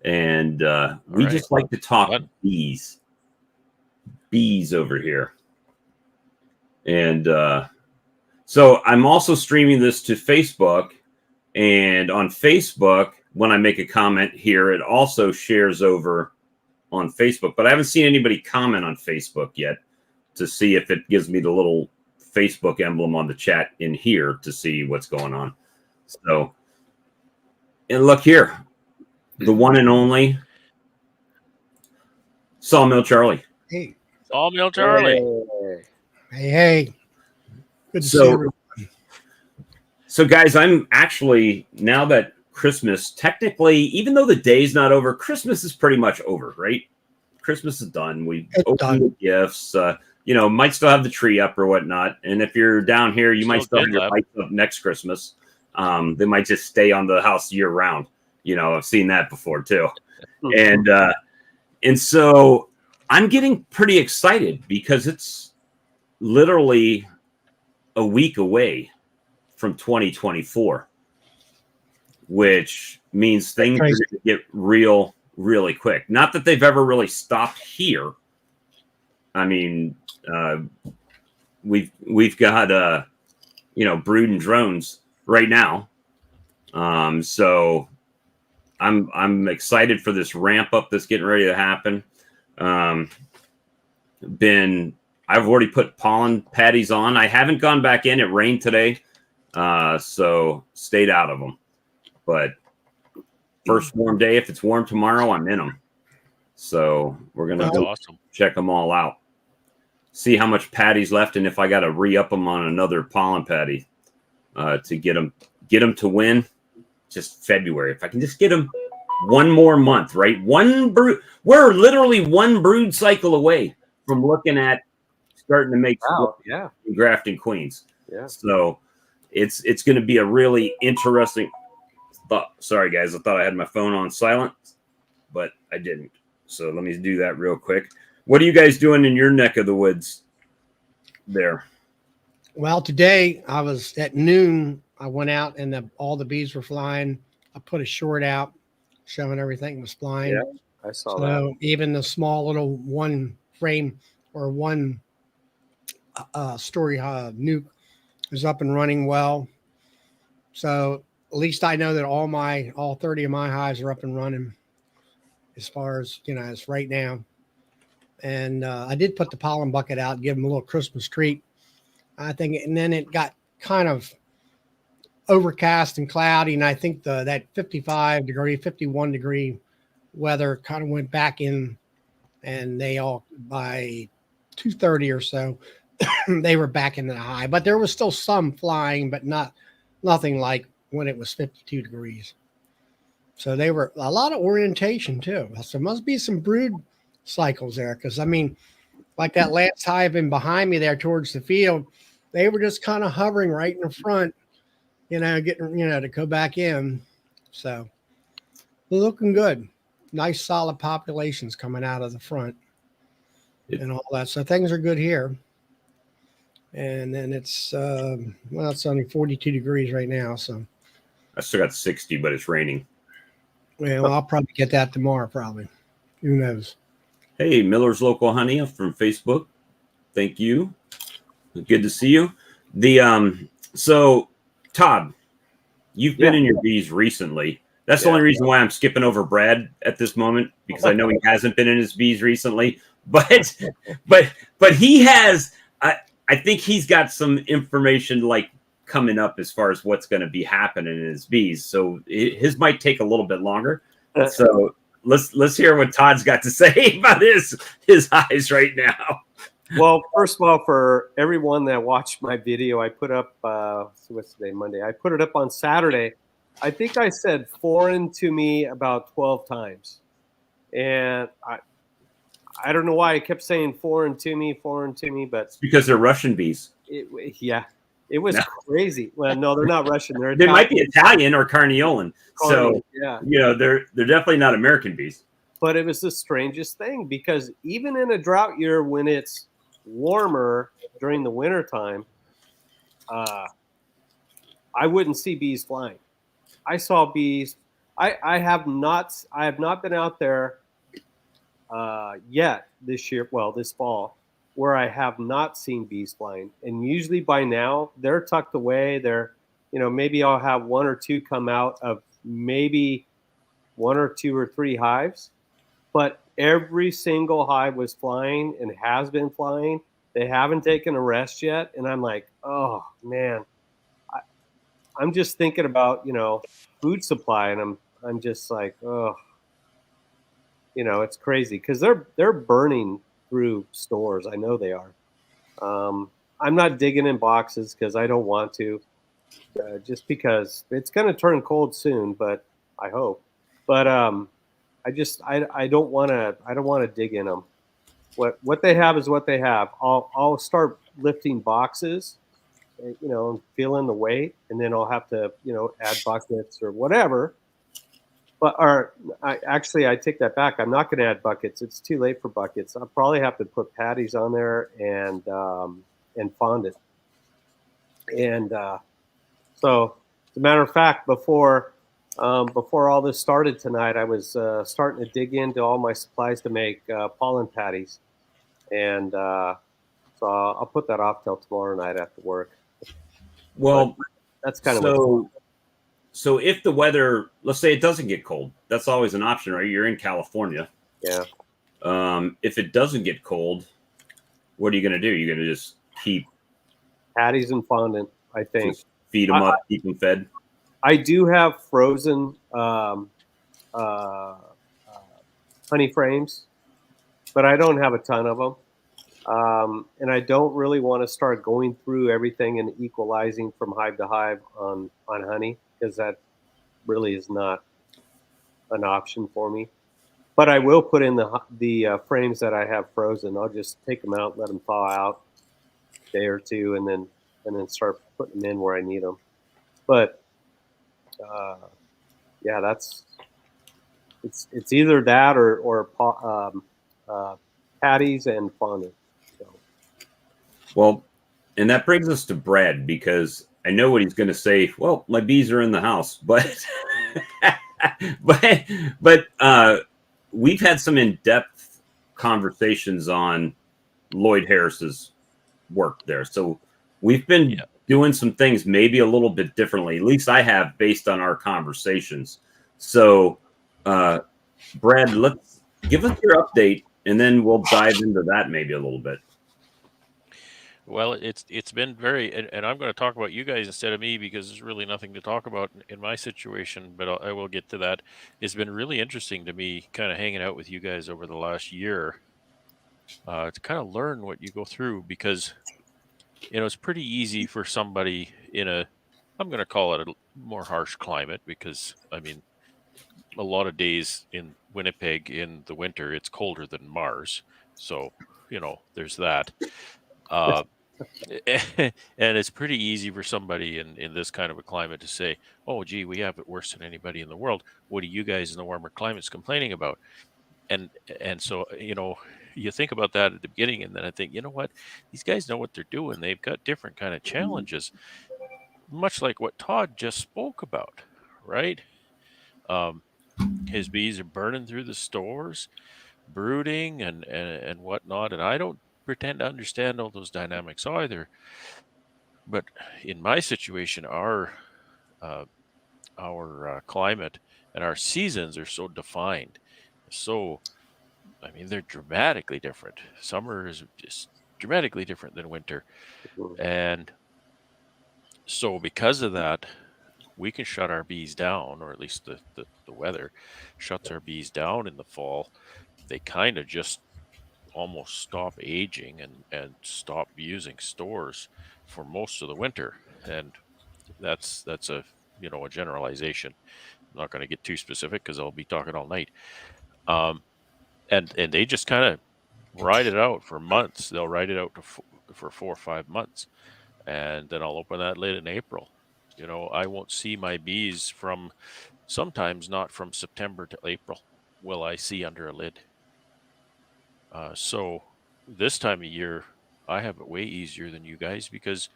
And we just like to talk bees over here. And so I'm also streaming this to Facebook. And on Facebook, when I make a comment here, it also shares over on Facebook. But I haven't seen anybody comment on Facebook yet to see if it gives me the little Facebook emblem on the chat in here to see what's going on. So, and look here, the one and only Sawmill Charlie. Hey. Sawmill Charlie. Hey. Good to see everyone. So, guys, I'm actually, now that Christmas, technically, even though the day's not over, Christmas is pretty much over, right? Christmas is done. We opened the gifts. Might still have the tree up or whatnot. And if you're down here, you might still have your lights up next Christmas. They might just stay on the house year round. I've seen that before too. And so I'm getting pretty excited because it's literally a week away from 2024, which means things are going to get real, really quick. Not that they've ever really stopped here. I mean, we've got brooding drones right now. So I'm excited for this ramp up that's getting ready to happen. I've already put pollen patties on. I haven't gone back in. It rained today. So stayed out of them. But first warm day, if it's warm tomorrow, I'm in them. So we're going to go check them all out. See how much patty's left, and if I got to re-up them on another pollen patty to get them to win. Just February. If I can just get them one more month, right? One brood. We're literally one brood cycle away from looking at starting to make grafting queens. Yeah. So it's going to be a really interesting thought. Sorry, guys. I thought I had my phone on silent, but I didn't. So let me do that real quick. What are you guys doing in your neck of the woods there? Well, today I was at noon. I went out and all the bees were flying. I put a short out showing everything was flying. Yeah, I saw that. Even the small little one frame or one story nuke is up and running well. So at least I know that all 30 of my hives are up and running as far as, as right now. And I did put the pollen bucket out and give them a little Christmas treat, I think. And then it got kind of overcast and cloudy. And I think that 51 degree weather kind of went back in, and they all by 2:30 or so, they were back in the high, but there was still some flying, but nothing like when it was 52 degrees. So they were a lot of orientation too. So must be some brood cycles there. Cause I mean, like that last hive in behind me there towards the field, they were just kind of hovering right in the front, getting, to go back in. So looking good. Nice solid populations coming out of the front and all that. So things are good here. And then it's only 42 degrees right now. So I still got 60, but it's raining. Well, I'll probably get that tomorrow, probably. Who knows? Hey, Miller's Local Honey from Facebook. Thank you. Good to see you. So Todd, you've been in your bees recently. That's the only reason why I'm skipping over Brad at this moment, because I know he hasn't been in his bees recently. But he has. I think he's got some information like coming up as far as what's going to be happening in his bees. So his might take a little bit longer. So let's hear what Todd's got to say about his hives right now. Well, first of all, for everyone that watched my video, I put up, what's today, Monday? I put it up on Saturday. I think I said foreign to me about 12 times. And I don't know why I kept saying foreign to me, but it's because they're Russian bees. It was crazy. Well, no, they're not Russian. They might be Italian or Carniolan. So, they're definitely not American bees. But it was the strangest thing, because even in a drought year when it's warmer during the wintertime, I wouldn't see bees flying. I saw bees. I have not been out there yet this year. Well, this fall, where I have not seen bees flying. And usually by now they're tucked away. They're, maybe I'll have one or two come out of maybe one or two or three hives, but every single hive was flying and has been flying. They haven't taken a rest yet, and I'm like, oh man, I, I'm just thinking about food supply, and I'm just like, oh, it's crazy because they're burning through stores. I know they are. I'm not digging in boxes because I don't want to, just because it's going to turn cold soon. But I hope. But I don't want to dig in them. What they have is what they have. I'll start lifting boxes, and feeling the weight, and then I'll have to add buckets or whatever. But I take that back. I'm not going to add buckets. It's too late for buckets. I'll probably have to put patties on there and fondant. And so, as a matter of fact, before all this started tonight, I was starting to dig into all my supplies to make pollen patties, and so I'll put that off till tomorrow night after work. Well, but that's kind of so if the weather, let's say it doesn't get cold, that's always an option, right? You're in California. Yeah. If it doesn't get cold, what are you going to do? You're going to just keep patties and fondant, I think. Just feed them up, keep them fed. I do have frozen honey frames, but I don't have a ton of them. And I don't really want to start going through everything and equalizing from hive to hive on honey, because that really is not an option for me. But I will put in the frames that I have frozen. I'll just take them out, let them thaw out a day or two, and then start putting them in where I need them. But yeah, it's either that or patties and fondant. So. Well, and that brings us to Brad, because I know what he's going to say. Well, my bees are in the house, but but we've had some in-depth conversations on Lloyd Harris's work there. So we've been doing some things maybe a little bit differently. At least I have, based on our conversations. So, Brad, let's give us your update, and then we'll dive into that maybe a little bit. Well, it's been very, and I'm going to talk about you guys instead of me, because there's really nothing to talk about in my situation, but I will get to that. It's been really interesting to me kind of hanging out with you guys over the last year to kind of learn what you go through, because, it's pretty easy for somebody I'm going to call it a more harsh climate, because, I mean, a lot of days in Winnipeg in the winter, it's colder than Mars. So, there's that. And it's pretty easy for somebody in this kind of a climate to say, oh, gee, we have it worse than anybody in the world. What are you guys in the warmer climates complaining about? And so, you think about that at the beginning, and then I think, you know what? These guys know what they're doing. They've got different kind of challenges, much like what Todd just spoke about, right? His bees are burning through the stores, brooding and whatnot. And I don't pretend to understand all those dynamics either. But in my situation, our climate and our seasons are so defined. So, I mean, they're dramatically different. Summer is just dramatically different than winter. And so because of that, we can shut our bees down, or at least the weather shuts our bees down in the fall. They kind of just almost stop aging and stop using stores for most of the winter. And that's a generalization. I'm not going to get too specific because I'll be talking all night. And they just kind of ride it out for months. They'll ride it out for 4 or 5 months, and then I'll open that lid in April. I won't see my bees sometimes not from September to April will I see under a lid. So this time of year, I have it way easier than you guys, because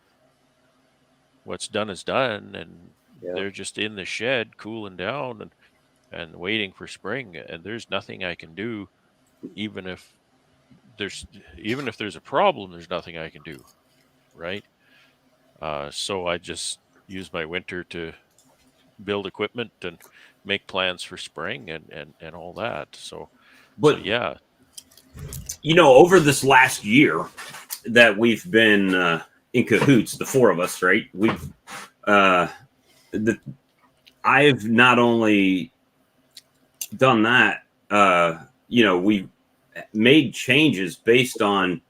what's done is done, and they're just in the shed cooling down. And and waiting for spring, and there's nothing I can do. Even if there's a problem, there's nothing I can do, right? So I just use my winter to build equipment and make plans for spring and all that. So But yeah. over this last year that we've been in cahoots, the four of us, right? I've not only done that, we've made changes based on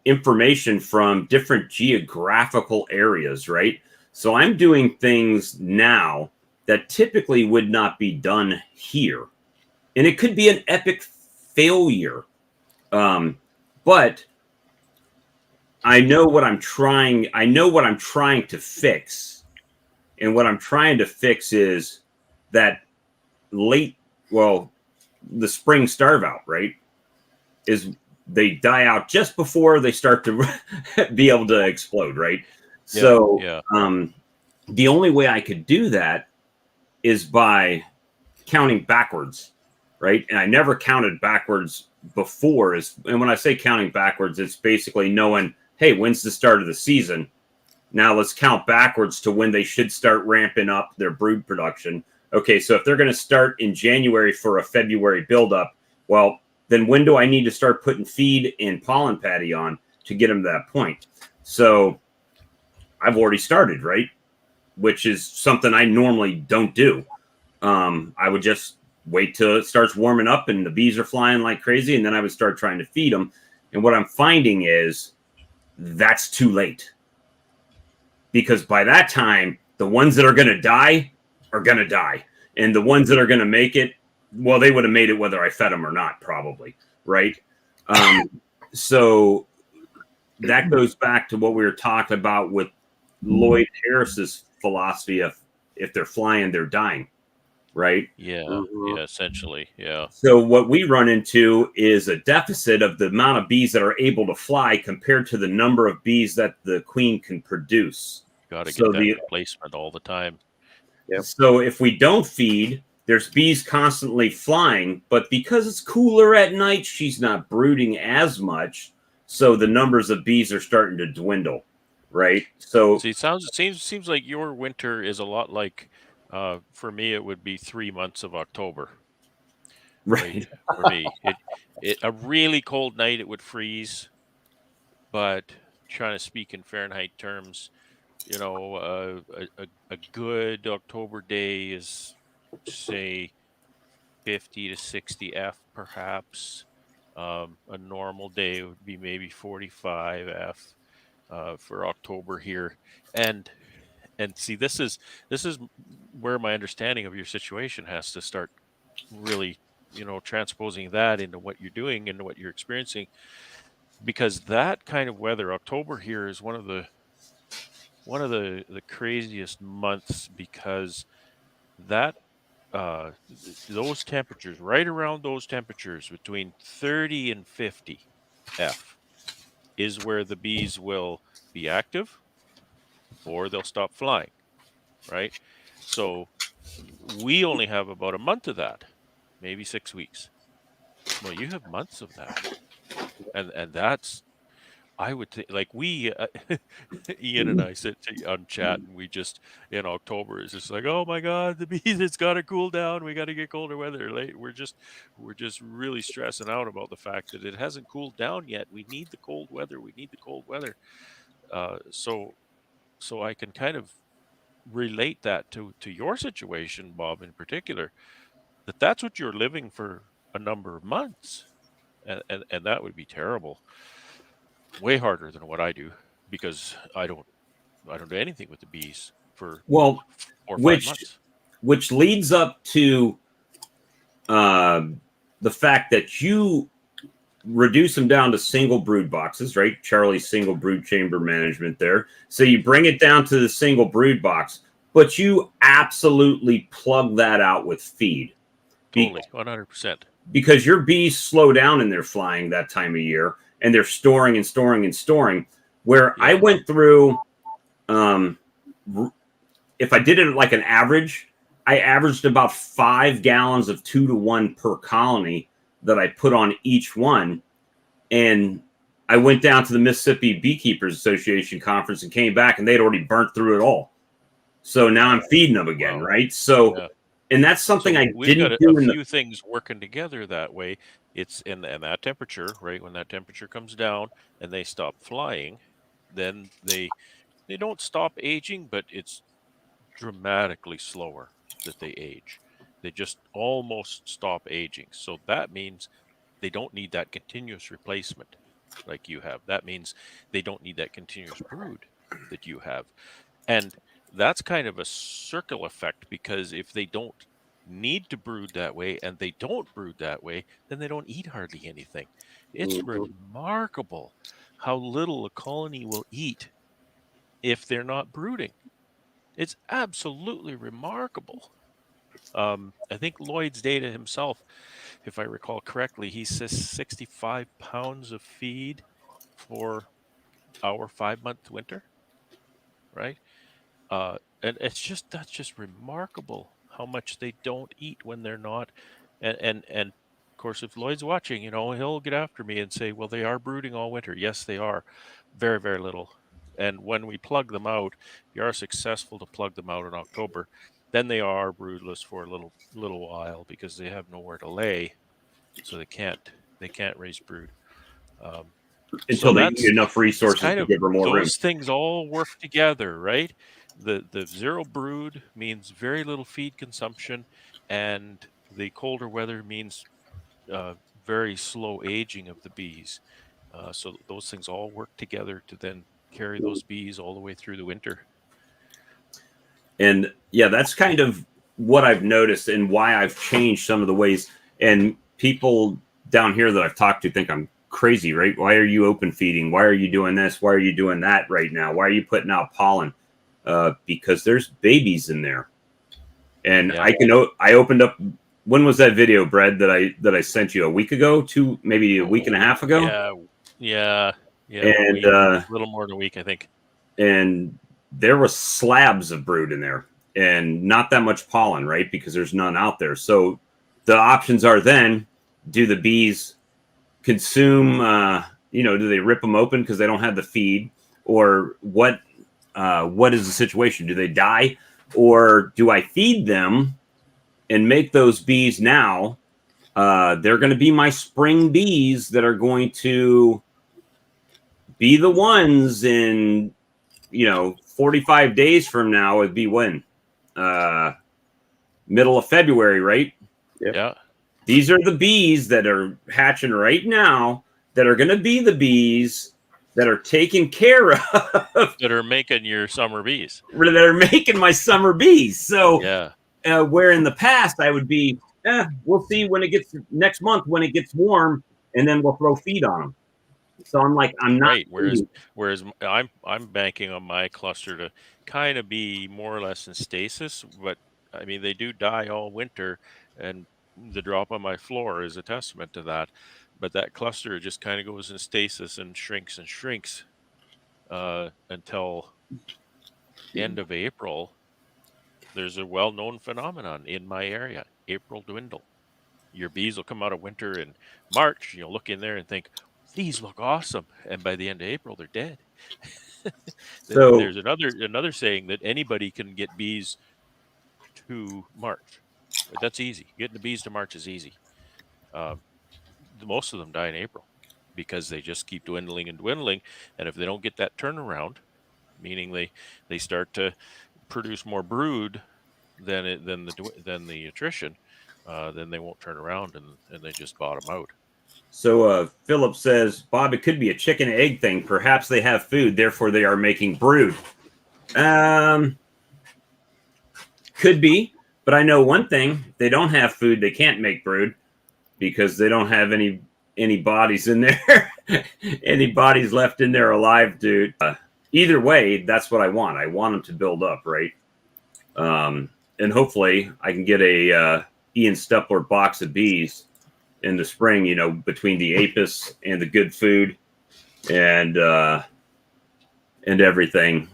information from different geographical areas, right? So I'm doing things now that typically would not be done here. And it could be an epic failure. But I know what I'm trying to fix. And what I'm trying to fix is that the spring starve out, right? Is they die out just before they start to be able to explode, right? Yeah, So yeah. The only way I could do that is by counting backwards, right? And I never counted backwards before. And when I say counting backwards, it's basically knowing, hey, when's the start of the season? Now let's count backwards to when they should start ramping up their brood production. Okay, so if they're going to start in January for a February buildup, well, then when do I need to start putting feed and pollen patty on to get them to that point? So I've already started, right? Which is something I normally don't do. I would just wait till it starts warming up and the bees are flying like crazy, and then I would start trying to feed them. And what I'm finding is that's too late. Because by that time, the ones that are going to die are going to die. And the ones that are going to make it, well, they would have made it whether I fed them or not, probably, right? So that goes back to what we were talking about with Lloyd Harris's philosophy of if they're flying, they're dying, right? Yeah, yeah, essentially, yeah. So what we run into is a deficit of the amount of bees that are able to fly compared to the number of bees that the queen can produce. Got to get that replacement all the time. Yep. So if we don't feed, there's bees constantly flying, but because it's cooler at night, she's not brooding as much. So the numbers of bees are starting to dwindle, right? So see, seems like your winter is a lot like, for me, it would be 3 months of October. Right. For me, a really cold night, it would freeze, but trying to speak in Fahrenheit terms, a good October day is, say, 50 to 60 F perhaps. A normal day would be maybe 45 F for October here. And see, this is where my understanding of your situation has to start really, transposing that into what you're doing and what you're experiencing, because that kind of weather, October here, is one of the craziest months, because that those temperatures, right around those temperatures between 30 and 50 F, is where the bees will be active or they'll stop flying, right? So we only have about a month of that, maybe 6 weeks. Well, you have months of that. And that's, I would think, like, we, Ian and I sit on chat, and we just, in October, it's just like, oh my God, the bees, it's got to cool down. We got to get colder weather. Like, we're just really stressing out about the fact that it hasn't cooled down yet. We need the cold weather. We need the cold weather. So I can kind of relate that to your situation, Bob, in particular, that's what you're living for a number of months. And that would be terrible. Way harder than what I do, because I don't do anything with the bees for 4 or 5 months. Which leads up to the fact that you reduce them down to single brood boxes, right? Charlie's single brood chamber management there. So you bring it down to the single brood box, but you absolutely plug that out with feed. Totally, 100%. Because your bees slow down in their flying that time of year, and they're storing and storing and storing. Where I went through, if I did it like an average, I averaged about 5 gallons of 2-to-1 per colony that I put on each one. And I went down to the Mississippi Beekeepers Association conference and came back, and they'd already burnt through it all. So now I'm feeding them again, right? So, and that's something I we've got didn't do a in few things working together that way. It's in that temperature, right? When that temperature comes down and they stop flying, then they don't stop aging, but it's dramatically slower that they age. They just almost stop aging. So that means they don't need that continuous replacement like you have. That means they don't need that continuous brood that you have. And that's kind of a circle effect, because if they don't need to brood that way and they don't brood that way, then they don't eat hardly anything. It's remarkable how little a colony will eat if they're not brooding. It's absolutely remarkable. I think Lloyd's data himself, if I recall correctly, he says 65 pounds of feed for our 5-month winter, right? And that's just remarkable how much they don't eat when they're not. And of course, if Lloyd's watching, he'll get after me and say, well, they are brooding all winter. Yes, they are. Very, very little. And when we plug them out, if you are successful to plug them out in October, then they are broodless for a little while, because they have nowhere to lay, so they can't raise brood. until So they eat enough it's resources kind to of, give her more room. those things all work together, right? The zero brood means very little feed consumption, and the colder weather means very slow aging of the bees. So those things all work together to then carry those bees all the way through the winter. And yeah, that's kind of what I've noticed and why I've changed some of the ways. And people down here that I've talked to think I'm crazy, right? Why are you open feeding? Why are you doing this? Why are you doing that right now? Why are you putting out pollen? Because there's babies in there. And I opened up. When was that video, Brad, that I sent you a week ago? Maybe a week and a half ago? Yeah. And a little more than a week, I think. And there was slabs of brood in there and not that much pollen, right? Because there's none out there. So the options are then, do the bees consume, do they rip them open because they don't have the feed? Or what is the situation? Do they die? Or do I feed them and make those bees now? They're going to be my spring bees that are going to be the ones in 45 days from now. It'd be when? Middle of February, right? Yep. Yeah. These are the bees that are hatching right now that are going to be the bees that are taken care of. That are making your summer bees. That are making my summer bees. So, yeah. Where in the past I would be, we'll see when it gets next month, when it gets warm, and then we'll throw feed on them. So I'm like, I'm not right. Whereas I'm banking on my cluster to kind of be more or less in stasis, but I mean, they do die all winter, and the drop on my floor is a testament to that. But that cluster just kind of goes in stasis and shrinks until end of April. There's a well-known phenomenon in my area: April dwindle. Your bees will come out of winter in March. You'll look in there and think, these look awesome, and by the end of April, they're dead. So there's another saying that anybody can get bees to March. That's easy. Getting the bees to March is easy. Most of them die in April because they just keep dwindling and dwindling, and if they don't get that turnaround, meaning they start to produce more brood than the attrition, then they won't turn around, and they just bottom out. So Philip says, Bob, it could be a chicken and egg thing. Perhaps they have food, therefore they are making brood. Could be, but I know one thing: they don't have food, they can't make brood because they don't have any bodies in there, any bodies left in there alive, dude. Either way, that's what I want. I want them to build up, right? And hopefully I can get a Ian Stepler box of bees in the spring, between the apis and the good food and everything.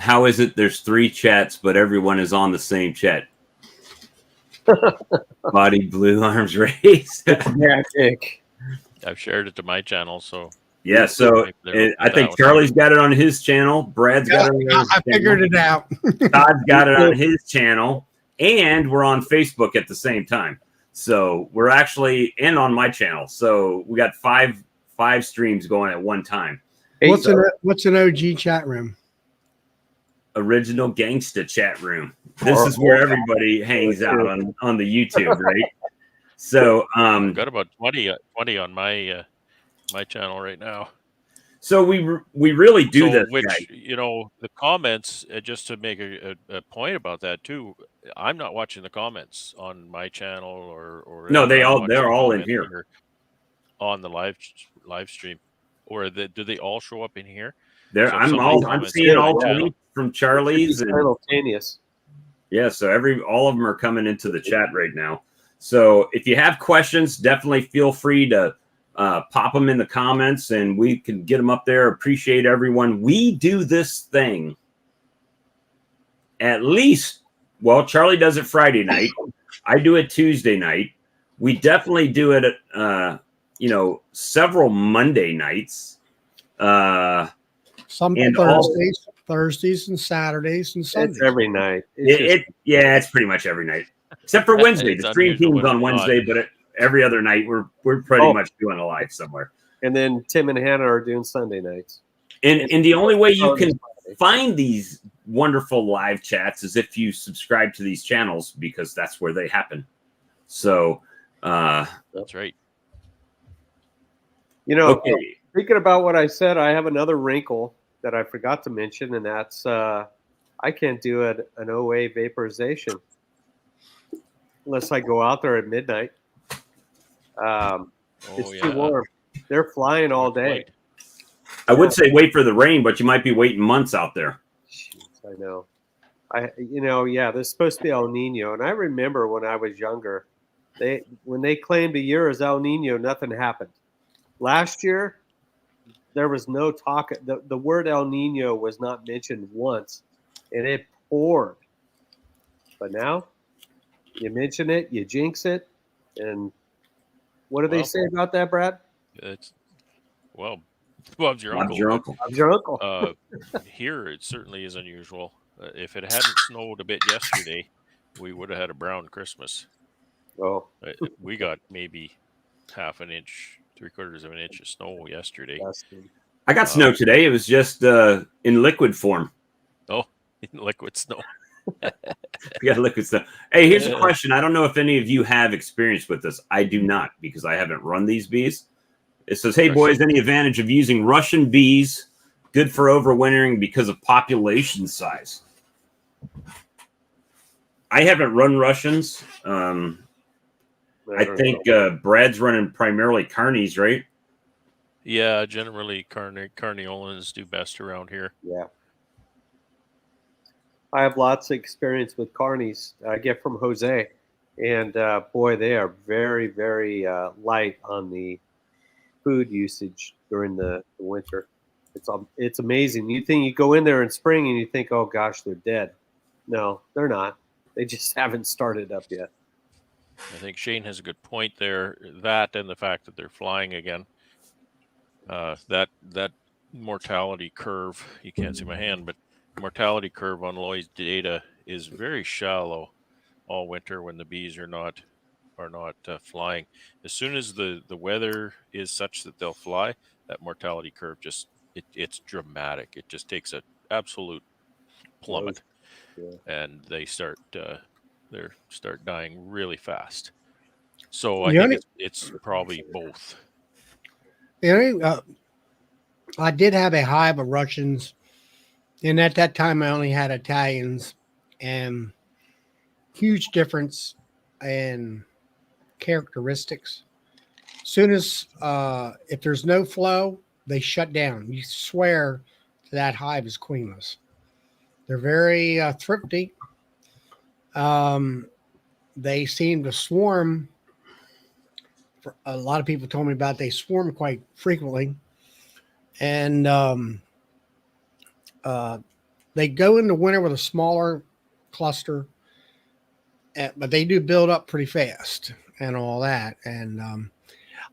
How is it there's 3 chats, but everyone is on the same chat? Body blue, arms raised. Magic. I've shared it to my channel, so Yeah, so maybe they're looking I at think that one. Charlie's got it on his channel. Brad's got it on his I figured it out. Todd's got it on his channel, and we're on Facebook at the same time. So we're actually in on my channel. So we got five streams going at one time. Hey, What's an OG chat room? Original Gangsta chat room. This is where everybody hangs out on the YouTube, right? So I've got about 20 on my my channel right now. so we really do this, which guys. you know, the comments, just to make a point about that too, I'm not watching the comments on my channel or No, they're I'm watching the all in comments here on the live stream, or do they all show up in here? there. So if I'm somebody I'm comments seeing on all my the channel, links from Charlie's and simultaneous. yeah, so all of them are coming into the chat right now. So if you have questions, definitely feel free to pop them in the comments and we can get them up there. Appreciate everyone. We do this thing at least, well, Charlie does it Friday night. I do it Tuesday night. We definitely do it at, several Monday nights. Some And Thursdays and Saturdays and Sundays. It's every night. It's pretty much every night, except for Wednesday. It's The stream unusual team's when on it's not. Wednesday, but every other night we're pretty much doing a live somewhere. And then Tim and Hannah are doing Sunday nights. And the only way you can find these wonderful live chats is if you subscribe to these channels, because that's where they happen. So that's right. You know, okay. Thinking about what I said, I have another wrinkle that I forgot to mention, and that's I can't do an OA vaporization unless I go out there at midnight. It's too warm. They're flying all day. I would say wait for the rain, but you might be waiting months out there. Jeez, I know. There's supposed to be El Nino, and I remember when I was younger, when they claimed a year as El Nino, nothing happened. Last year, there was no talk. The word El Nino was not mentioned once, and it poured. But now, you mention it, you jinx it, and what do they say about that, Brad? Bob's your uncle. Bob's your uncle. Here, it certainly is unusual. If it hadn't snowed a bit yesterday, we would have had a brown Christmas. Oh, we got maybe half an inch, 3/4 of an inch of snow yesterday. I got snow today. It was just in liquid form. Oh, in liquid snow. We got liquid snow. Hey, here's a question. I don't know if any of you have experience with this. I do not, because I haven't run these bees. It says, hey, boys, any advantage of using Russian bees? Good for overwintering because of population size. I haven't run Russians. I think Brad's running primarily Carnies, right? Yeah, generally Carniolans do best around here. Yeah. I have lots of experience with Carnies. I get from Jose. And boy, they are very, very light on the food usage during the winter. It's amazing. You go in there in spring and you think, oh gosh, they're dead. No, they're not. They just haven't started up yet. I think Shane has a good point there. That and the fact that they're flying again. That mortality curve, you can't see my hand, but mortality curve on Lloyd's data is very shallow all winter when the bees are not flying. As soon as the weather is such that they'll fly, that mortality curve it's dramatic. It just takes an absolute plummet, and they start dying really fast. So I think it's probably both. I did have a hive of Russians, and at that time I only had Italians, and huge difference in characteristics. Soon as if there's no flow, they shut down. You swear that hive is queenless. They're very thrifty. They seem to swarm. A lot of people told me about they swarm quite frequently, and they go into winter with a smaller cluster, but they do build up pretty fast and all that. And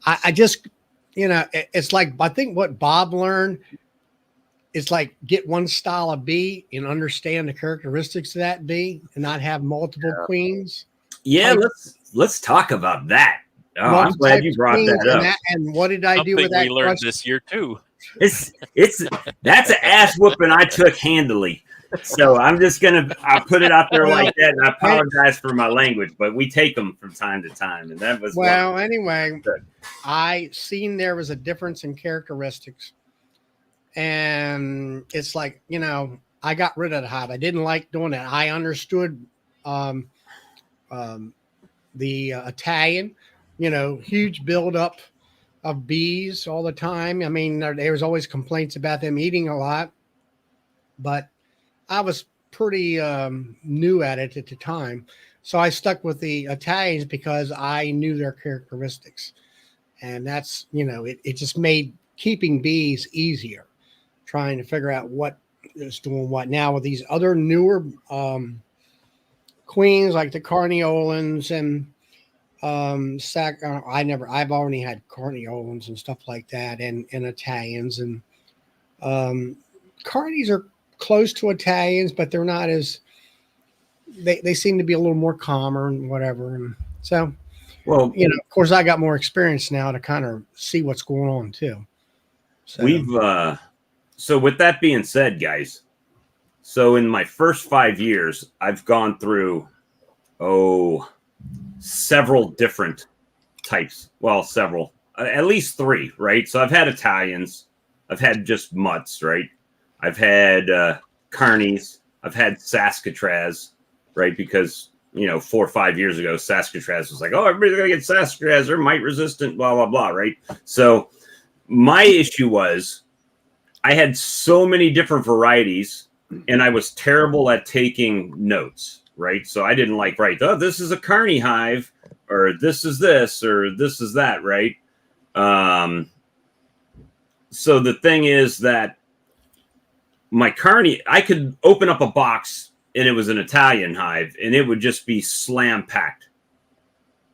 I just, it's like, I think what Bob learned is like get one style of bee and understand the characteristics of that bee and not have multiple queens. Yeah, Type- let's talk about that. Oh, I'm multiple glad types you of brought queens that up. and what did I do Something with that we learned question? this year too. It's that's an ass whooping I took handily. So I'll put it out there like that, and I apologize for my language, but we take them from time to time, and that was Well, anyway, I seen there was a difference in characteristics, and it's like, I got rid of the hive. I didn't like doing that. I understood um, the Italian, huge buildup of bees all the time. I mean, there was always complaints about them eating a lot, but I was pretty new at it at the time. So I stuck with the Italians because I knew their characteristics. And that's, it just made keeping bees easier, trying to figure out what is doing what. Now with these other newer queens like the Carniolans and I've already had Carniolans and stuff like that, and Italians, and Carnies are close to Italians, but they're not as they seem to be a little more calmer and whatever. And so, well, of course, I got more experience now to kind of see what's going on too. So so with that being said, guys, so in my first 5 years, I've gone through several different types. Well, several, at least 3, right? So I've had Italians, I've had just mutts, right? I've had Carnies, I've had Saskatraz, right? Because 4 or 5 years ago, Saskatraz was like, oh, everybody's gonna get Saskatraz, they're mite resistant, blah blah blah, right? So my issue was I had so many different varieties, and I was terrible at taking notes, right? So I didn't write, oh, this is a Carney hive, or this is this, or this is that, right? So the thing is that my Carney, I could open up a box and it was an Italian hive, and it would just be slam packed.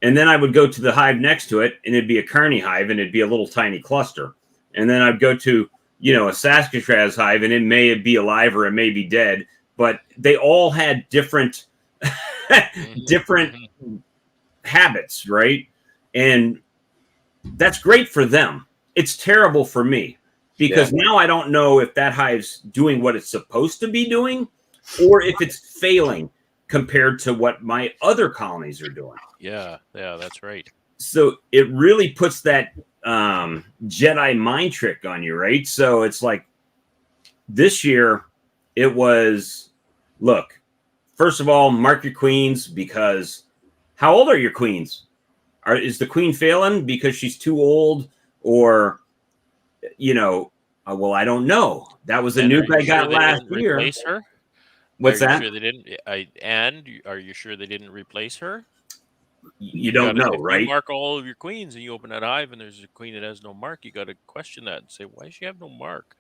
And then I would go to the hive next to it, and it'd be a Carney hive, and it'd be a little tiny cluster. And then I'd go to, a Saskatraz hive, and it may be alive or it may be dead, but they all had different habits, right? And that's great for them. It's terrible for me because now I don't know if that hive's doing what it's supposed to be doing or if it's failing compared to what my other colonies are doing. Yeah, that's right. So it really puts that Jedi mind trick on you, right? So it's like this year it was, look, first of all, mark your queens, because how old are your queens? Is the queen failing because she's too old, or, well, I don't know. That was a nuke I got last year. Replace her? What's that? Sure they didn't? Are you sure they didn't replace her? You don't know, if right? You mark all of your queens and you open that hive and there's a queen that has no mark. You got to question that and say, why does she have no mark?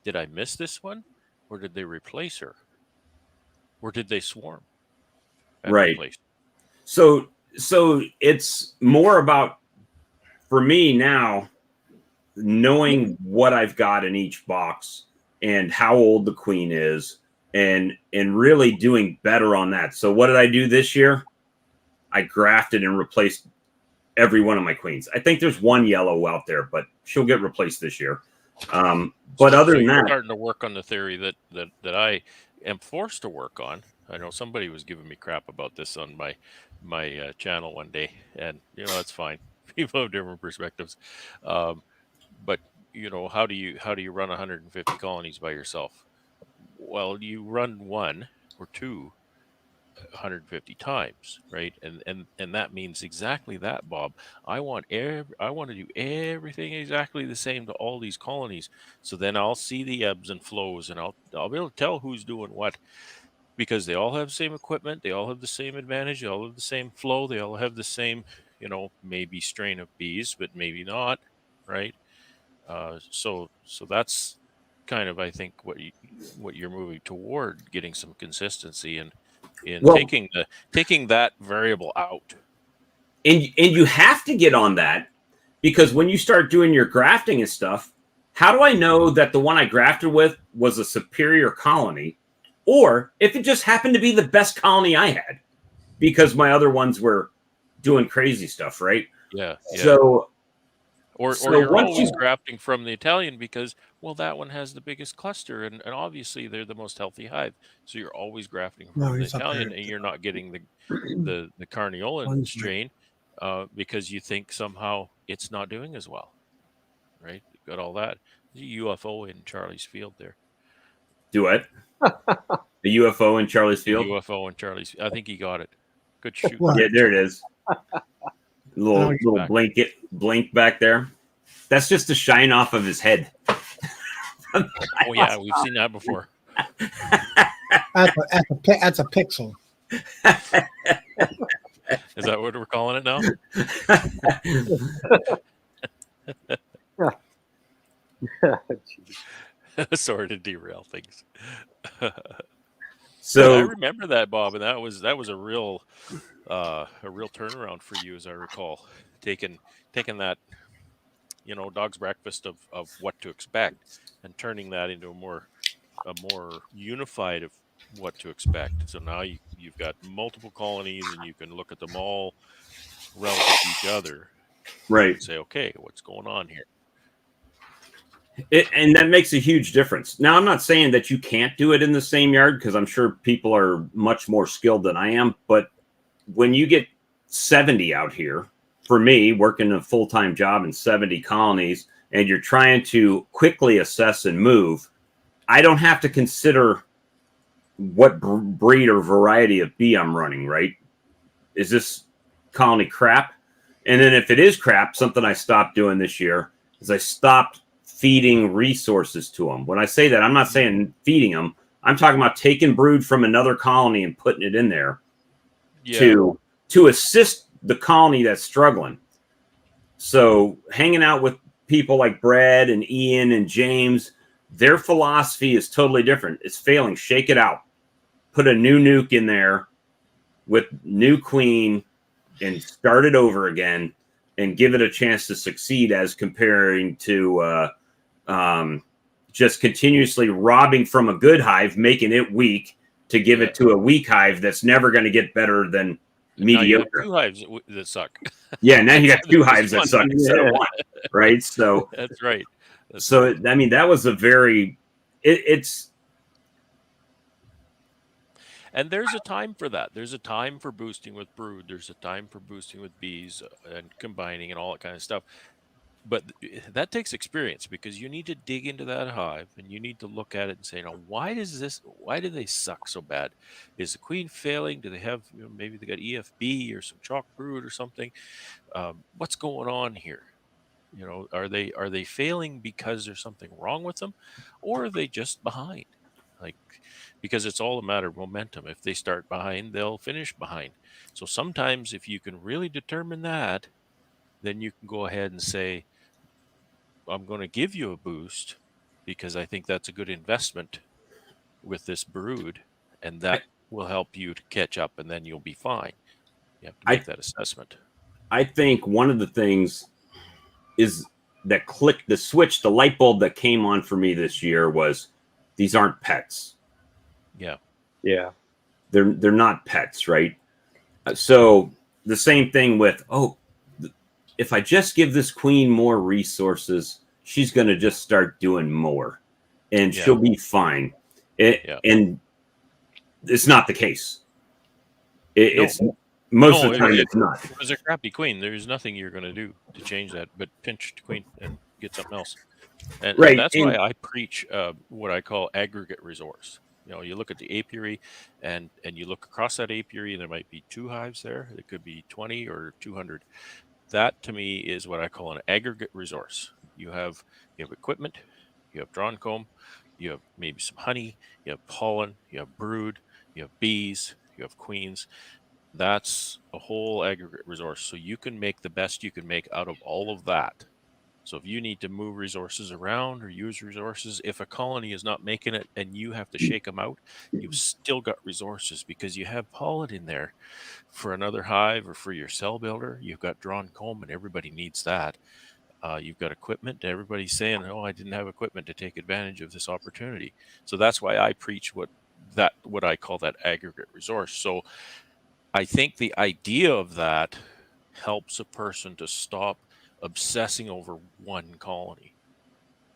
Did I miss this one, or did they replace her, or did they swarm? Right. So it's more about, for me now, knowing what I've got in each box and how old the queen is, and really doing better on that. So what did I do this year? I grafted and replaced every one of my queens. I think there's one yellow out there, but she'll get replaced this year. But other than that, starting to work on the theory that I am forced to work on. I know somebody was giving me crap about this on my channel one day, and that's fine. People have different perspectives, but how do you run 150 colonies by yourself? Well, you run 1 or 2 150 times, right? And that means exactly that, Bob. I want to do everything exactly the same to all these colonies, so then I'll see the ebbs and flows, and I'll be able to tell who's doing what, because they all have the same equipment, they all have the same advantage, they all have the same flow, they all have the same, maybe strain of bees, but maybe not, right? So that's kind of, I think, what you're moving toward, getting some consistency and in Well, taking that variable out. and you have to get on that, because when you start doing your grafting and stuff, how do I know that the one I grafted with was a superior colony, or if it just happened to be the best colony I had, because my other ones were doing crazy stuff, right? Yeah. So Or So you're once always you- grafting from the Italian because, well, that one has the biggest cluster, and obviously they're the most healthy hive. So you're always grafting No, from the he's up there. Italian, and you're not getting the Carniolan One's strain because you think somehow it's not doing as well, right? You've got all that. There's a UFO in Charlie's field there. do it. The UFO in Charlie's Field. UFO in Charlie's. I think he got it. Good shoot. What? Yeah, there it is. Little Oh, little blink back there. That's just a shine off of his head. Oh yeah, we've seen that before. That's a pixel. Is that what we're calling it now? Sorry to derail things. So I remember that, Bob, and that was a real turnaround for you, as I recall, taking that, dog's breakfast of what to expect and turning that into a more unified of what to expect. So now you've got multiple colonies and you can look at them all relative to each other right. and say, okay, what's going on here? And that makes a huge difference. Now, I'm not saying that you can't do it in the same yard, because I'm sure people are much more skilled than I am. But when you get 70 out here, for me, working a full-time job in 70 colonies, and you're trying to quickly assess and move, I don't have to consider what breed or variety of bee I'm running, right? Is this colony crap? And then if it is crap, something I stopped doing this year is I stopped feeding resources to them. When I say that, I'm not saying feeding them. I'm talking about taking brood from another colony and putting it in there to assist the colony that's struggling. So hanging out with people like Brad and Ian and James, their philosophy is totally different. It's failing. Shake it out. Put a new nuke in there with new queen and start it over again and give it a chance to succeed, as comparing to just continuously robbing from a good hive, making it weak to give it to a weak hive that's never going to get better than mediocre. Now you have 2 hives that suck. Yeah, now you got 2 hives that suck instead of 1, right? So that's right. I mean, that was a very it's. And there's a time for that. There's a time for boosting with brood. There's a time for boosting with bees and combining and all that kind of stuff. But that takes experience, because you need to dig into that hive and you need to look at it and say, why do they suck so bad? Is the queen failing? Do they have, maybe they got EFB or some chalk brood or something? What's going on here? Are they failing because there's something wrong with them, or are they just behind? Because it's all a matter of momentum. If they start behind, they'll finish behind. So sometimes if you can really determine that, then you can go ahead and say, I'm going to give you a boost because I think that's a good investment with this brood, and that will help you to catch up, and then you'll be fine. You have to make that assessment. I think one of the things is that clicked the switch, the light bulb that came on for me this year was, these aren't pets. Yeah. They're not pets, right? So the same thing with, if I just give this queen more resources, she's going to just start doing more and she'll be fine. And it's not the case. It's most of the time it's not. If it was a crappy queen, there's nothing you're going to do to change that but pinch the queen and get something else. And that's why I preach what I call aggregate resource. You look at the apiary and you look across that apiary, and there might be 2 hives there. It could be 20 or 200. That to me is what I call an aggregate resource. You have equipment, you have drawn comb, you have maybe some honey, you have pollen, you have brood, you have bees, you have queens. That's a whole aggregate resource. So you can make the best you can make out of all of that. So if you need to move resources around or use resources, if a colony is not making it and you have to shake them out, you've still got resources because you have pollen in there for another hive or for your cell builder. You've got drawn comb, and everybody needs that. You've got equipment. Everybody's saying, "Oh, I didn't have equipment to take advantage of this opportunity." So that's why I preach what I call that aggregate resource. So I think the idea of that helps a person to stop obsessing over one colony,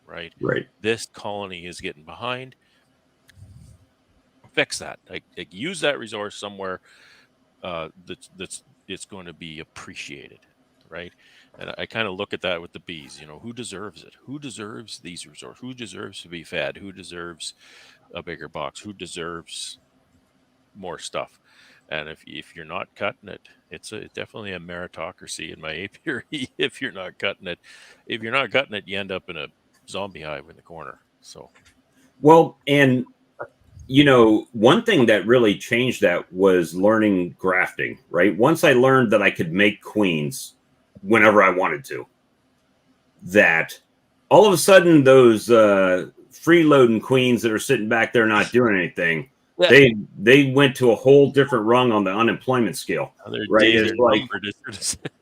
right? Right. This colony is getting behind. Fix that. Like use that resource somewhere that's it's going to be appreciated, right? And I kind of look at that with the bees. You know, who deserves it? Who deserves these resources? Who deserves to be fed? Who deserves a bigger box? Who deserves more stuff? And if you're not cutting it, it's definitely a meritocracy in my apiary. If you're not cutting it, you end up in a zombie hive in the corner. So, Well, and one thing that really changed that was learning grafting, right? Once I learned that I could make queens whenever I wanted to, that all of a sudden those freeloading queens that are sitting back there not doing anything, yeah. they went to a whole different rung on the unemployment scale, right? It's like,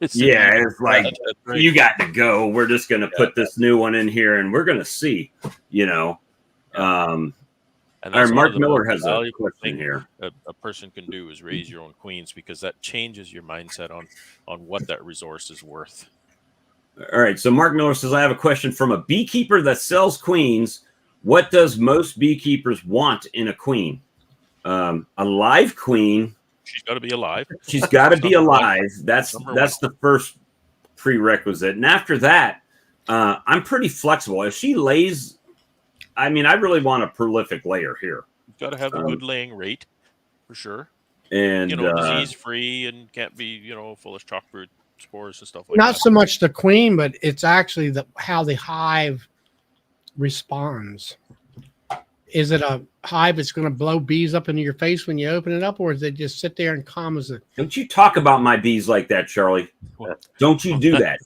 it's like right. You got to go. We're just going to put this new one in here, and we're going to see, And that's Mark Miller has a question thing here. A person can do is raise your own queens, because that changes your mindset on what that resource is worth. All right. So Mark Miller says, I have a question from a beekeeper that sells queens. What does most beekeepers want in a queen? A live queen. She's got to be alive. She's got to be alive. That's Number the first prerequisite. And after that, I'm pretty flexible. If she lays, I really want a prolific layer here. You've got to have a good laying rate, for sure. And disease free, and can't be full of chalkbrood spores and stuff like Not that. so much the queen, but it's actually how the hive responds. Is it a hive that's going to blow bees up into your face when you open it up, or is it just sit there and calm as a... Don't you talk about my bees like that, Charlie. Don't you do that.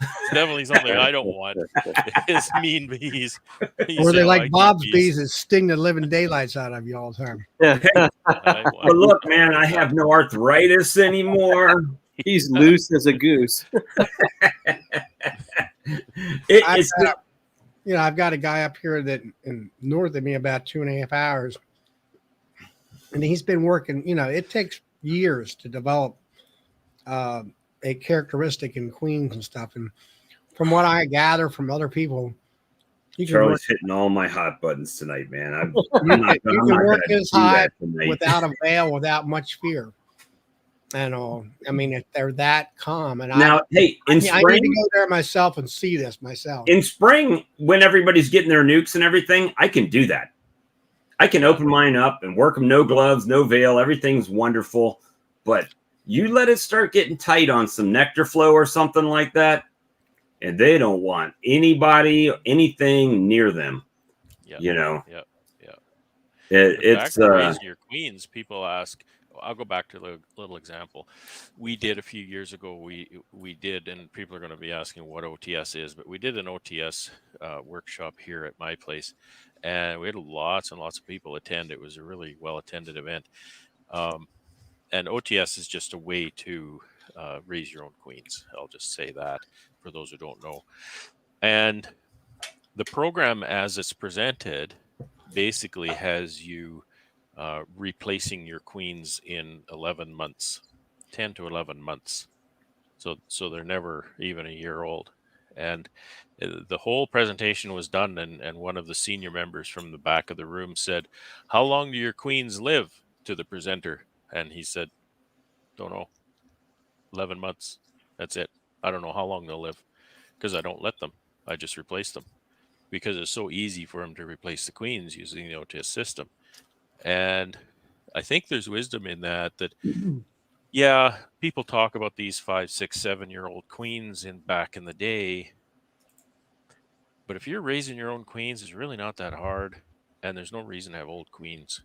It's definitely something I don't want. It's mean bees. Or they like Bob's bees that sting the living daylights out of you all the time. Well, look, man, I have no arthritis anymore. He's loose as a goose. I've got a guy up here that in north of me about 2.5 hours, and he's been working. It takes years to develop a characteristic in queens and stuff. And from what I gather from other people, Charlie's hitting all my hot buttons tonight, man. You can work his hive without a veil, without much fear. And if they're that calm, and now, hey, in spring, I need to go there myself and see this myself. In spring, when everybody's getting their nukes and everything, I can do that. I can open mine up and work them, no gloves, no veil, everything's wonderful. But you let it start getting tight on some nectar flow or something like that, and they don't want anything near them. Yeah. It's raising your queens. People ask. I'll go back to a little example. We did a few years ago. We did, and people are going to be asking what OTS is, but we did an OTS workshop here at my place, and we had lots and lots of people attend. It was a really well attended event. And OTS is just a way to raise your own queens. I'll just say that for those who don't know. And the program, as it's presented, basically has you replacing your queens in 11 months, 10 to 11 months. So they're never even a year old. And the whole presentation was done, and one of the senior members from the back of the room said, "How long do your queens live?" to the presenter. And he said, "Don't know. 11 months. That's it. I don't know how long they'll live, because I don't let them. I just replace them, because it's so easy for them to replace the queens using the OTS system." And I think there's wisdom in that, yeah, people talk about these 5, 6, 7-year-old queens back in the day. But if you're raising your own queens, it's really not that hard. And there's no reason to have old queens.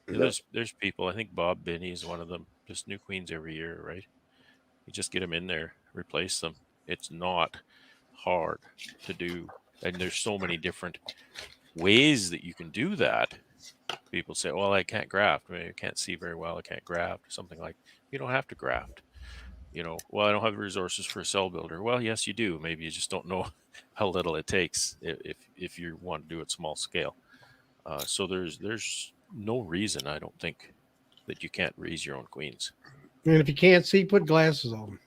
There's people, I think Bob Binney is one of them, just new queens every year, right? You just get them in there, replace them. It's not hard to do, and there's so many different ways that you can do that. People say, well, I can't graft. I can't see very well. I can't graft. Something like, you don't have to graft. Well, I don't have the resources for a cell builder. Well, yes, you do. Maybe you just don't know how little it takes if you want to do it small scale. So there's no reason, I don't think, that you can't raise your own queens. And if you can't see, put glasses on.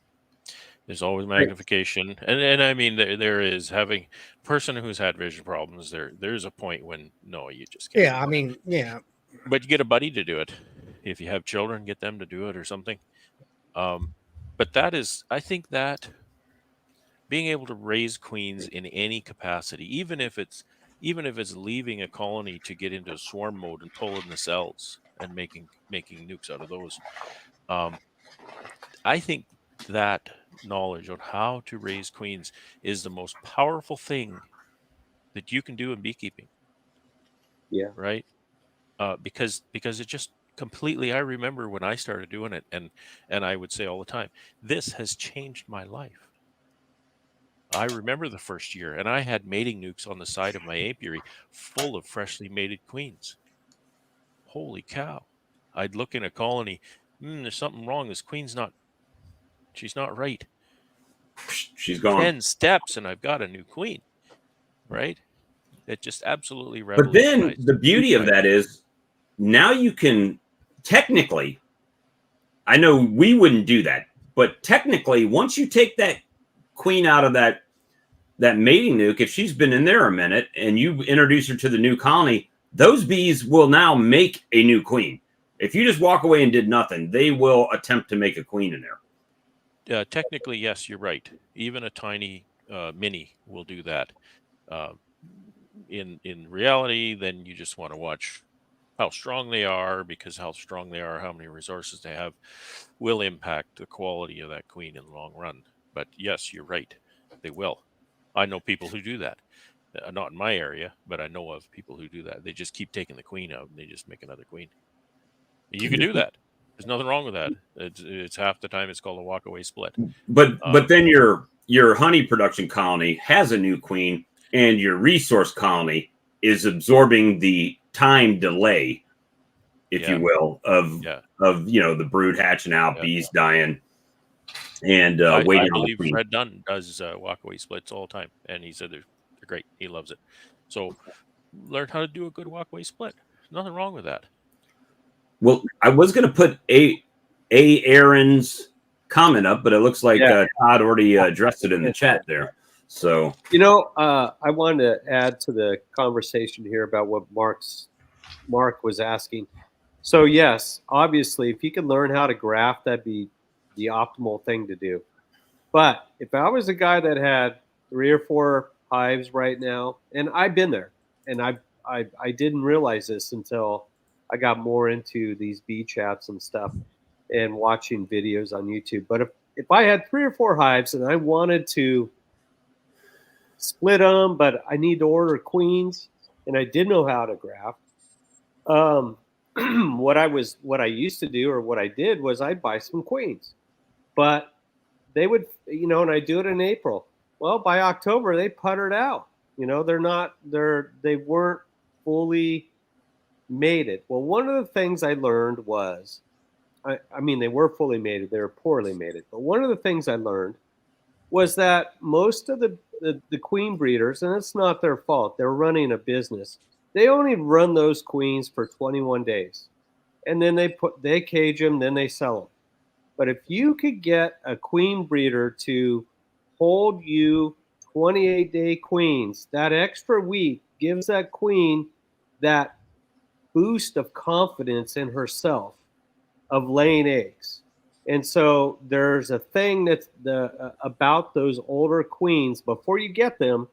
There's always magnification, and I mean there is having person who's had vision problems. There's a point when no, you just can't. Yeah, I mean, yeah. But you get a buddy to do it. If you have children, get them to do it or something. But that is, I think that being able to raise queens in any capacity, even if it's leaving a colony to get into swarm mode and pull in the cells and making nukes out of those. I think that knowledge on how to raise queens is the most powerful thing that you can do in beekeeping. Yeah. Right. Because it just completely, I remember when I started doing it, and I would say all the time, this has changed my life. I remember the first year, and I had mating nukes on the side of my apiary full of freshly mated queens. Holy cow. I'd look in a colony, there's something wrong. This queen's she's not right. She's gone. 10 steps and I've got a new queen, right? It just absolutely But then the beauty of that is now you can technically, I know we wouldn't do that, but technically once you take that queen out of that mating nuke, if she's been in there a minute and you introduce her to the new colony, those bees will now make a new queen. If you just walk away and did nothing, they will attempt to make a queen in there. Technically, yes, you're right. Even a tiny mini will do that. In reality, then you just want to watch how strong they are, because how strong they are, how many resources they have, will impact the quality of that queen in the long run. But yes, you're right. They will. I know people who do that. Not in my area, but I know of people who do that. They just keep taking the queen out and they just make another queen. You can do that. There's nothing wrong with that. It's half the time it's called a walk-away split. But then your honey production colony has a new queen, and your resource colony is absorbing the time delay, if you will, of the brood hatching out, bees dying, and waiting. I believe Fred Dunn does walk-away splits all the time, and he said they're great. He loves it. So learn how to do a good walk-away split. Nothing wrong with that. Well, I was going to put a Aaron's comment up, but it looks like Todd already addressed it in the chat there. So I wanted to add to the conversation here about what Mark was asking. So yes, obviously, if you can learn how to graft, that'd be the optimal thing to do. But if I was a guy that had 3 or 4 hives right now, and I've been there, and I didn't realize this until I got more into these bee chats and stuff and watching videos on YouTube. But if I had 3 or 4 hives and I wanted to split them, but I need to order queens and I didn't know how to graft, what I used to do, or what I did, was I'd buy some queens, but they would, and I do it in April. Well, by October they puttered out. They weren't fully mated. Well, one of the things I learned was, I mean, they were fully mated, they were poorly mated. But one of the things I learned was that most of the queen breeders, and it's not their fault, they're running a business, they only run those queens for 21 days. And then they cage them, then they sell them. But if you could get a queen breeder to hold you 28-day queens, that extra week gives that queen that boost of confidence in herself of laying eggs. And so there's a thing that's about those older queens before you get them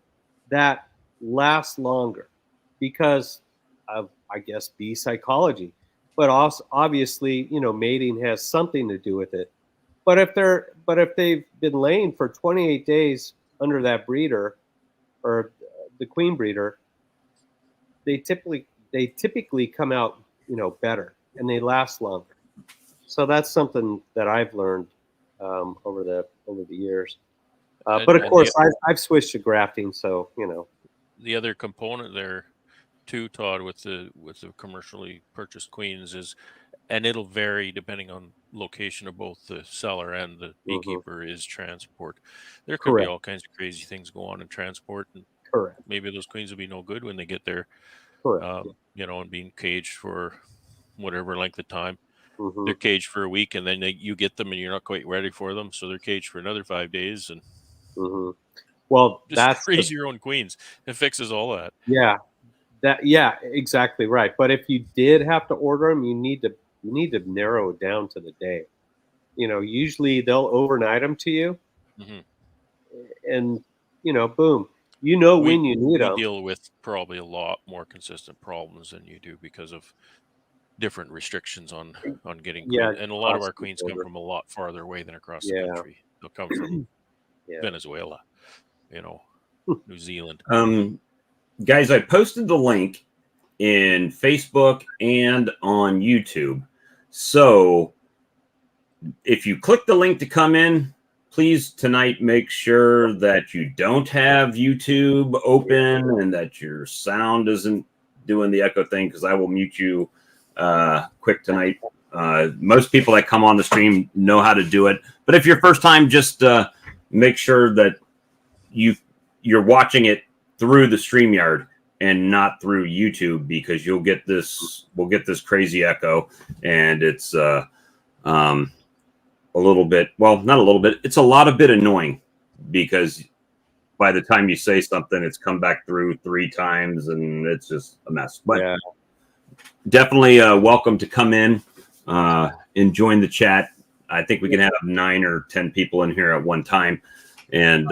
that lasts longer because of, I guess, bee psychology. But also, obviously, mating has something to do with it. But if they've been laying for 28 days under that breeder or the queen breeder, they typically come out, better, and they last longer. So that's something that I've learned over the years. But of course, I've switched to grafting, so the other component there too, Todd, with the commercially purchased queens is, and it'll vary depending on location of both the seller and the beekeeper, is transport. There could be all kinds of crazy things go on in transport, and maybe those queens will be no good when they get there. And being caged for whatever length of time. They're caged for a week, and then you get them, and you're not quite ready for them, so they're caged for another 5 days, and well, just that's raise your own queens. It fixes all that. Yeah, exactly right. But if you did have to order them, you need to narrow it down to the day. Usually they'll overnight them to you, and boom, when you need them. We deal with probably a lot more consistent problems than you do because of different restrictions on getting queens. And a lot of our queens come from a lot farther away than across the country. They'll come from Venezuela, New Zealand. Guys, I posted the link in Facebook and on YouTube. So if you click the link to come in, please tonight make sure that you don't have YouTube open and that your sound isn't doing the echo thing, because I will mute you quick tonight. Most people that come on the stream know how to do it, but if you're first time, just make sure that you're watching it through the StreamYard and not through YouTube, because we'll get this crazy echo, and it's a little bit, well, not a little bit, it's a lot of bit annoying, because by the time you say something, it's come back through 3 times, and it's just a mess. But definitely welcome to come in and join the chat. I think we can have 9 or 10 people in here at one time. And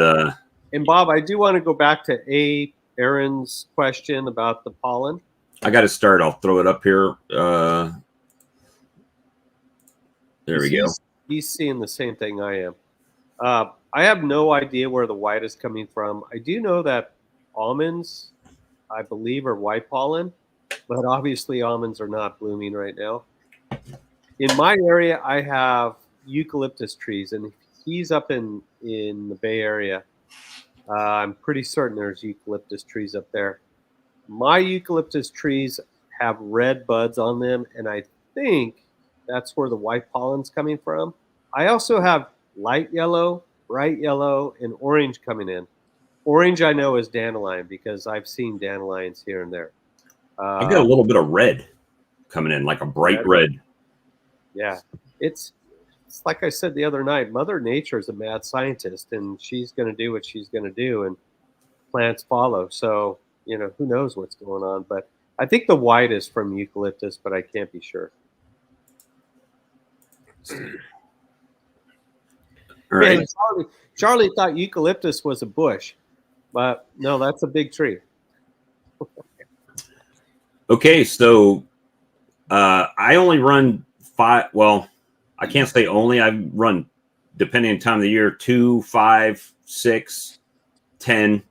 Bob, I do want to go back to Aaron's question about the pollen. I got to start. I'll throw it up here. There we go. He's seeing the same thing I am. I have no idea where the white is coming from. I do know that almonds, I believe, are white pollen, but obviously almonds are not blooming right now. In my area, I have eucalyptus trees, and he's up in the Bay Area. I'm pretty certain there's eucalyptus trees up there. My eucalyptus trees have red buds on them, and I think that's where the white pollen's coming from. I also have light yellow, bright yellow, and orange coming in. Orange I know is dandelion, because I've seen dandelions here and there. I've got a little bit of red coming in, like a bright red. Yeah, it's like I said the other night, Mother Nature is a mad scientist, and she's going to do what she's going to do, and plants follow. So, who knows what's going on. But I think the white is from eucalyptus, but I can't be sure. All right. Man, Charlie thought eucalyptus was a bush, but no, that's a big tree. Okay, so I only run 5. Well, I can't say only. I run, depending on time of the year, 2, 5, 6, 10.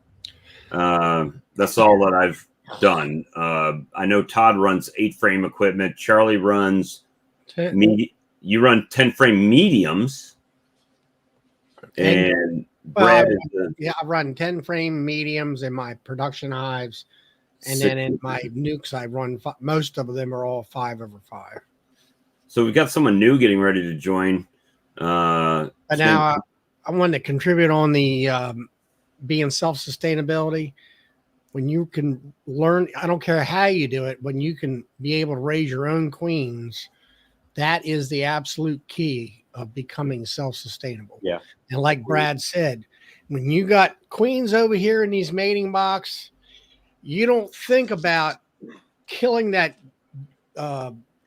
That's all that I've done. I know Todd runs 8-frame equipment. Charlie runs you run 10-frame mediums. And Brad I run 10-frame mediums in my production hives. And then in my nukes, I run most of them are all 5/5. So we've got someone new getting ready to join. But now I want to contribute on the being self-sustainability. When you can learn, I don't care how you do it, when you can be able to raise your own queens, that is the absolute key of becoming self-sustainable. Yeah. And like Brad said, when you got queens over here in these mating box, you don't think about killing that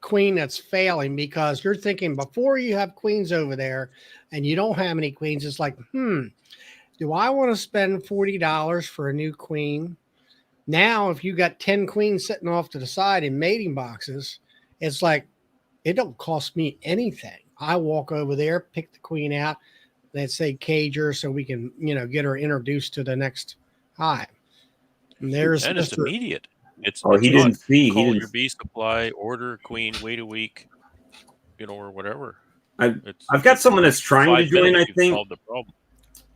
queen that's failing, because you're thinking before you have queens over there and you don't have any queens, it's like, do I want to spend $40 for a new queen? Now, if you got 10 queens sitting off to the side in mating boxes, it's like, it don't cost me anything. I walk over there, pick the queen out, let's say cage her so we can, get her introduced to the next hive. And it's immediate. It's he didn't see. Call your bee supply, order a queen, wait a week, or whatever. I've got someone that's trying to join. I think. The problem.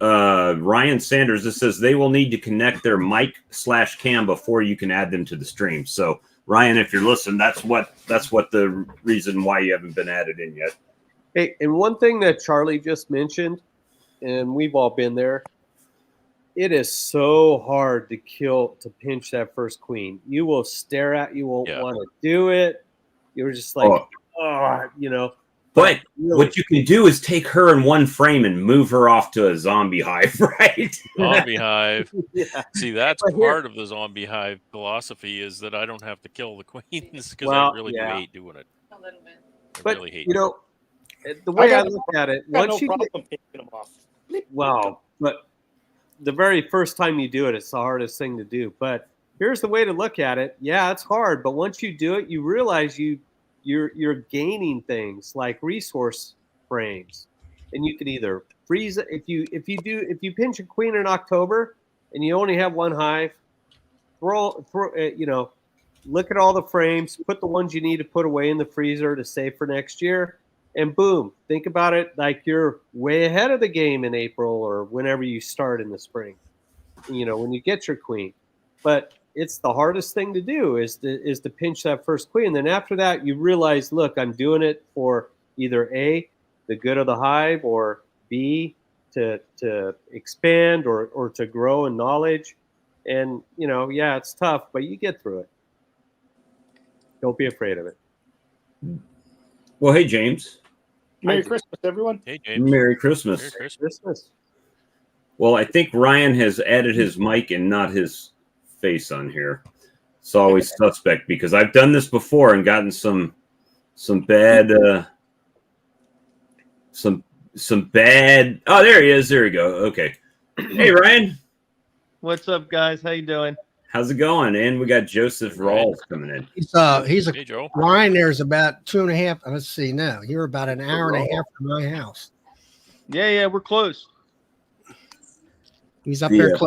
Ryan Sanders. This says they will need to connect their mic/cam before you can add them to the stream. So Ryan, if you're listening, that's what the reason why you haven't been added in yet. Hey, and one thing that Charlie just mentioned, and we've all been there, it is so hard to pinch that first queen. You will stare at, you won't want to do it. You're just like, you know. But what you can do is take her in one frame and move her off to a zombie hive, right? Zombie hive. Yeah. See, that's part of the zombie hive philosophy is that I don't have to kill the queens because I really do hate doing it. A little bit. But really hate the way I look at it, once you problem picking them off. Wow, but the very first time you do it, it's the hardest thing to do. But here's the way to look at it. Yeah, it's hard, but once you do it, you realize you're gaining things like resource frames, and you can either freeze it if you pinch a queen in October and you only have one hive, throw look at all the frames, put the ones you need to put away in the freezer to save for next year, and boom, think about it like you're way ahead of the game in April or whenever you start in the spring, when you get your queen. But it's the hardest thing to do is to pinch that first queen. Then after that, you realize, look, I'm doing it for either A, the good of the hive, or B, to expand or to grow in knowledge. And, it's tough, but you get through it. Don't be afraid of it. Well, hey, James. Merry Christmas, everyone. Hey, James. Merry Christmas. Merry Christmas. Well, I think Ryan has added his mic and not his face on here. It's always suspect because I've done this before and gotten some bad some bad. Oh, there he is. There we go. Okay. Hey, Ryan. What's up, guys? How you doing? How's it going? And we got Joseph Rawls coming in. Hey, Joe. Ryan there's about 2.5. Let's see now. You're about an hour and a half from my house. Yeah, we're close. He's up there.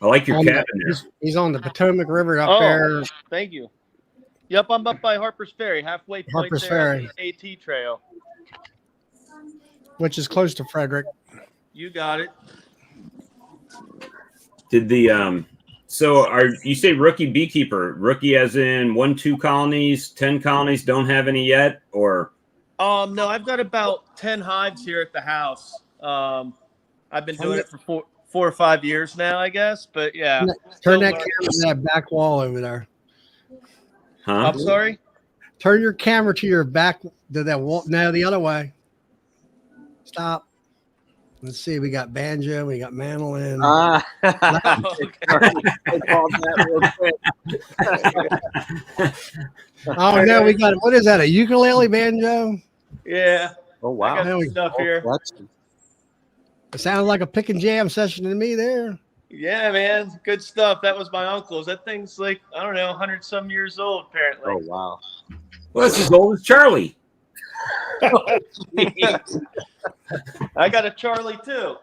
I like your cabin there. He's on the Potomac River up there. Thank you. Yep, I'm up by Harper's Ferry, halfway point Harper's there Ferry. on the AT trail. Which is close to Frederick. You got it. Did the you say rookie beekeeper? Rookie as in 1-2 colonies, 10 colonies, don't have any yet, or? No, I've got about 10 hives here at the house. I've been doing it for 4 or 5 years now, I guess. But yeah. Turn that camera to that back wall over there. Huh? I'm sorry? Turn your camera to your back to that wall. No, the other way. Stop. Let's see. We got banjo. We got mandolin. Oh, Oh no, we got what is that? A ukulele banjo? Yeah. Oh wow. I got some stuff here. It sounds like a pick and jam session to me there. Yeah, man. Good stuff. That was my uncle's. That thing's like, I don't know, 100 some years old, apparently. Oh wow. Well, that's as old as Charlie. I got a Charlie too.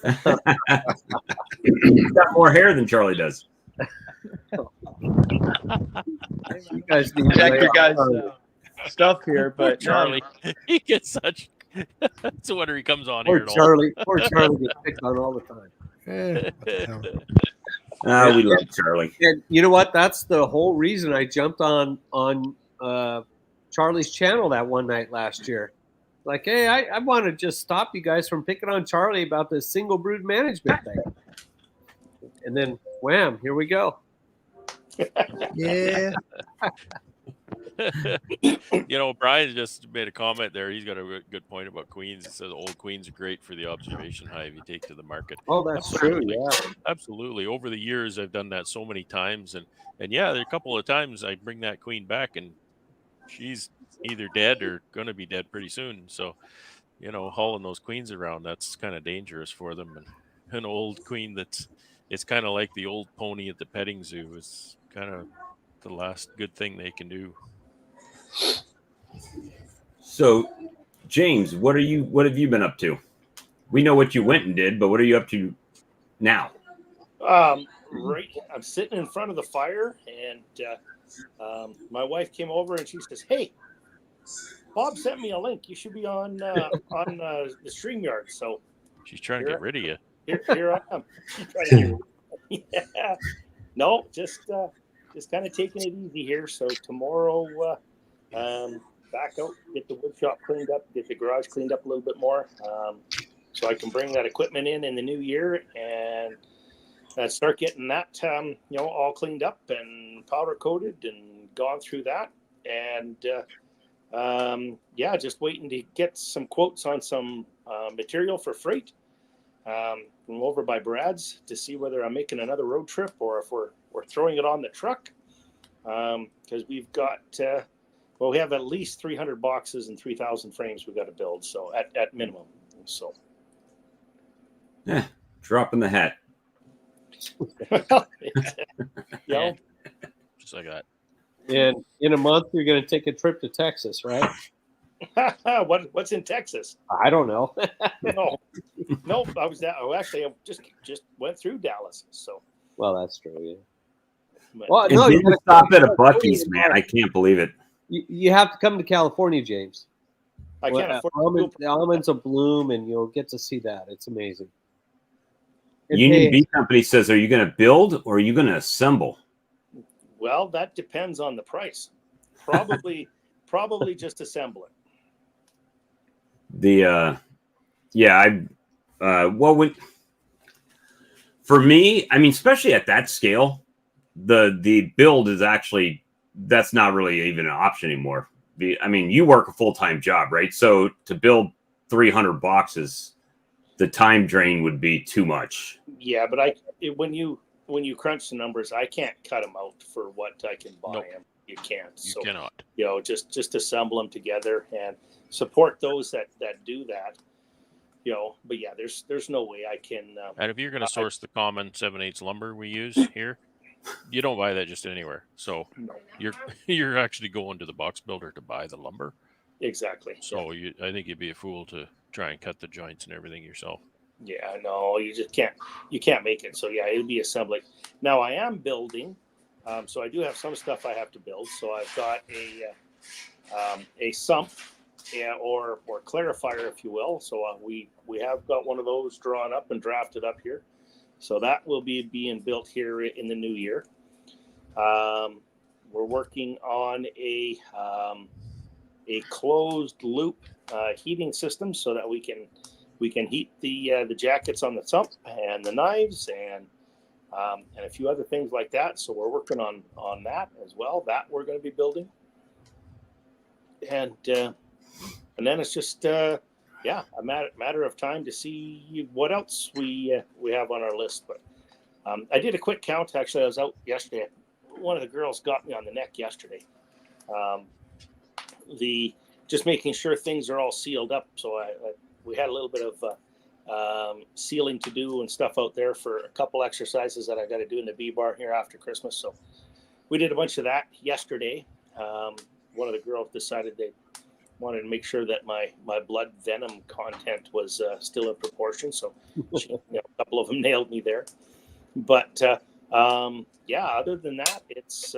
He's got more hair than Charlie does. You guys need to Check lay your off guys' Charlie. stuff here, but Charlie, he gets such. That's wonder he comes on Poor here. Charlie gets picked on all the time. We love Charlie. And you know what? That's the whole reason I jumped on Charlie's channel that one night last year. Like, hey, I want to just stop you guys from picking on Charlie about this single brood management thing. And then, wham, here we go. Yeah. Brian just made a comment there. He's got a good point about queens. He says old queens are great for the observation hive you take to the market. Oh, that's true. Yeah. Absolutely. Over the years, I've done that so many times. And yeah, there are a couple of times I bring that queen back and she's either dead or going to be dead pretty soon. So, hauling those queens around, that's kind of dangerous for them. And an old queen it's kind of like the old pony at the petting zoo. It's kind of the last good thing they can do. So, James, what have you been up to? We know what you went and did, but what are you up to now? Right, I'm sitting in front of the fire, and my wife came over and she says, "Hey, Bob sent me a link. You should be on the StreamYard." So She's trying to get rid of you. Here I am. Trying to get- yeah. No, just kind of taking it easy here. So tomorrow, back out, get the wood shop cleaned up, get the garage cleaned up a little bit more, so I can bring that equipment in the new year and start getting that all cleaned up and powder coated and gone through that. And just waiting to get some quotes on some material for freight. I'm over by Brad's to see whether I'm making another road trip or if we're throwing it on the truck, because we've got we have at least 300 boxes and 3,000 frames we've got to build, so at minimum. So Drop in the hat. Just like that. And in a month, you're going to take a trip to Texas, right? What's in Texas? I don't know. No, I was that. Actually, I just went through Dallas. So, well, that's true. Yeah. but, Well, And no, you didn't stop at a Buc-ee's, man. I can't believe it. You have to come to California, James. I can't afford the almonds will bloom, and you'll get to see that. It's amazing. And Union Bee Company says, are you going to build or are you going to assemble? Well, that depends on the price. Probably just assemble it. For me, I mean, especially at that scale, the build is actually, that's not really even an option anymore. I mean, you work a full-time job, right? So to build 300 boxes, the time drain would be too much. Yeah, but when you crunch the numbers, I can't cut them out for what I can buy them. You can't. You cannot. Just assemble them together and support those that do that. But yeah, there's no way I can. And if you're going to source the common 7/8 lumber we use here, you don't buy that just anywhere. So No. you're actually going to the box builder to buy the lumber. Exactly. So I think you'd be a fool to try and cut the joints and everything yourself. Yeah, no, you just can't. You can't make it. So yeah, it'll be assembly. Now I am building, so I do have some stuff I have to build. So I've got a sump, or clarifier, if you will. So we have got one of those drawn up and drafted up here. So that will be being built here in the new year. We're working on a closed loop heating system so that we can heat the jackets on the sump and the knives and a few other things like that. So we're working on that as well. That we're going to be building, and then it's just a matter of time to see what else we have on our list. But I did a quick count. Actually, I was out yesterday. One of the girls got me on the neck yesterday. Just making sure things are all sealed up. So we had a little bit of sealing to do and stuff out there for a couple exercises that I got to do in the bee bar here after Christmas. So we did a bunch of that yesterday. One of the girls decided they wanted to make sure that my blood venom content was still in proportion. So a couple of them nailed me there. But other than that, it's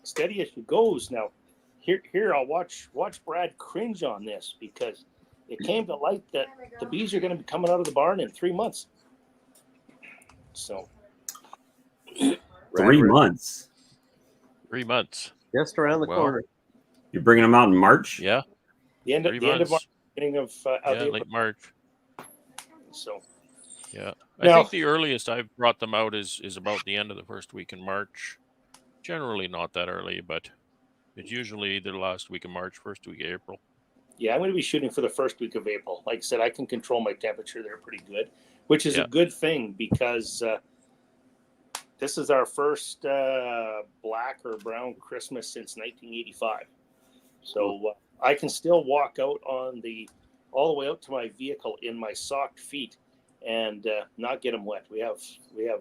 steady as she goes. Now here I'll watch Brad cringe on this because it came to light that the bees are going to be coming out of the barn in 3 months. So 3 months. 3 months. Just around the corner. You're bringing them out in March? Yeah. The end of March, beginning of late March. So yeah, I think the earliest I've brought them out is about the end of the first week in March. Generally not that early, but it's usually the last week of March, first week of April. Yeah, I'm going to be shooting for the first week of April. Like I said, I can control my temperature there pretty good, which is a good thing because this is our first black or brown Christmas since 1985. So I can still walk out all the way out to my vehicle in my socked feet and not get them wet. We have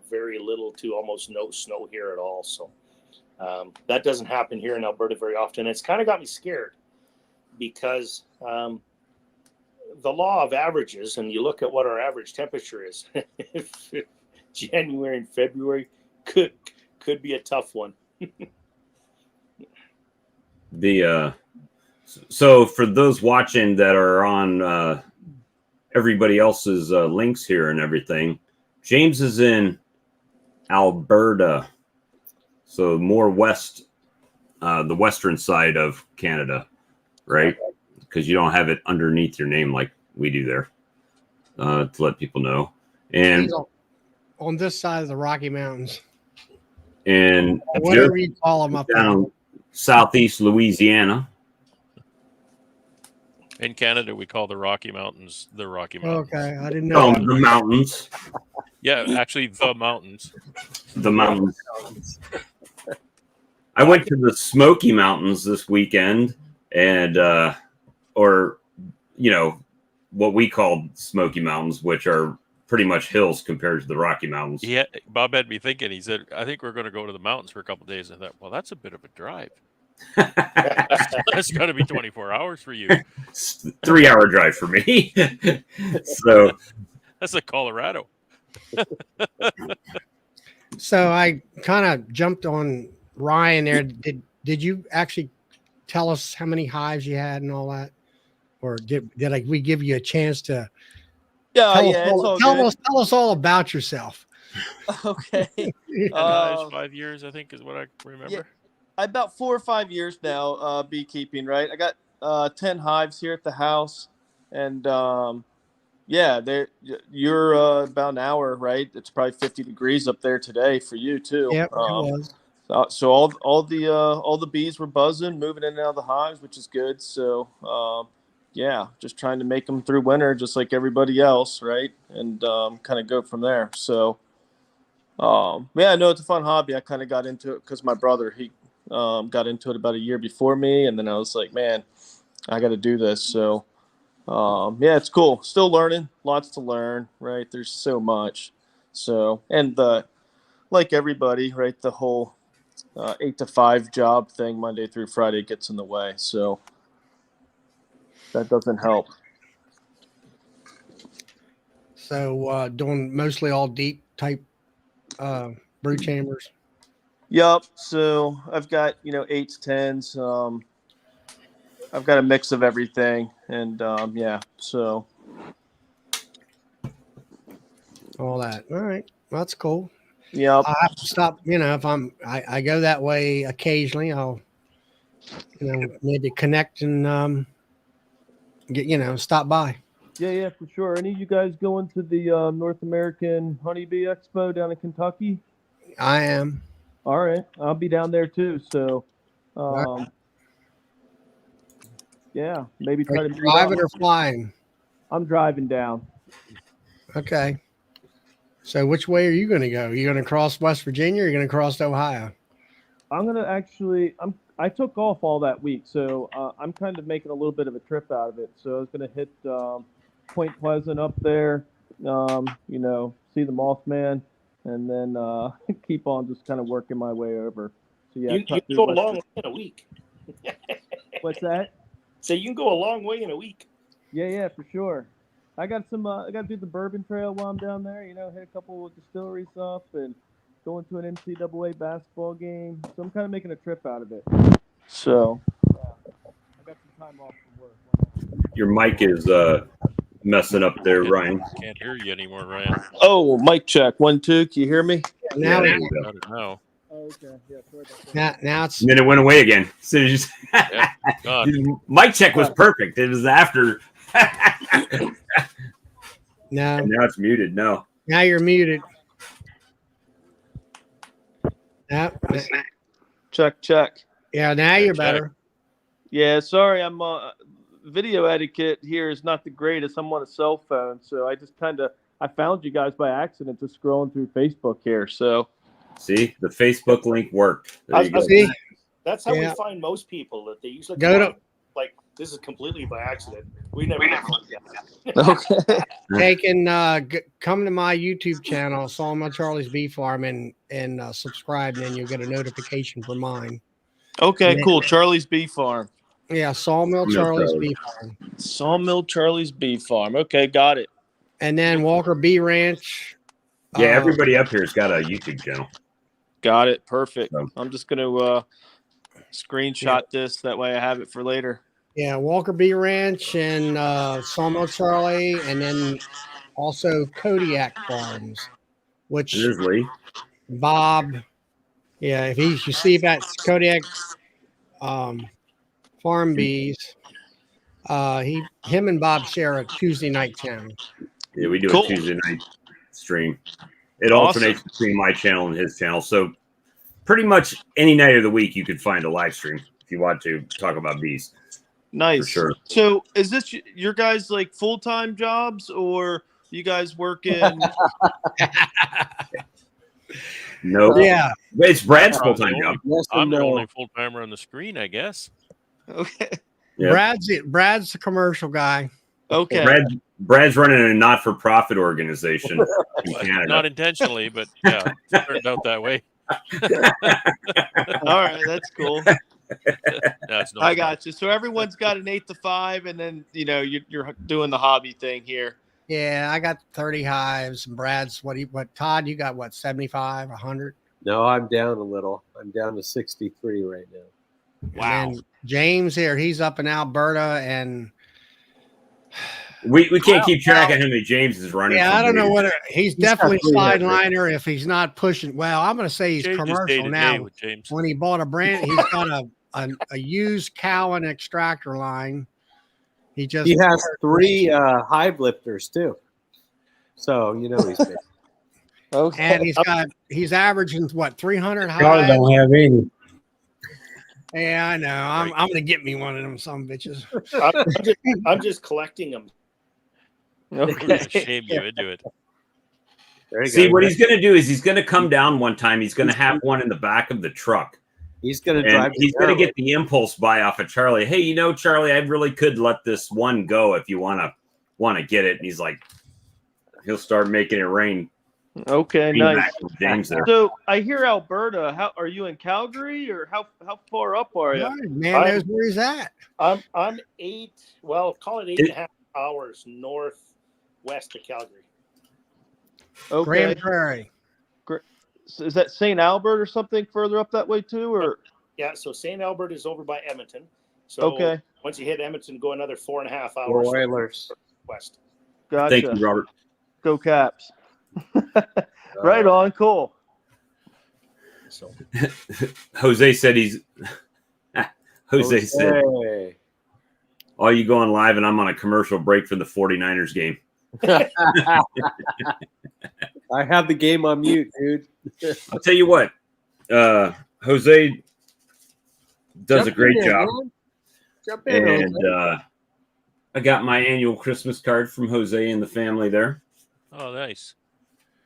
very little to almost no snow here at all. So that doesn't happen here in Alberta very often. It's kind of got me scared because the law of averages, and you look at what our average temperature is, January and February could be a tough one. So for those watching that are on everybody else's links here and everything. James is in Alberta, so more west, the western side of Canada, right? Because you don't have it underneath your name like we do there, to let people know. And He's on this side of the Rocky Mountains, and whatever you call them up down there. southeast Louisiana. In Canada, we call the Rocky Mountains the Rocky Mountains. Okay, I didn't know. Oh, that. the mountains. Yeah, actually, the mountains. The mountains. I went to the Smoky Mountains this weekend, and or what we call Smoky Mountains, which are pretty much hills compared to the Rocky Mountains. Yeah, Bob had me thinking. He said, "I think we're going to go to the mountains for a couple of days." I thought, well, that's a bit of a drive. That's got to be 24 hours for you. 3-hour drive for me. So That's like Colorado. So I kind of jumped on Ryan there. Did you actually tell us how many hives you had and all that, or did we give you a chance to? Tell us all about yourself. Okay. Hives, 5 years, I think, is what I remember. Yeah. About 4 or 5 years now, beekeeping, right? I got 10 hives here at the house, and you're about an hour, right? It's probably 50 degrees up there today for you too. Yeah, it was. So all the bees were buzzing, moving in and out of the hives, which is good. So just trying to make them through winter, just like everybody else, right? And kind of go from there. So no, it's a fun hobby. I kind of got into it because my brother, he got into it about a year before me, and then I was like, man, I got to do this. So it's cool. Still learning, lots to learn, right? There's so much. So, and like everybody, right, the whole 8 to 5 job thing, Monday through Friday, gets in the way. So that doesn't help. So doing mostly all deep type brood chambers. Yep. So I've got 8s, 10s. I've got a mix of everything, and so all that. All right, that's cool. Yeah, I have to stop. If I go that way occasionally, I'll maybe connect and get stop by. Yeah, for sure. Any of you guys going to the North American Honeybee Expo down in Kentucky? I am. All right, I'll be down there too. So, maybe try to meet driving up. or flying. I'm driving down. Okay. So which way are you going to go? Are you going to cross West Virginia or are you going to cross Ohio? I'm going to I took off all that week, so I'm kind of making a little bit of a trip out of it. So I was going to hit Point Pleasant up there, see the Mothman, and then keep on just kind of working my way over. So yeah, you can go a long way in a week. What's that? So you can go a long way in a week. Yeah, for sure. I got some. I got to do the Bourbon Trail while I'm down there. Hit a couple of distilleries up and going to an NCAA basketball game. So I'm kind of making a trip out of it. So I got some time off from work. Your mic is messing up there, Ryan. Can't hear you anymore, Ryan. Oh, mic check 1 2. Can you hear me? Now, there you go. I don't know. Oh, okay. Yeah. Sorry about that. now it's And then it went away again. So you just mic check was perfect. It was after. no. And now it's muted. No. Now you're muted. Yep. Check. Yeah, now you're better. Yeah, sorry. I'm video etiquette here is not the greatest. I'm on a cell phone, so I just I found you guys by accident just scrolling through Facebook here. So see, the Facebook link worked. There you go. See? That's how we find most people, that they usually like this is completely by accident. We never okay. They can come to my YouTube channel, Sawmill Charlie's Bee Farm, and subscribe, and then you'll get a notification for mine. Okay, cool. Charlie's Bee Farm. Yeah, Sawmill Charlie's Bee Farm. Sawmill Charlie's Bee Farm. Okay, got it. And then Walker Bee Ranch. Yeah, everybody up here's got a YouTube channel. Got it. Perfect. So. I'm just going to screenshot this. That way I have it for later. Yeah, Walker Bee Ranch and Sawmill Charlie, and then also Kodiak Farms, which There's Lee. Bob, yeah, if he's you see that's Kodiak Farm Bees. Him and Bob share a Tuesday night channel. Yeah, we do Cool. a Tuesday night stream. It Awesome. alternates between my channel and his channel. So pretty much any night of the week, you could find a live stream if you want to talk about bees. Nice. For sure. So is this your guys like full-time jobs, or you guys work in? No. Yeah, It's Brad's I'm full-time the job. Yes I'm and the no. only full timer on the screen, I guess. Okay. Yeah. Brad's the commercial guy. Okay. Brad's running a not-for-profit organization in Canada. Not intentionally, but yeah, it turned out that way. All right, that's cool. That's no. I got you. So everyone's got an 8 to 5, and then you're doing the hobby thing here. Yeah, I got 30 hives, and Brad's what Todd, you got what, 75, 100? No, I'm down a little. I'm down to 63 right now. Wow. And then James here, he's up in Alberta, and We can't keep track of how many James is running. yeah, for I don't know bees. whether he's got definitely 300. sideliner if he's not pushing. Well, I'm going to say he's Changes day commercial to day now. with James. When he bought a brand, he's got a used cow and extractor line. He He has 3 hive lifters too. So he's big. Okay. and he's averaging what, 300 Charlie hives. don't have any. Yeah, I know. I'm going to get me one of them some bitches. I'm just collecting them. We're gonna shame you into it. There you See, go. what he's going to do is he's going to come down one time. He's going to have one in the back of the truck. He's going to And drive. he's going to get the impulse buy off of Charlie. Hey, Charlie, I really could let this one go if you want to get it. And he's like, he'll start making it rain. Okay, Being nice. back with James there. So I hear Alberta. How are you in Calgary, or how far up are you? Man knows where he's at. I'm 8. Well, call it 8.5 hours northwest of Calgary. Okay. Grand Prairie. So is that St. Albert or something further up that way too, or? Yeah, so St. Albert is over by Edmonton. So Okay. once you hit Edmonton, go another 4.5 Go hours Oilers. west. Gotcha. Thank you, Robert. Go Caps. Right on. Cool. So Jose said Jose said, Hey. oh, you going live and I'm on a commercial break for the 49ers game. I have the game on mute, dude. I'll tell you what, Jose does a Jump great in there, job. man. Jump in. And Jose. I got my annual Christmas card from Jose and the family there. Oh, nice.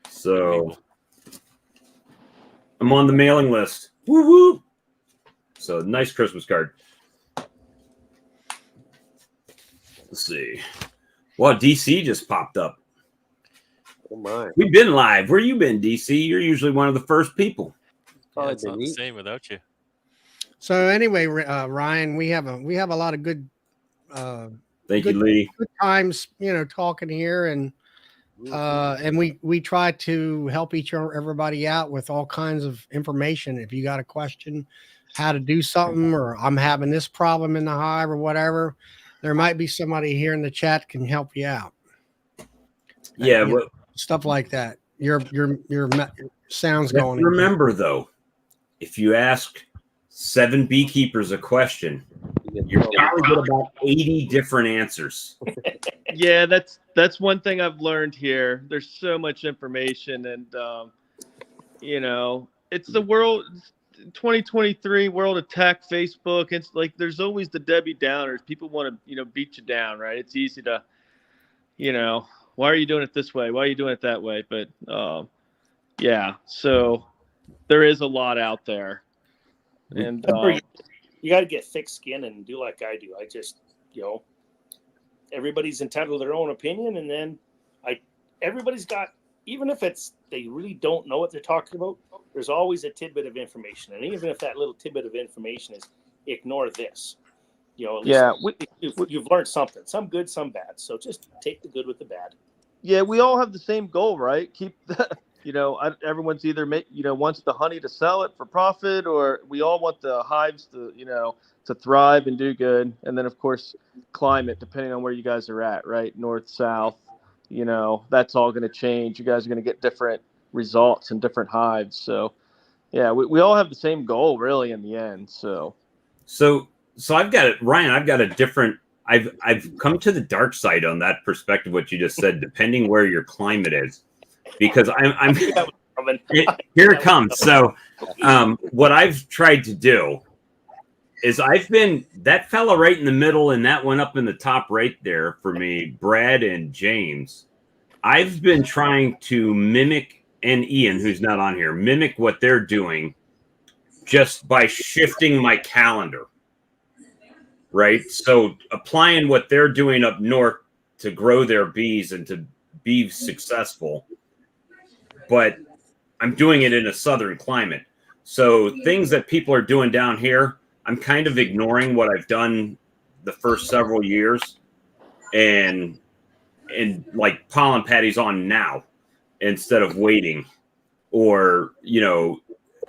So I'm on the mailing list. Woo woo. So nice Christmas card. Let's see. Well, DC just popped up. Oh my. We've been live. Where you been, DC? You're usually one of the first people. Yeah, Probably it's not been the eating. same without you. So anyway, Ryan, we have a lot of good Thank Good. you, Lee. good times, talking here, and we try to help everybody out with all kinds of information. If you got a question, how to do something, or I'm having this problem in the hive or whatever, there might be somebody here in the chat can help you out. Yeah, You well, Stuff like that. Your sounds you have going. to remember though, if you ask 7 beekeepers a question, you're probably get about 80 different answers. Yeah, that's one thing I've learned here. There's so much information, and it's the world 2023 world of tech, Facebook. It's like there's always the Debbie Downers. People want to beat you down, right? It's easy to why are you doing it this way? Why are you doing it that way? But yeah, so there is a lot out there, and you got to get thick skin and do like I do. I just, everybody's entitled to their own opinion, and then everybody's got, even if they really don't know what they're talking about, there's always a tidbit of information, and even if that little tidbit of information is ignore this, at least you've learned something, some good, some bad. So just take the good with the bad. yeah, we all have the same goal, right? Keep everyone's either wants the honey to sell it for profit, or we all want the hives to to thrive and do good. And then of course climate, depending on where you guys are at, right? North, south, that's all going to change. You guys are going to get different results and different hives. So yeah, we all have the same goal really in the end. So I've got it, Ryan. I've got a different. I've come to the dark side on that perspective. What you just said, depending where your climate is, because I'm here it comes. So, what I've tried to do is I've been that fella right in the middle, and that one up in the top right there for me, Brad and James. I've been trying to mimic, and Ian, who's not on here, mimic what they're doing, just by shifting my calendar. Right. So applying what they're doing up north to grow their bees and to be successful. But I'm doing it in a southern climate. So things that people are doing down here, I'm kind of ignoring what I've done the first several years and like pollen patties on now instead of waiting, or,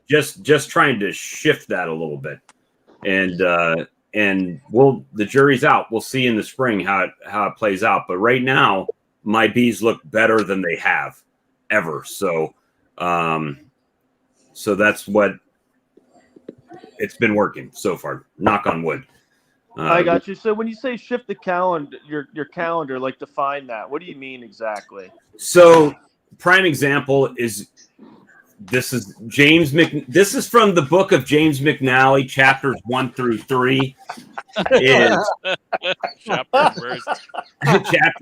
just trying to shift that a little bit. And the jury's out. We'll see in the spring how it plays out. But right now, my bees look better than they have ever. So, so that's what it's been working so far. Knock on wood. I got you. So when you say shift the calendar, your calendar, like define that. What do you mean exactly? So prime example is. This is This is from the book of James McNally, chapters 1 through 3. Is chapter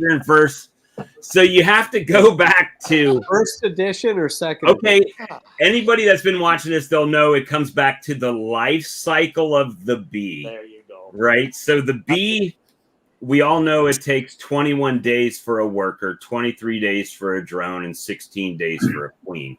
and verse. So you have to go back to first edition or second. Okay, anybody that's been watching this, they'll know it comes back to the life cycle of the bee. There you go. Right. So the bee, we all know it takes 21 days for a worker, 23 days for a drone, and 16 days for a queen.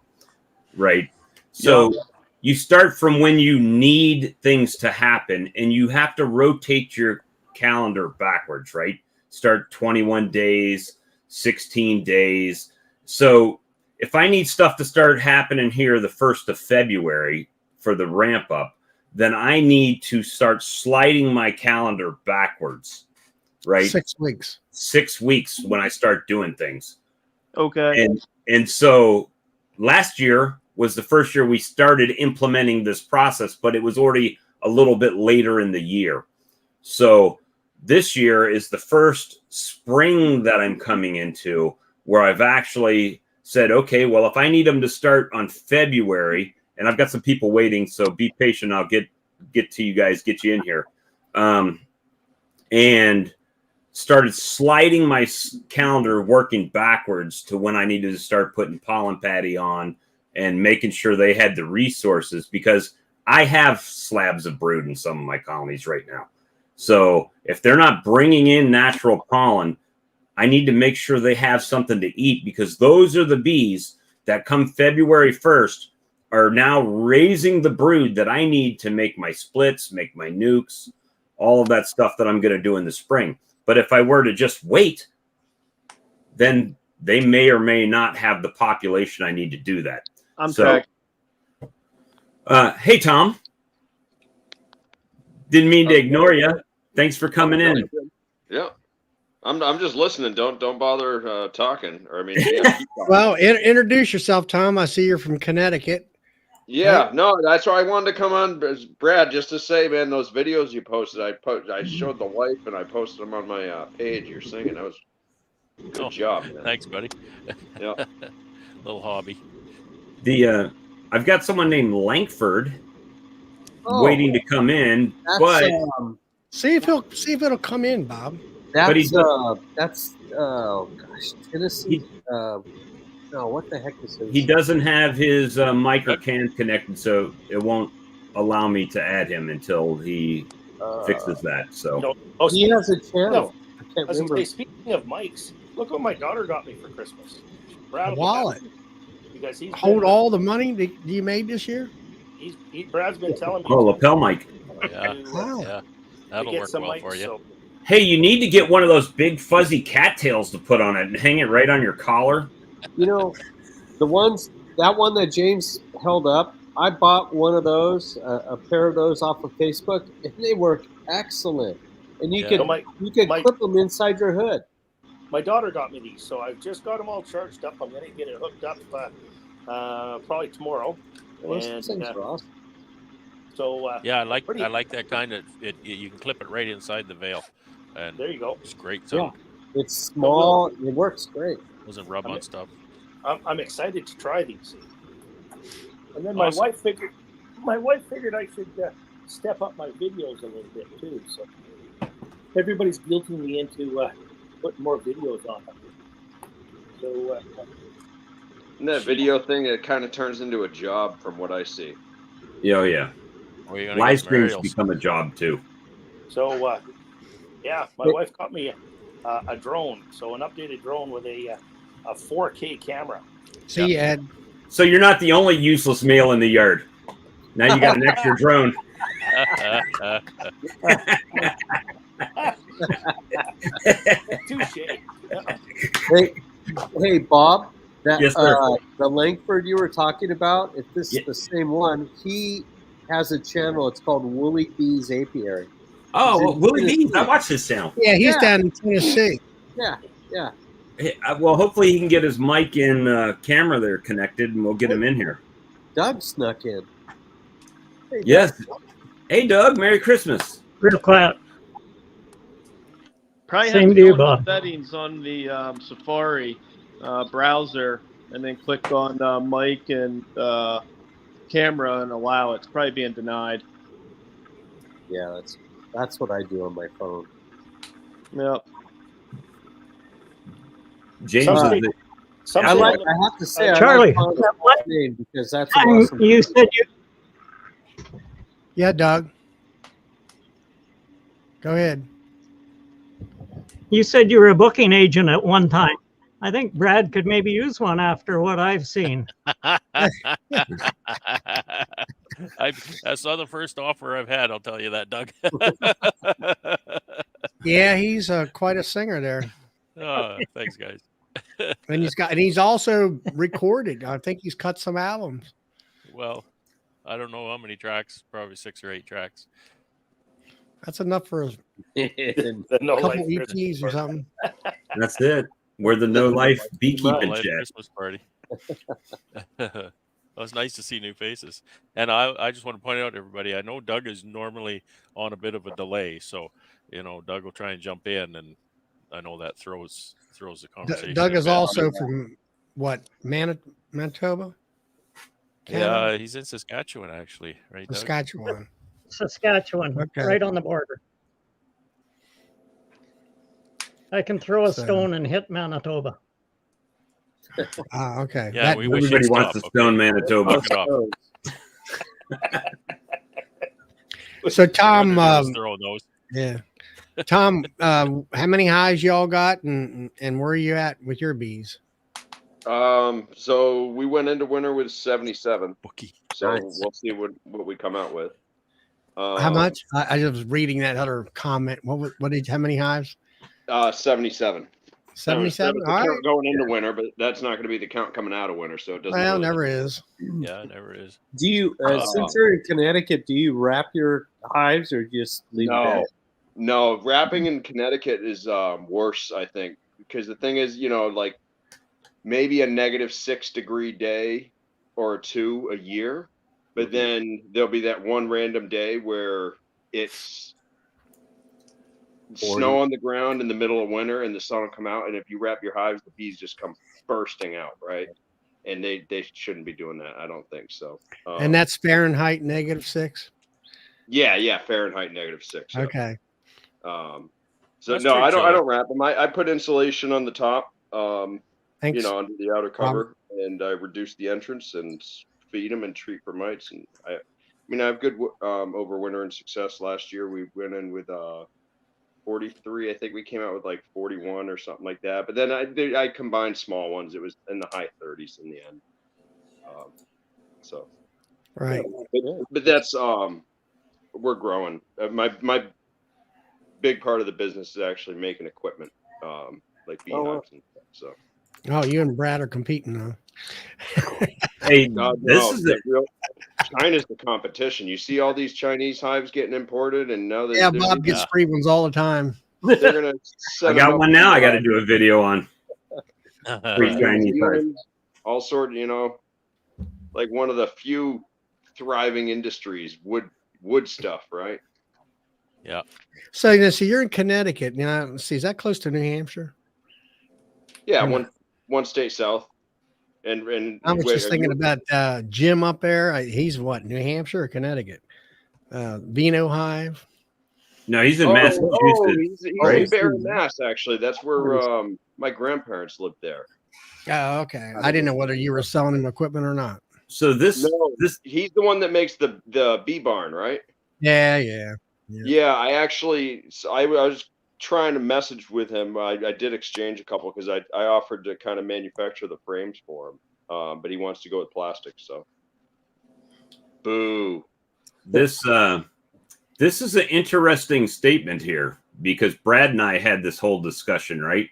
Right. So you start from when you need things to happen, and you have to rotate your calendar backwards, right? Start 21 days, 16 days. So if I need stuff to start happening here the 1st of February for the ramp up, then I need to start sliding my calendar backwards, right? 6 weeks. 6 weeks when I start doing things. Okay. And so last year was the first year we started implementing this process, but it was already a little bit later in the year. So this year is the first spring that I'm coming into where I've actually said, okay, well, if I need them to start on February, and I've got some people waiting, so be patient. I'll get to you guys, get you in here. And started sliding my calendar, working backwards to when I needed to start putting pollen patty on and making sure they had the resources, because I have slabs of brood in some of my colonies right now. So if they're not bringing in natural pollen, I need to make sure they have something to eat, because those are the bees that come February 1st are now raising the brood that I need to make my splits, make my nukes, all of that stuff that I'm going to do in the spring. But if I were to just wait, then they may or may not have the population I need to do that. Hey, Tom. Didn't mean to ignore you. Thanks for coming in. Yeah. I'm just listening. Don't bother talking. Or I mean, well, introduce yourself, Tom. I see you're from Connecticut. Yeah, no, that's why I wanted to come on, Brad, just to say, man, those videos you posted, I showed the wife and I posted them on my page. You're singing. That was good job, man. Thanks, buddy. Yeah. Little hobby. I've got someone named Lankford waiting to come in, but see if it'll come in, Bob. That's oh gosh, Tennessee. No, what the heck is his? He doesn't have his micro can connected, so it won't allow me to add him until he fixes that. So he has a channel. No. I can't remember. Speaking of mics, look what my daughter got me for Christmas. A wallet. Because he's hold all the money that you made this year. Brad's been telling me. Oh, lapel mic. Yeah, that'll work well for you. So. Hey, you need to get one of those big fuzzy cattails to put on it and hang it right on your collar. You know, the ones that one that James held up, I bought one of those, a pair of those off of Facebook, and they work excellent. And you Yeah. could clip them inside your hood. My daughter got me these, so I've just got them all charged up. I'm going to get it hooked up probably tomorrow. Well, those And things are awesome. so Yeah, I like that kind of you can clip it right inside the veil, and there you go. It's great Yeah, sound. it's small. It works great. Doesn't rub on stuff. I'm excited to try these. And then Awesome. my wife figured I should step up my videos a little bit too. So everybody's guilting me into putting more videos on. So And that video thing, it kind of turns into a job from what I see. Yeah, yeah. Live streams become a job too. So yeah, my wife got me a drone, so an updated drone with a 4K camera. See, Ed. So you're not the only useless male in the yard. Now you got an extra drone. Touche. Hey, Bob. That Yes, sir. the Langford you were talking about, if this is the same one, he has a channel. It's called Woolly Bees Apiary. Oh, Willie Beans. I watched his channel. Yeah, he's down in Tennessee. Yeah. Hey, well, hopefully he can get his mic and camera there connected, and we'll get him in here. Doug snuck in. Hey, yes. Hey, Doug. Merry Christmas. Real quiet. Probably Same have to to you, go into Bob. settings on the Safari browser and then click on mic and camera and allow it. It's probably being denied. Yeah, that's what I do on my phone. Yep. James, I have to say, Charlie, I like Bob's name because that's an awesome. you said you. Yeah, Doug. Go ahead. You said you were a booking agent at one time. I think Brad could maybe use one after what I've seen. That's not the first offer I've had. I'll tell you that, Doug. Yeah, he's quite a singer there. Oh, thanks, guys. And he's also recorded. I think he's cut some albums. Well, I don't know how many tracks. Probably 6 or 8 tracks. That's enough for a No couple Life EPs or something. That's it. We're the No Life Beekeeping Life chat. Christmas party. Well, it's nice to see new faces. And I just want to point out to everybody, I know Doug is normally on a bit of a delay. So, Doug will try and jump in, and I know that throws the conversation. Doug is a bit. also from what, Manitoba? Canada? Yeah, he's in Saskatchewan, actually, right? Doug? Saskatchewan. Saskatchewan, Okay. right on the border. I can throw a stone and hit Manitoba. Ah, okay. Yeah, we wish Everybody you'd wants stop, to stone Manitoba. Knock it off. So Tom, Just throw those. yeah, Tom, how many hives y'all got, and where are you at with your bees? So we went into winter with 77. Bookie. So Nice. we'll see what we come out with. How much? I was reading that other comment. How many hives? 77. 77. That was the All right. count going into winter, but that's not going to be the count coming out of winter. So it doesn't. Well, really never is. Yeah, it never is. Do you, since you're in Connecticut, do you wrap your hives or just leave it? No, wrapping in Connecticut is worse, I think, because the thing is, like maybe a -6-degree day or 2 a year, but then there'll be that one random day where it's 40. snow on the ground in the middle of winter and the sun will come out, and if you wrap your hives, the bees just come bursting out, right? And they shouldn't be doing that, I don't think so. And that's Fahrenheit -6. Yeah, Fahrenheit -6. Yeah. Okay. So That's no, true, I Charlie. don't wrap them. I put insulation on the top, Thanks. under the outer cover, and I reduce the entrance and feed them and treat for mites. And I have good overwintering success. Last year we went in with 43. I think we came out with like 41 or something like that. But then I combined small ones. It was in the high 30s in the end. Right. But that's we're growing. My big part of the business is actually making equipment, like beehives and stuff. So Oh, you and Brad are competing now. Hey, God, this no, is the real China's the competition. You see all these Chinese hives getting imported, and now Yeah, Bob gets Yeah. free ones all the time. they're gonna I set them got up one now. I got to do a video on free New Chinese hives. Zealand, all sort. Like one of the few thriving industries, wood stuff, right? Yeah. So you're in Connecticut. Let's see, is that close to New Hampshire? Yeah, Or not? one state south. And I was wait, just thinking about Jim up there. He's what, New Hampshire or Connecticut? Vino Hive. No, he's in oh, Massachusetts. he's right? in Barron, Mass. Actually, that's where my grandparents lived there. Oh, okay. I didn't know whether you were selling him equipment or not. So this He's the one that makes the bee barn, right? Yeah. Yeah, I was trying to message with him. I did exchange a couple because I offered to kind of manufacture the frames for him, but he wants to go with plastic. So, boo. this is an interesting statement here because Brad and I had this whole discussion, right?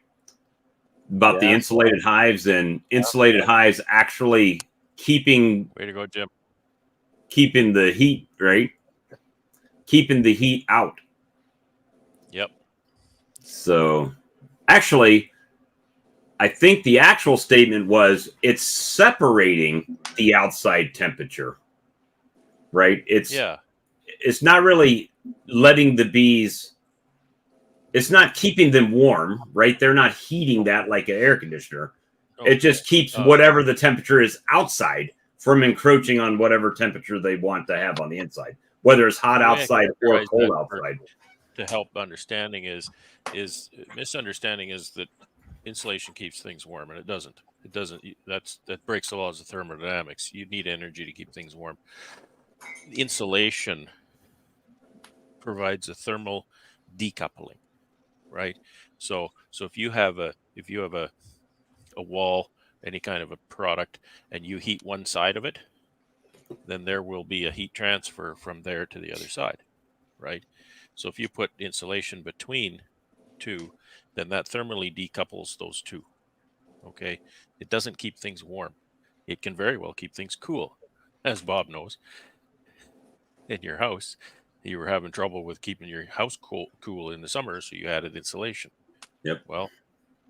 About the insulated hives and insulated hives actually keeping Way to go, Jim. keeping the heat, right? Keeping the heat out. Yep. So actually, I think the actual statement was it's separating the outside temperature, right? It's not really letting the bees, it's not keeping them warm, right? They're not heating that like an air conditioner. Oh, It just keeps whatever the temperature is outside from encroaching on whatever temperature they want to have on the inside, whether it's hot outside or cold outside. To help understanding is misunderstanding is that insulation keeps things warm, and it doesn't. It doesn't. That breaks the laws of thermodynamics. You need energy to keep things warm. Insulation provides a thermal decoupling, right? So if you have a wall, any kind of a product, and you heat one side of it, then there will be a heat transfer from there to the other side, right? So if you put insulation between two, then that thermally decouples those two. Okay, it doesn't keep things warm. It can very well keep things cool, as Bob knows. In your house, you were having trouble with keeping your house cool in the summer, so you added insulation. Yep. Well,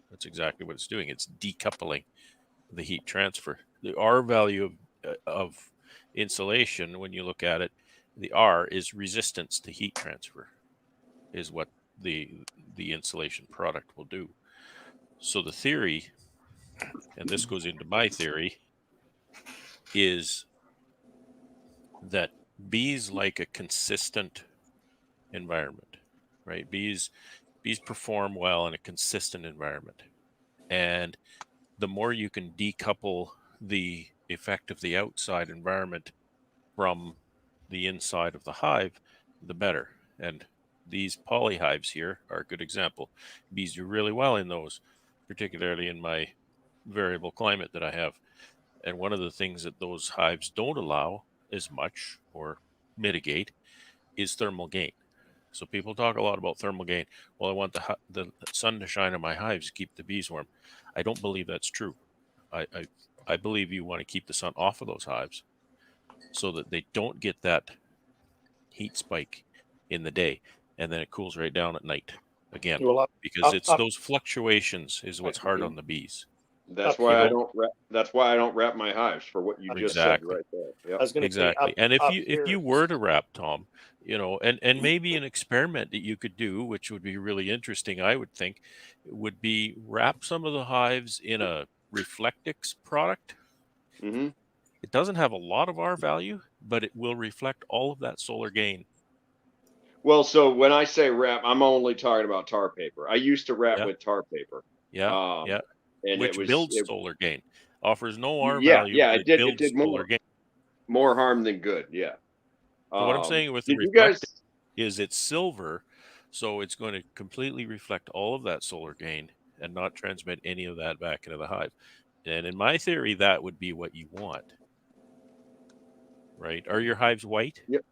that's exactly what it's doing. It's decoupling the heat transfer. The R value of insulation, when you look at it, the R is resistance to heat transfer, is what the insulation product will do. So the theory, and this goes into my theory, is that bees like a consistent environment, right? Bees perform well in a consistent environment. And the more you can decouple the effect of the outside environment from the inside of the hive, the better. And these polyhives here are a good example. Bees do really well in those, particularly in my variable climate that I have. And one of the things that those hives don't allow as much or mitigate is thermal gain. So people talk a lot about thermal gain. Well, I want the sun to shine on my hives to keep the bees warm. I don't believe that's true. I believe you want to keep the sun off of those hives so that they don't get that heat spike in the day, and then it cools right down at night again. Because it's those fluctuations is what's hard on the bees. That's why I don't wrap. That's why I don't wrap my hives for what you just said right there. Yep. I was going to say, and if you were to wrap, Tom, and maybe an experiment that you could do, which would be really interesting, I would think, would be wrap some of the hives in a Reflectix product. Mm-hmm. It doesn't have a lot of R value, but it will reflect all of that solar gain. Well, so when I say wrap, I'm only talking about tar paper. I used to wrap with tar paper. Yeah. And which builds solar gain, offers no R yeah, value. Yeah, it did more harm than good. Yeah. So what I'm saying with the Reflectix is it's silver, so it's going to completely reflect all of that solar gain and not transmit any of that back into the hive. And in my theory, that would be what you want. Right? Are your hives white? Yep.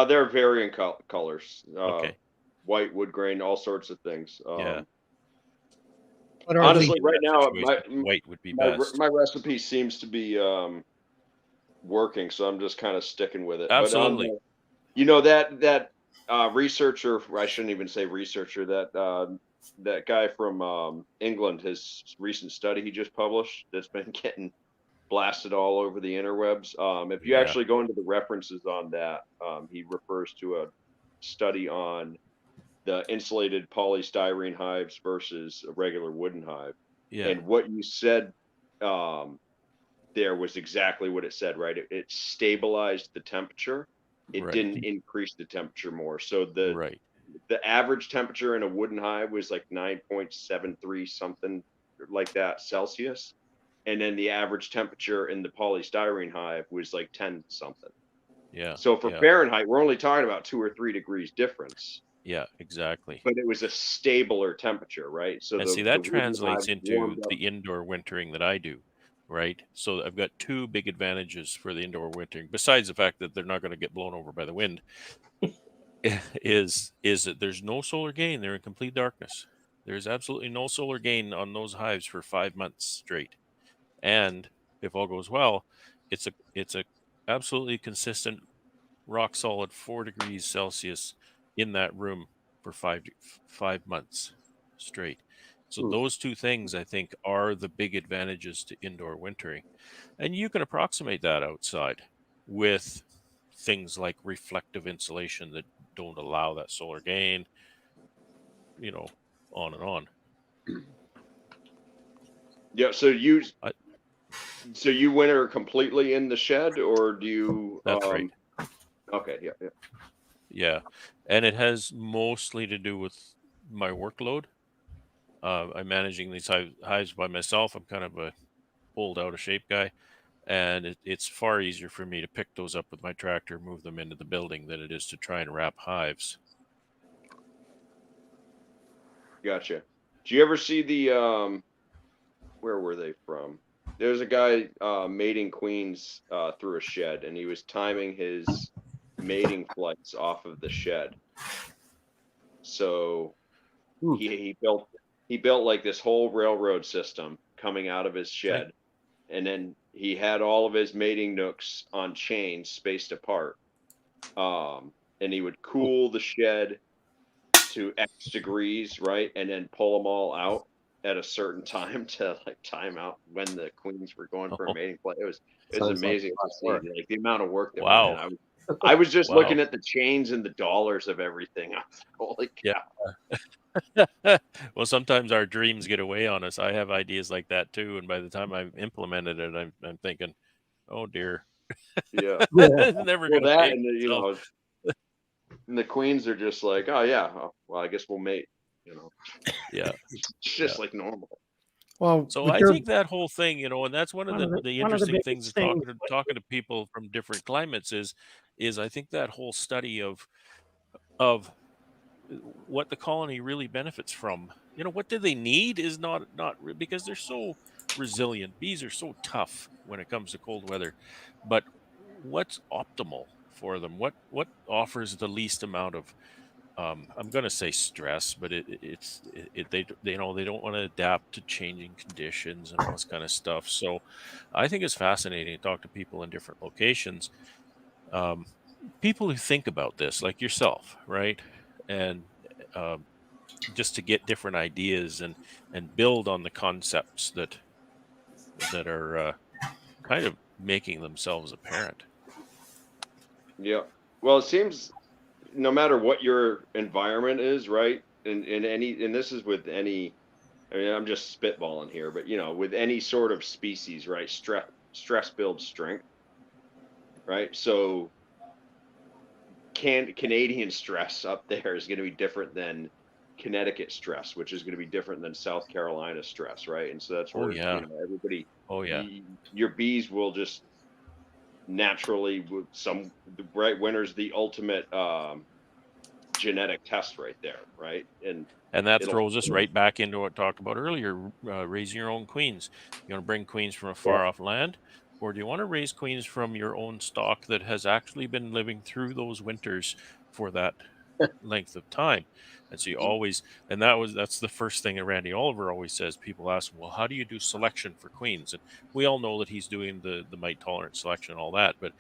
They're varying colors. Okay. White, wood grain, all sorts of things. Yeah. What are honestly, the, right now, white would be best. my recipe seems to be working, so I'm just kind of sticking with it. Absolutely. But you know that researcher, I shouldn't even say researcher, that guy from England, his recent study he just published that's been getting blasted all over the interwebs. If you Yeah. actually go into the references on that, he refers to a study on the insulated polystyrene hives versus a regular wooden hive. Yeah. And what you said there was exactly what it said, right? It stabilized the temperature. It Right. didn't increase the temperature more. So Right. the average temperature in a wooden hive was like 9.73 something like that Celsius. And then the average temperature in the polystyrene hive was like 10 something. Yeah. So for Yeah. Fahrenheit, we're only talking about 2 or 3 degrees difference. Yeah. Exactly. But it was a stabler temperature, right? So And see, the that wooden translates hive into warmed up. the indoor wintering that I do, right? So I've got two big advantages for the indoor wintering, besides the fact that they're not going to get blown over by the wind, is that there's no solar gain. They're in complete darkness. There's absolutely no solar gain on those hives for 5 months straight. And if all goes well, it's a absolutely consistent, rock solid 4 degrees Celsius in that room for 5 months straight. So those two things, I think, are the big advantages to indoor wintering. And you can approximate that outside with things like reflective insulation that don't allow that solar gain, on and on. Yeah, so you winter completely in the shed, or do you That's right. Okay, yeah. Yeah. And it has mostly to do with my workload. I'm managing these hives by myself. I'm kind of a old, out of shape guy. And it's far easier for me to pick those up with my tractor, move them into the building, than it is to try and wrap hives. Gotcha. Do you ever see the where were they from? There's a guy mating queens through a shed, and he was timing his mating flights off of the shed. So he built like this whole railroad system coming out of his shed, and then he had all of his mating nooks on chains spaced apart. And he would cool the shed to X degrees, right? And then pull them all out at a certain time to like time out when the queens were going for a mating flight. It was Sounds like amazing a lot to of see, work. like the amount of work that Wow. went in. I was just Wow. looking at the chains and the dollars of everything. I was like, holy cow. Yeah. Well, sometimes our dreams get away on us. I have ideas like that too, and by the time I've implemented it, I'm thinking, oh dear, Yeah. it's never Well, going to that pay and itself. and the queens are just like, oh yeah, well I guess we'll mate. Yeah. It's just like normal. well, So with I your, think that whole thing, and that's one of the one of the interesting things biggest of things. talking to people from different climates is I think that whole study of what the colony really benefits from. What do they need is because they're so resilient. Bees are so tough when it comes to cold weather, but what's optimal for them? What offers the least amount of I'm going to say stress, but they don't want to adapt to changing conditions and all this kind of stuff. So I think it's fascinating to talk to people in different locations, people who think about this, like yourself, right? And just to get different ideas and build on the concepts that are kind of making themselves apparent. Yeah. Well, it seems no matter what your environment is, right? And this is with any, I mean, I'm just spitballing here, but with any sort of species, right? Stress builds strength, right? So Canadian stress up there is going to be different than Connecticut stress, which is going to be different than South Carolina stress, right? And so that's Oh where, yeah. everybody, Oh yeah. your bees will just naturally, right? Winter's the ultimate genetic test right there, right? And that it'll, throws us right back into what I talked about earlier, raising your own queens. You want to bring queens from a far off land, or do you want to raise queens from your own stock that has actually been living through those winters for that length of time. And so you always, and that's the first thing that Randy Oliver always says. People ask him, well, how do you do selection for queens? And we all know that he's doing the mite tolerant selection and all that, but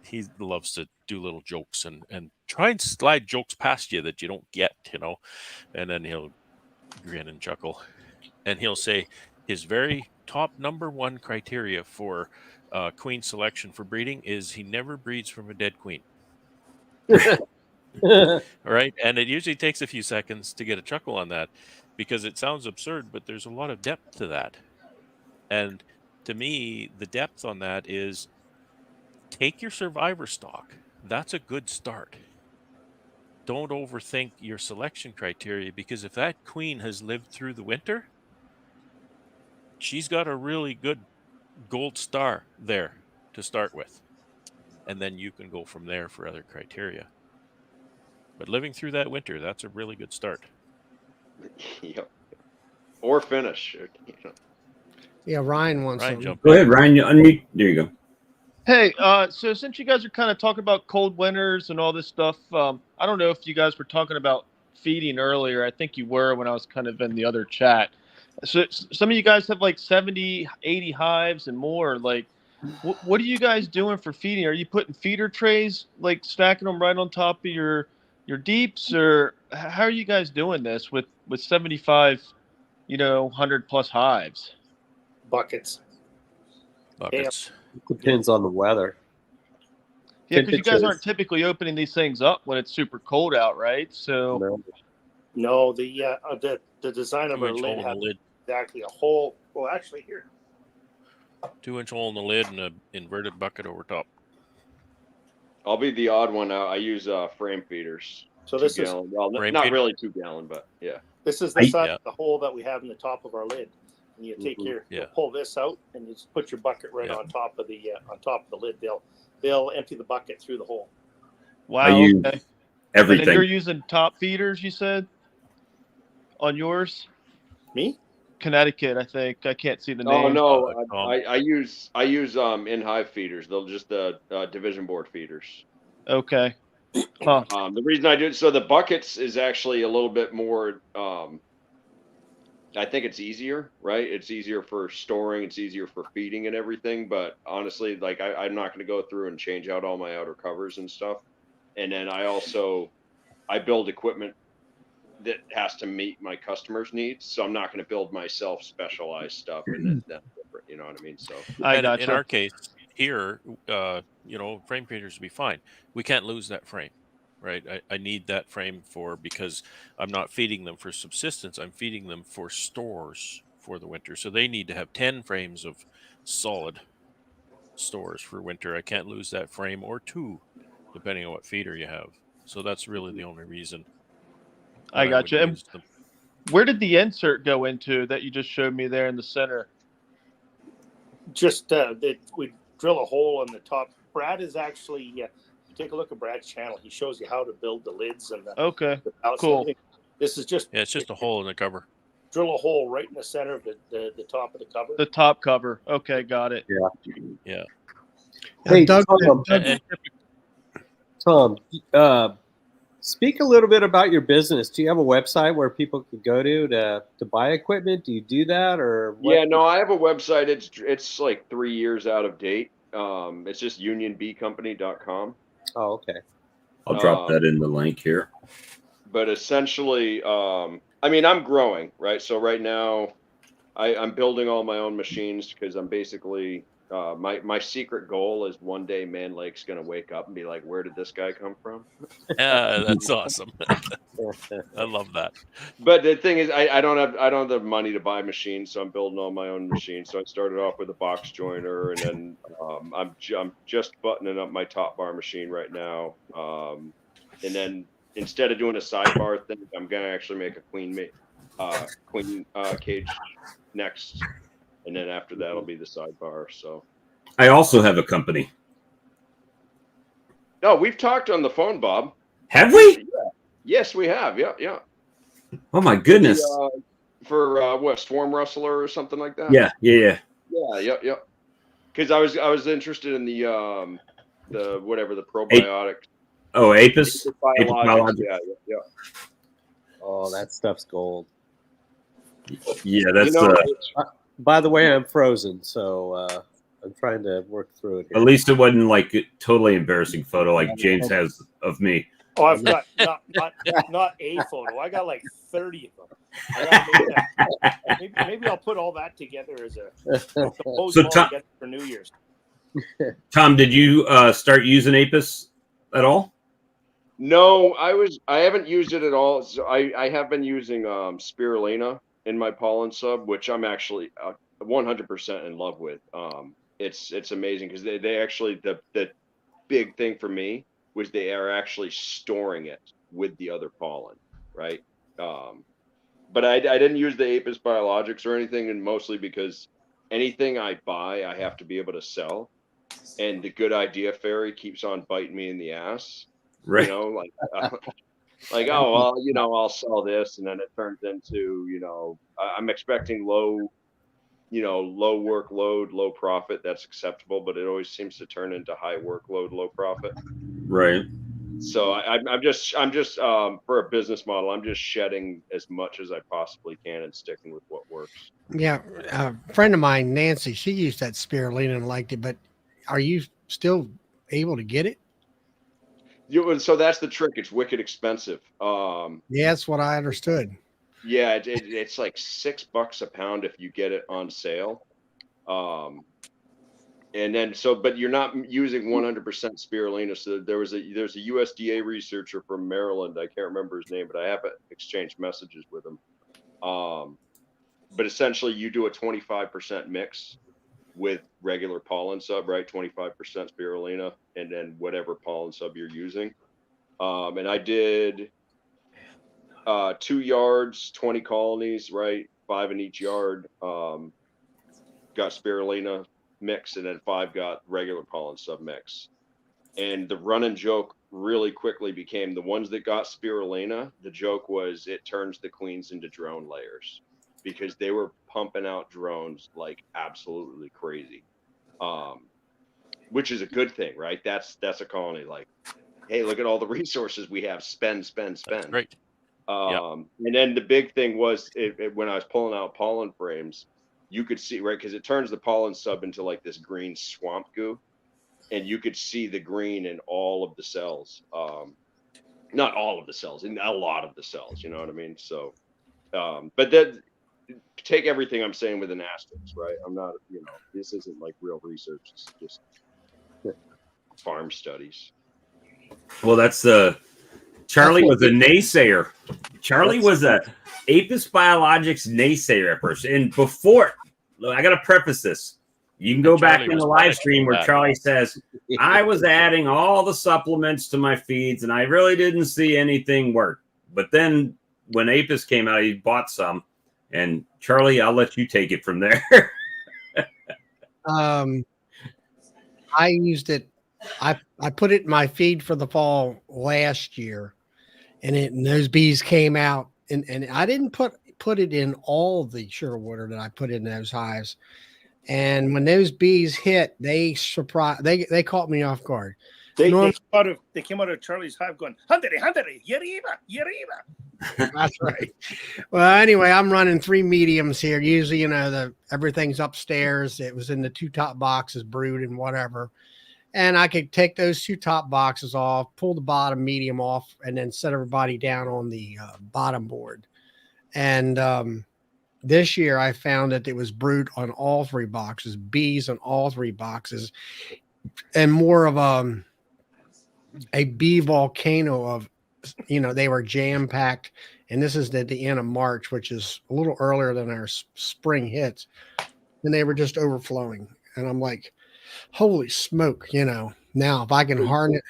he loves to do little jokes and try and slide jokes past you that you don't get, and then he'll grin and chuckle. And he'll say his very top number one criteria for queen selection for breeding is he never breeds from a dead queen. All right. And it usually takes a few seconds to get a chuckle on that because it sounds absurd, but there's a lot of depth to that. And to me, the depth on that is take your survivor stock. That's a good start. Don't overthink your selection criteria because if that queen has lived through the winter, she's got a really good gold star there to start with. And then you can go from there for other criteria. But living through that winter, that's a really good start. Yep. Or finish. Yeah, Ryan wants Ryan, some. jump Go in. ahead, Ryan. You unmute. There you go. Hey, so since you guys are kind of talking about cold winters and all this stuff, I don't know if you guys were talking about feeding earlier. I think you were when I was kind of in the other chat. So some of you guys have like 70, 80 hives and more. Like, what are you guys doing for feeding? Are you putting feeder trays, like stacking them right on top of your deeps, or how are you guys doing this with 75, 100 plus hives? Buckets. Depends on the weather. Yeah, because you guys aren't Temperatures. typically opening these things up when it's super cold out, right? So No, the design of our 2-inch hole lid in the has lid. exactly a hole. Well, actually, here. 2-inch hole in the lid and an inverted bucket over top. I'll be the odd one out. I use frame feeders. So this 2 is gallon. Well, Frame not feeder? really 2 gallon, but yeah. this is the size of the hole that we have in the top of our lid. And you take you pull this out and you just put your bucket right on top of the lid. They'll empty the bucket through the hole. wow, I use okay. everything. And then you're using top feeders, you said, on yours? Me? Connecticut, I think. I can't see the Oh name. no, I use in hive feeders. They'll just the division board feeders. Okay. Huh. The reason I do it, so the buckets is actually a little bit more. I think it's easier, right? It's easier for storing. It's easier for feeding and everything. But honestly, like I'm not going to go through and change out all my outer covers and stuff. And then I build equipment that has to meet my customers' needs. So I'm not going to build myself specialized stuff, and that's different. You know what I mean? So I And got in our case here, frame feeders would be fine. We can't lose that frame, right? I need that frame because I'm not feeding them for subsistence. I'm feeding them for stores for the winter. So they need to have 10 frames of solid stores for winter. I can't lose that frame or 2, depending on what feeder you have. So that's really the only reason I that got would you. And use them. where did the insert go into that you just showed me there in the center? Just we drill a hole in the top. Brad is actually take a look at Brad's channel. He shows you how to build the lids and the Okay, outside. cool. This is just Yeah, it's just a hole in the cover. drill a hole right in the center of the top of the cover. The top cover. Okay, got it. Yeah. Hey, Doug, Tom, speak a little bit about your business. Do you have a website where people could go to buy equipment? Do you do that, or what? yeah, no, I have a website. It's like 3 years out of date. It's just unionbeecompany.com. Oh, okay. I'll drop that in the link here. But essentially, I mean, I'm growing, right? So right now, I'm building all my own machines because I'm basically my secret goal is one day Man Lake's gonna wake up and be like, "Where did this guy come from?" That's awesome. I love that. But the thing is, I don't have the money to buy machines, so I'm building all my own machines. So I started off with a box joiner, and then I'm just buttoning up my top bar machine right now. And then instead of doing a sidebar thing, I'm gonna actually make a queen cage next, and then after that will be the sidebar. So I also have a company. no, we've talked on the phone, Bob. Have we? Yeah. Yes, we have. Yeah. Oh my goodness. For what, Swarm Rustler or something like that? Yeah. Because I was interested in the probiotic Oh, Apis. Apis Apis biologics. biologics. Yeah. Oh, that stuff's gold. Yeah, that's By the way, I'm frozen, so I'm trying to work through it here. at least it wasn't like a totally embarrassing photo like James has of me. Oh, I've got not a photo. I got like 30 of them. I gotta make that. Maybe I'll put all that together as a compose So all Tom- together for New Year's. Tom, did you start using Apis at all? No, I haven't used it at all. So I have been using spirulina in my pollen sub, which I'm actually 100% in love with. It's amazing because they actually the big thing for me was they are actually storing it with the other pollen, right? But I didn't use the Apis biologics or anything, and mostly because anything I buy, I have to be able to sell. And the good idea fairy keeps on biting me in the ass. Right. You know, like oh well, I'll sell this, and then it turns into I'm expecting low workload, low profit. That's acceptable, but it always seems to turn into high workload, low profit. Right. So I'm just for a business model, I'm just shedding as much as I possibly can and sticking with what works. Yeah, a friend of mine, Nancy, she used that spirulina and liked it, but are you still able to get it? So that's the trick. It's wicked expensive. Yeah, that's what I understood. Yeah, it's like $6 a pound if you get it on sale. And then but you're not using 100% spirulina. So there's a USDA researcher from Maryland. I can't remember his name, but I haven't exchanged messages with him. But essentially you do a 25% mix with regular pollen sub, right? 25% spirulina, and then whatever pollen sub you're using. And I did 2 yards, 20 colonies, right? 5 in each yard. Got spirulina mix, and then 5 got regular pollen sub mix. And the running joke really quickly became the ones that got spirulina. The joke was it turns the queens into drone layers because they were pumping out drones like absolutely crazy. Which is a good thing, right? That's a colony like, hey, look at all the resources we have. Spend. That's great. And then the big thing was when I was pulling out pollen frames, you could see, right, because it turns the pollen sub into like this green swamp goo, and you could see the green in all of the cells. Not all of the cells, in a lot of the cells, you know what I mean? So, but that take everything I'm saying with an asterisk, right? I'm not, this isn't like real research. It's just farm studies. Well, that's Charlie was a naysayer. Charlie was a Apis Biologics naysayer at first. And before, I got to preface this. You can go back in the live stream where Charlie says, I was adding all the supplements to my feeds and I really didn't see anything work. But then when Apis came out, he bought some. And Charlie, I'll let you take it from there. I used it. I put it in my feed for the fall last year, and those bees came out, and I didn't put it in all the sugar water that I put in those hives. And when those bees hit, they caught me off guard. They came out of Charlie's hive going, Hundere, Yeriba, Yeriba. That's right. Well, anyway, I'm running 3 mediums here. Usually, everything's upstairs. It was in the 2 top boxes, brood and whatever. And I could take those 2 top boxes off, pull the bottom medium off, and then set everybody down on the bottom board. And this year I found that it was brood on all 3 boxes, bees on all 3 boxes, and more of a bee volcano of, they were jam packed. And this is at the end of March, which is a little earlier than our spring hits. And they were just overflowing. And I'm like, holy smoke, now if I can harness,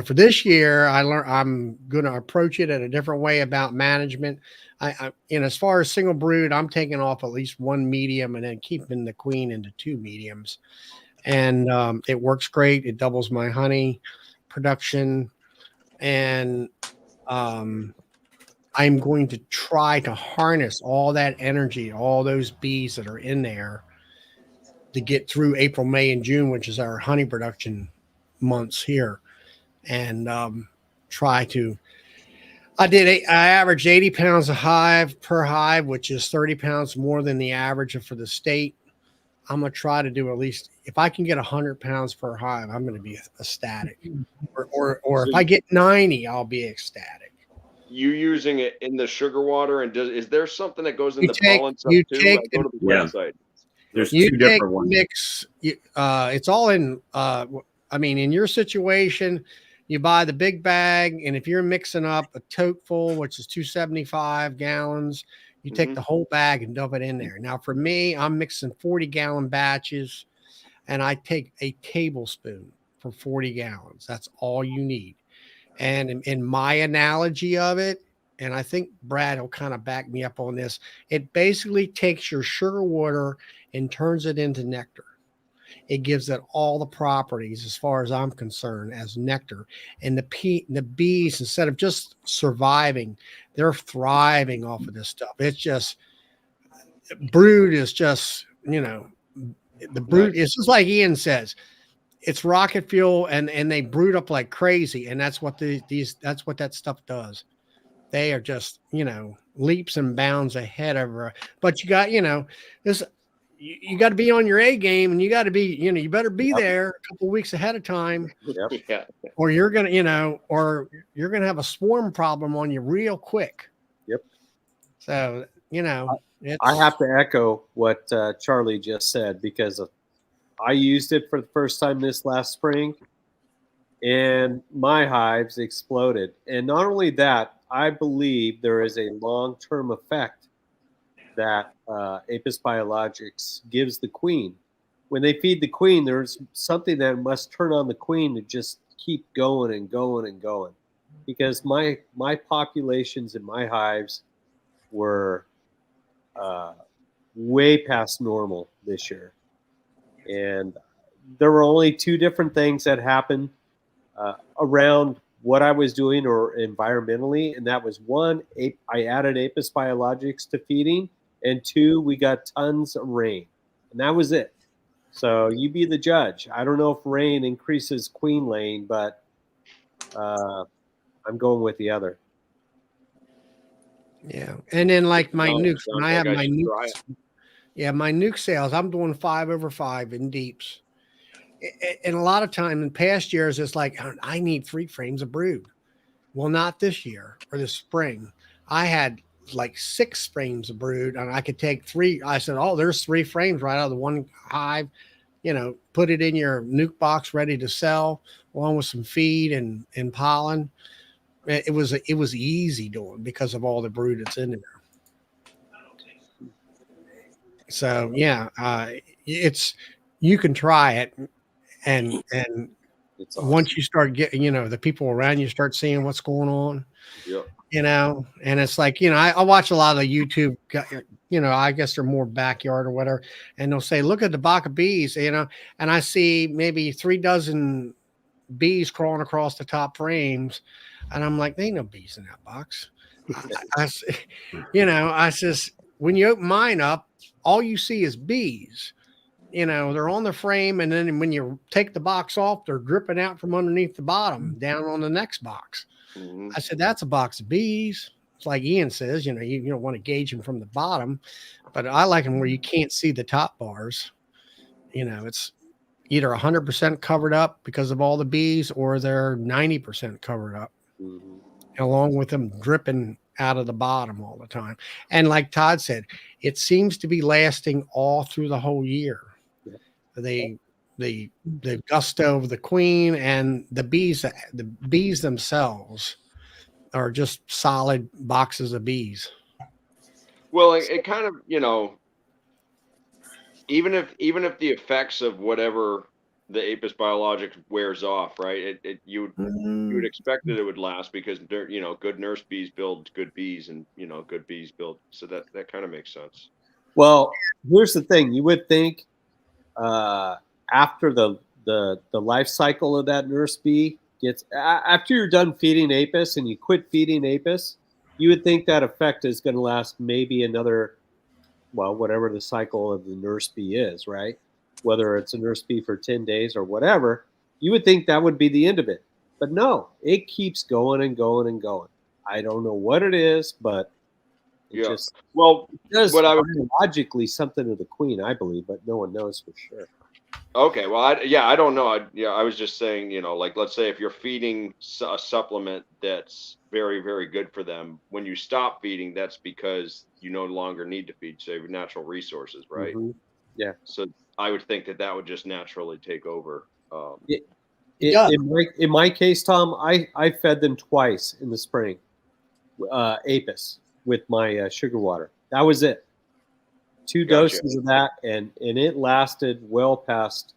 for this year, I'm going to approach it in a different way about management. As far as single brood, I'm taking off at least 1 medium and then keeping the queen into 2 mediums. And it works great. It doubles my honey production. And I'm going to try to harness all that energy, all those bees that are in there to get through April, May, and June, which is our honey production months here. and try to. I averaged 80 pounds a hive per hive, which is 30 pounds more than the average for the state. I'm going to try to do at least, if I can get 100 pounds per hive, I'm going to be ecstatic. Or if I get 90, I'll be ecstatic. You using it in the sugar water, and is there something that goes in the pollen stuff too? I go to the website. There's two different ones. Mix, it's all in. I mean, in your situation, you buy the big bag, and if you're mixing up a tote full, which is 275 gallons, you take the whole bag and dump it in there. Now, for me, I'm mixing 40-gallon batches, and I take a tablespoon for 40 gallons. That's all you need. And in my analogy of it, and I think Brad will kind of back me up on this, it basically takes your sugar water and turns it into nectar. It gives it all the properties, as far as I'm concerned, as nectar. And the bees, instead of just surviving, they're thriving off of this stuff. It's just, brood is just, the brood is just like Ian says, it's rocket fuel, and they brood up like crazy. And that's what that's what that stuff does. They are just, leaps and bounds ahead of her. But you got, this, you got to be on your A game, and you got to be, you better be there a couple of weeks ahead of time, or you're going to, or you're going to have a swarm problem on you real quick. Yep. So, I have to echo what Charlie just said, because I used it for the first time this last spring, and my hives exploded. And not only that, I believe there is a long-term effect that Apis biologics gives the queen. When they feed the queen, there's something that must turn on the queen to just keep going and going and going. Because my populations in my hives were way past normal this year. And there were only two different things that happened around what I was doing or environmentally. And that was, one, I added Apis biologics to feeding, and two, we got tons of rain. And that was it. So you be the judge. I don't know if rain increases queen laying, but I'm going with the other. Yeah. And then like my nukes, when I have my nukes, my nuke sales, I'm doing 5/5 in deeps. And a lot of time in past years, it's like, I need 3 frames of brood. Well, not this year or this spring. I had like 6 frames of brood, and I could take 3. I said, oh, there's 3 frames right out of the one hive. Put it in your nuke box ready to sell, along with some feed and pollen. It was easy doing because of all the brood that's in there. So it's, you can try it, and awesome. Once you start getting, the people around you start seeing what's going on. Yep. And it's like, I watch a lot of the YouTube, I guess they're more backyard or whatever, and they'll say, look at the box of bees, and I see maybe 3 dozen bees crawling across the top frames, and I'm like, there ain't no bees in that box. I says, when you open mine up, all you see is bees. They're on the frame, and then when you take the box off, they're dripping out from underneath the bottom down on the next box. Mm-hmm. I said, that's a box of bees. It's like Ian says, you don't want to gauge them from the bottom, but I like them where you can't see the top bars. It's either 100% covered up because of all the bees, or they're 90% covered up, along with them dripping out of the bottom all the time. And like Todd said, it seems to be lasting all through the whole year. The gusto of the queen and the bees themselves are just solid boxes of bees. Well, it kind of, even if the effects of whatever the Apis biologics wears off, right? You would expect that it would last, because good nurse bees build good bees, and good bees build. So that kind of makes sense. Well, here's the thing: you would think after the life cycle of that nurse bee gets, after you're done feeding Apis and you quit feeding Apis, you would think that effect is going to last maybe another, whatever the cycle of the nurse bee is, right? Whether it's a nurse bee for 10 days or whatever, you would think that would be the end of it. But no, it keeps going and going and going. I don't know what it is, but it just well, does what I would biologically something to the queen, I believe, but no one knows for sure. Okay, well, I don't know. I was just saying, like let's say if you're feeding a supplement that's very, very good for them, when you stop feeding, that's because you no longer need to feed, so you have natural resources, right? Mm-hmm. Yeah. So I would think that would just naturally take over. In my case, Tom, I fed them twice in the spring, Apis with my sugar water. That was it. 2 Gotcha. doses of that, and it lasted well past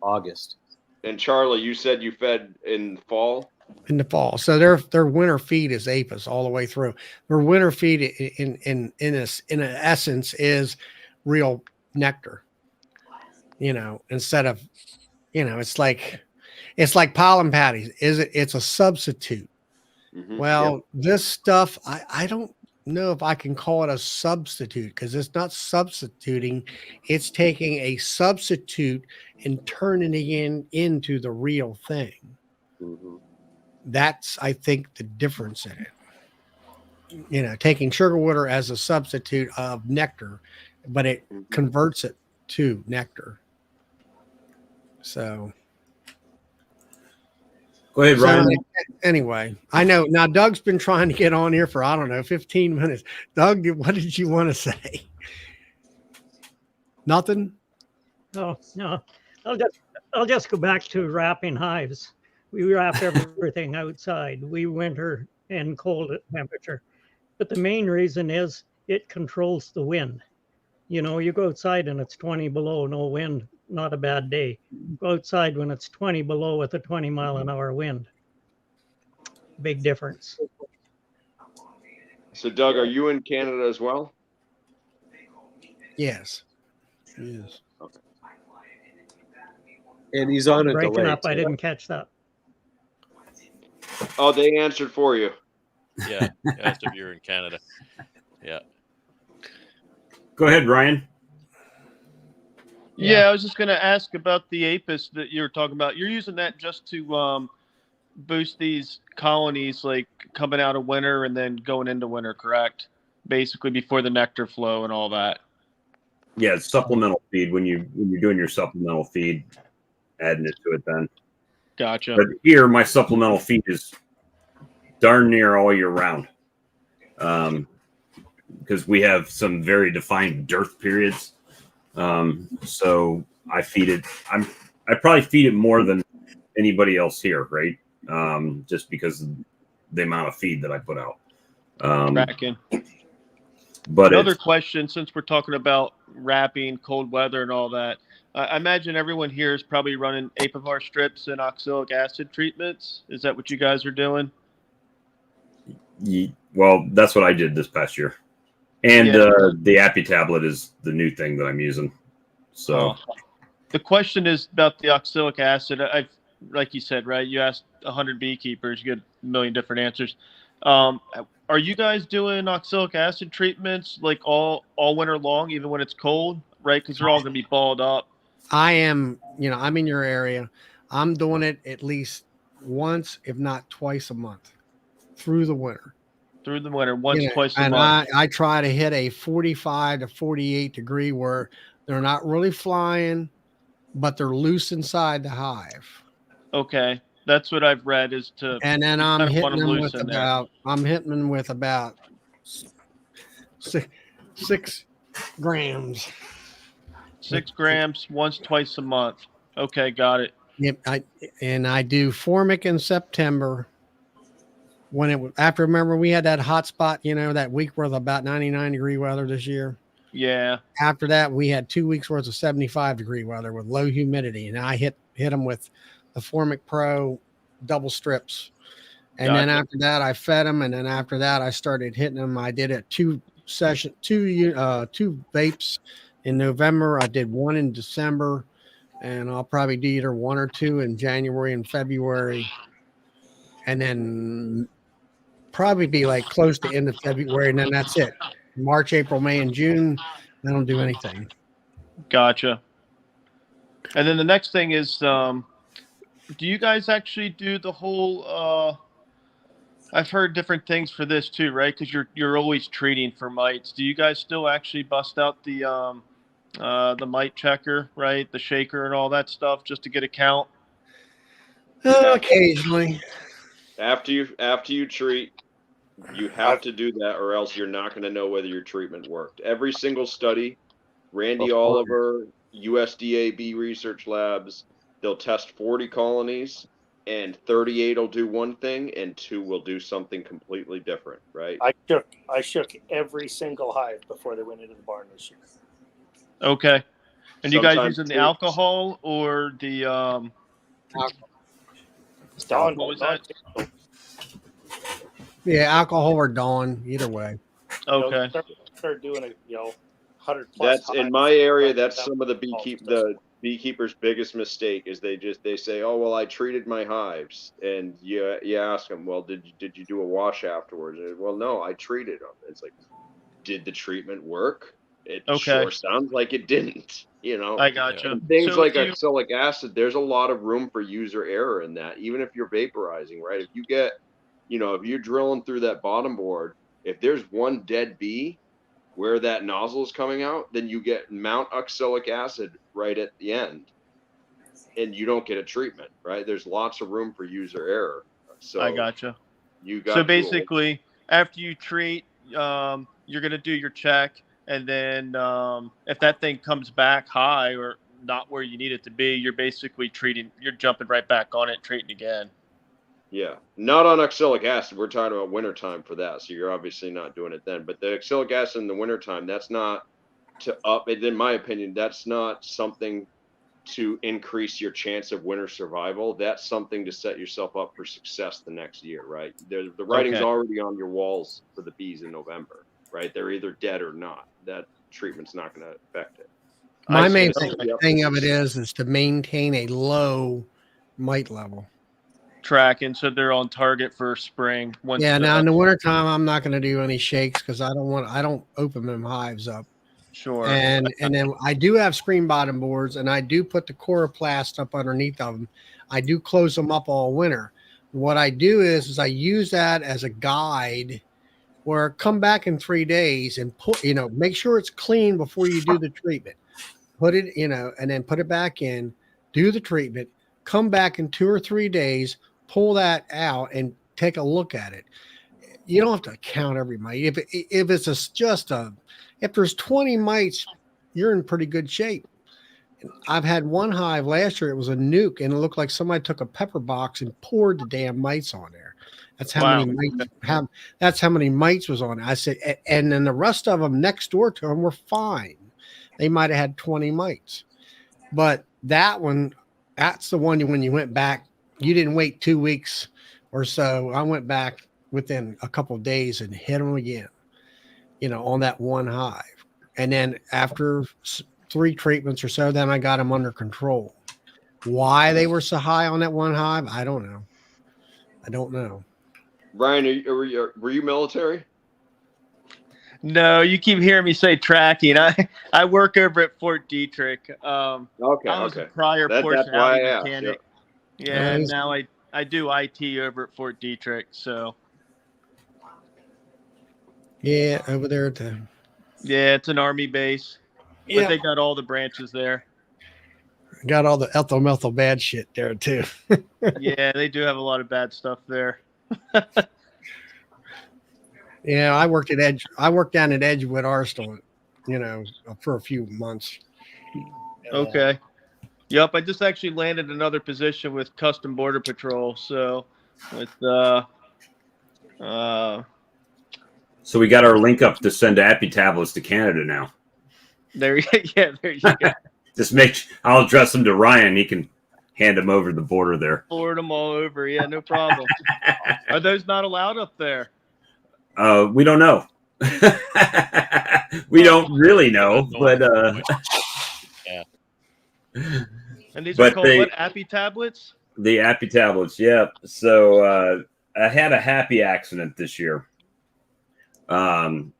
August. And Charlie, you said you fed in the fall. In the fall, so their winter feed is Apis all the way through. Their winter feed in essence is real nectar. Instead of, it's like pollen patties. It's a substitute. Mm-hmm. Well, this stuff, I don't know if I can call it a substitute because it's not substituting. It's taking a substitute and turning it into the real thing. Mm-hmm. That's, I think, the difference in it. Taking sugar water as a substitute of nectar, but it converts it to nectar. So go ahead, Ryan. Anyway, I know now Doug's been trying to get on here for, I don't know, 15 minutes. Doug, what did you want to say? Nothing? Oh, no. I'll just go back to wrapping hives. We wrap everything outside. We winter in cold temperature. But the main reason is it controls the wind. You go outside and it's 20 below, no wind, not a bad day. Go outside when it's 20 below with a 20-mile-an-hour wind. Big difference. So, Doug, are you in Canada as well? Yes. Yes. Okay. And he's on a Breaking delay. up, I didn't catch that. Oh, they answered for you. Yeah, asked if you're in Canada. Yeah. Go ahead, Ryan. Yeah, I was just going to ask about the Apis that you were talking about. You're using that just to boost these colonies, like coming out of winter and then going into winter, correct? Basically, before the nectar flow and all that. Yeah, it's supplemental feed. When you're doing your supplemental feed, adding it to it then. Gotcha. But here, my supplemental feed is darn near all year round, because we have some very defined dearth periods. So I feed it. I probably feed it more than anybody else here, right? Just because of the amount of feed that I put out. Tracking. But another question, since we're talking about wrapping, cold weather, and all that, I imagine everyone here is probably running Apivar strips and oxalic acid treatments. Is that what you guys are doing? Well, that's what I did this past year. And the Appy tablet is the new thing that I'm using. So the question is about the oxalic acid. Like you said, right? You asked 100 beekeepers, you get a million different answers. Are you guys doing oxalic acid treatments like all winter long, even when it's cold, right? Because they're all going to be balled up. I am, I'm in your area. I'm doing it at least once, if not twice a month through the winter. Through the winter, twice a month. And I try to hit a 45 to 48 degree where they're not really flying, but they're loose inside the hive. Okay. That's what I've read is to. And then I'm hitting them with about 6 grams. 6 grams twice a month. Okay, got it. Yep, I do formic in September. Remember we had that hot spot, that week worth of about 99 degree weather this year. Yeah. After that, we had 2 weeks worth of 75 degree weather with low humidity, and I hit them with the Formic Pro double strips. And Gotcha. then after that, I fed them, and then after that, I started hitting them. I did it two vapes in November. I did one in December, and I'll probably do either 1 or 2 in January and February, and then probably be like close to end of February, and then that's it. March, April, May, and June, I don't do anything. Gotcha. And then the next thing is do you guys actually do the whole? I've heard different things for this too, right? Because you're always treating for mites. Do you guys still actually bust out the mite checker, right? The shaker and all that stuff just to get a count? Occasionally. After you treat, you have to do that, or else you're not going to know whether your treatment worked. Every single study, Randy Oliver, USDA Bee Research Labs, they'll test 40 colonies, and 38 will do one thing, and 2 will do something completely different, right? I shook every single hive before they went into the barn this year. Okay. And you guys Sometimes using the 2. alcohol or the Dawn, what was that? Yeah, alcohol or Dawn, either way. Okay. Start doing it, 100 plus. That's in my area. Right, That's some of the beekeepers' biggest mistake is they say, oh well, I treated my hives, and you ask them, well, did you do a wash afterwards? And, well, no, I treated them. It's like, did the treatment work? It sure sounds like it didn't. I gotcha. And things like oxalic acid, there's a lot of room for user error in that. Even if you're vaporizing, right? If you get, if you're drilling through that bottom board, if there's one dead bee where that nozzle is coming out, then you get mount oxalic acid right at the end, and you don't get a treatment, right? There's lots of room for user error. So I gotcha. So basically, after you treat, you're gonna do your check, and then if that thing comes back high or not where you need it to be, you're basically you're jumping right back on it, treating again. Yeah, not on oxalic acid. We're talking about wintertime for that. So you're obviously not doing it then. But the oxalic acid in the wintertime, that's not in my opinion, that's not something to increase your chance of winter survival. That's something to set yourself up for success the next year, right? The writing's already on your walls for the bees in November, right? They're either dead or not. That treatment's not going to affect it. My main thing of it is to maintain a low mite level. Tracking, so they're on target for spring. Now in the wintertime, I'm not going to do any shakes because I don't open them hives up. Sure. And then I do have screen bottom boards, and I do put the coroplast up underneath of them. I do close them up all winter. What I do is I use that as a guide where come back in 3 days and put, make sure it's clean before you do the treatment. Put it, and then put it back in, do the treatment, come back in 2 or 3 days, pull that out and take a look at it. You don't have to count every mite. If there's 20 mites, you're in pretty good shape. I've had one hive last year. It was a nuke, and it looked like somebody took a pepper box and poured the damn mites on there. That's how many mites. That's how many mites was on it. I said, and then the rest of them next door to them were fine. They might have had 20 mites, but that one, that's the one when you went back. You didn't wait 2 weeks or so. I went back within a couple of days and hit them again, on that one hive. And then after 3 treatments or so, then I got them under control. Why they were so high on that one hive, I don't know. Ryan, were you military? No, you keep hearing me say tracking. I work over at Fort Detrick. I was a prior portion mechanic. Yeah, and now I do IT over at Fort Detrick. So yeah, over there at the it's an Army base. But they got all the branches there. Got all the ethyl bad shit there too. Yeah, they do have a lot of bad stuff there. Yeah, I worked down at Edgewood Arsenal, for a few months. Okay. Yep, I just actually landed another position with Custom Border Patrol. So with So we got our link up to send Appy tablets to Canada now. There you go. Just I'll address them to Ryan. He can hand them over the border there. Forward them all over. Yeah, no problem. Are those not allowed up there? We don't know. We don't really know, but yeah. And these are called what? Appy tablets? The Appy tablets, yeah. So I had a happy accident this year. I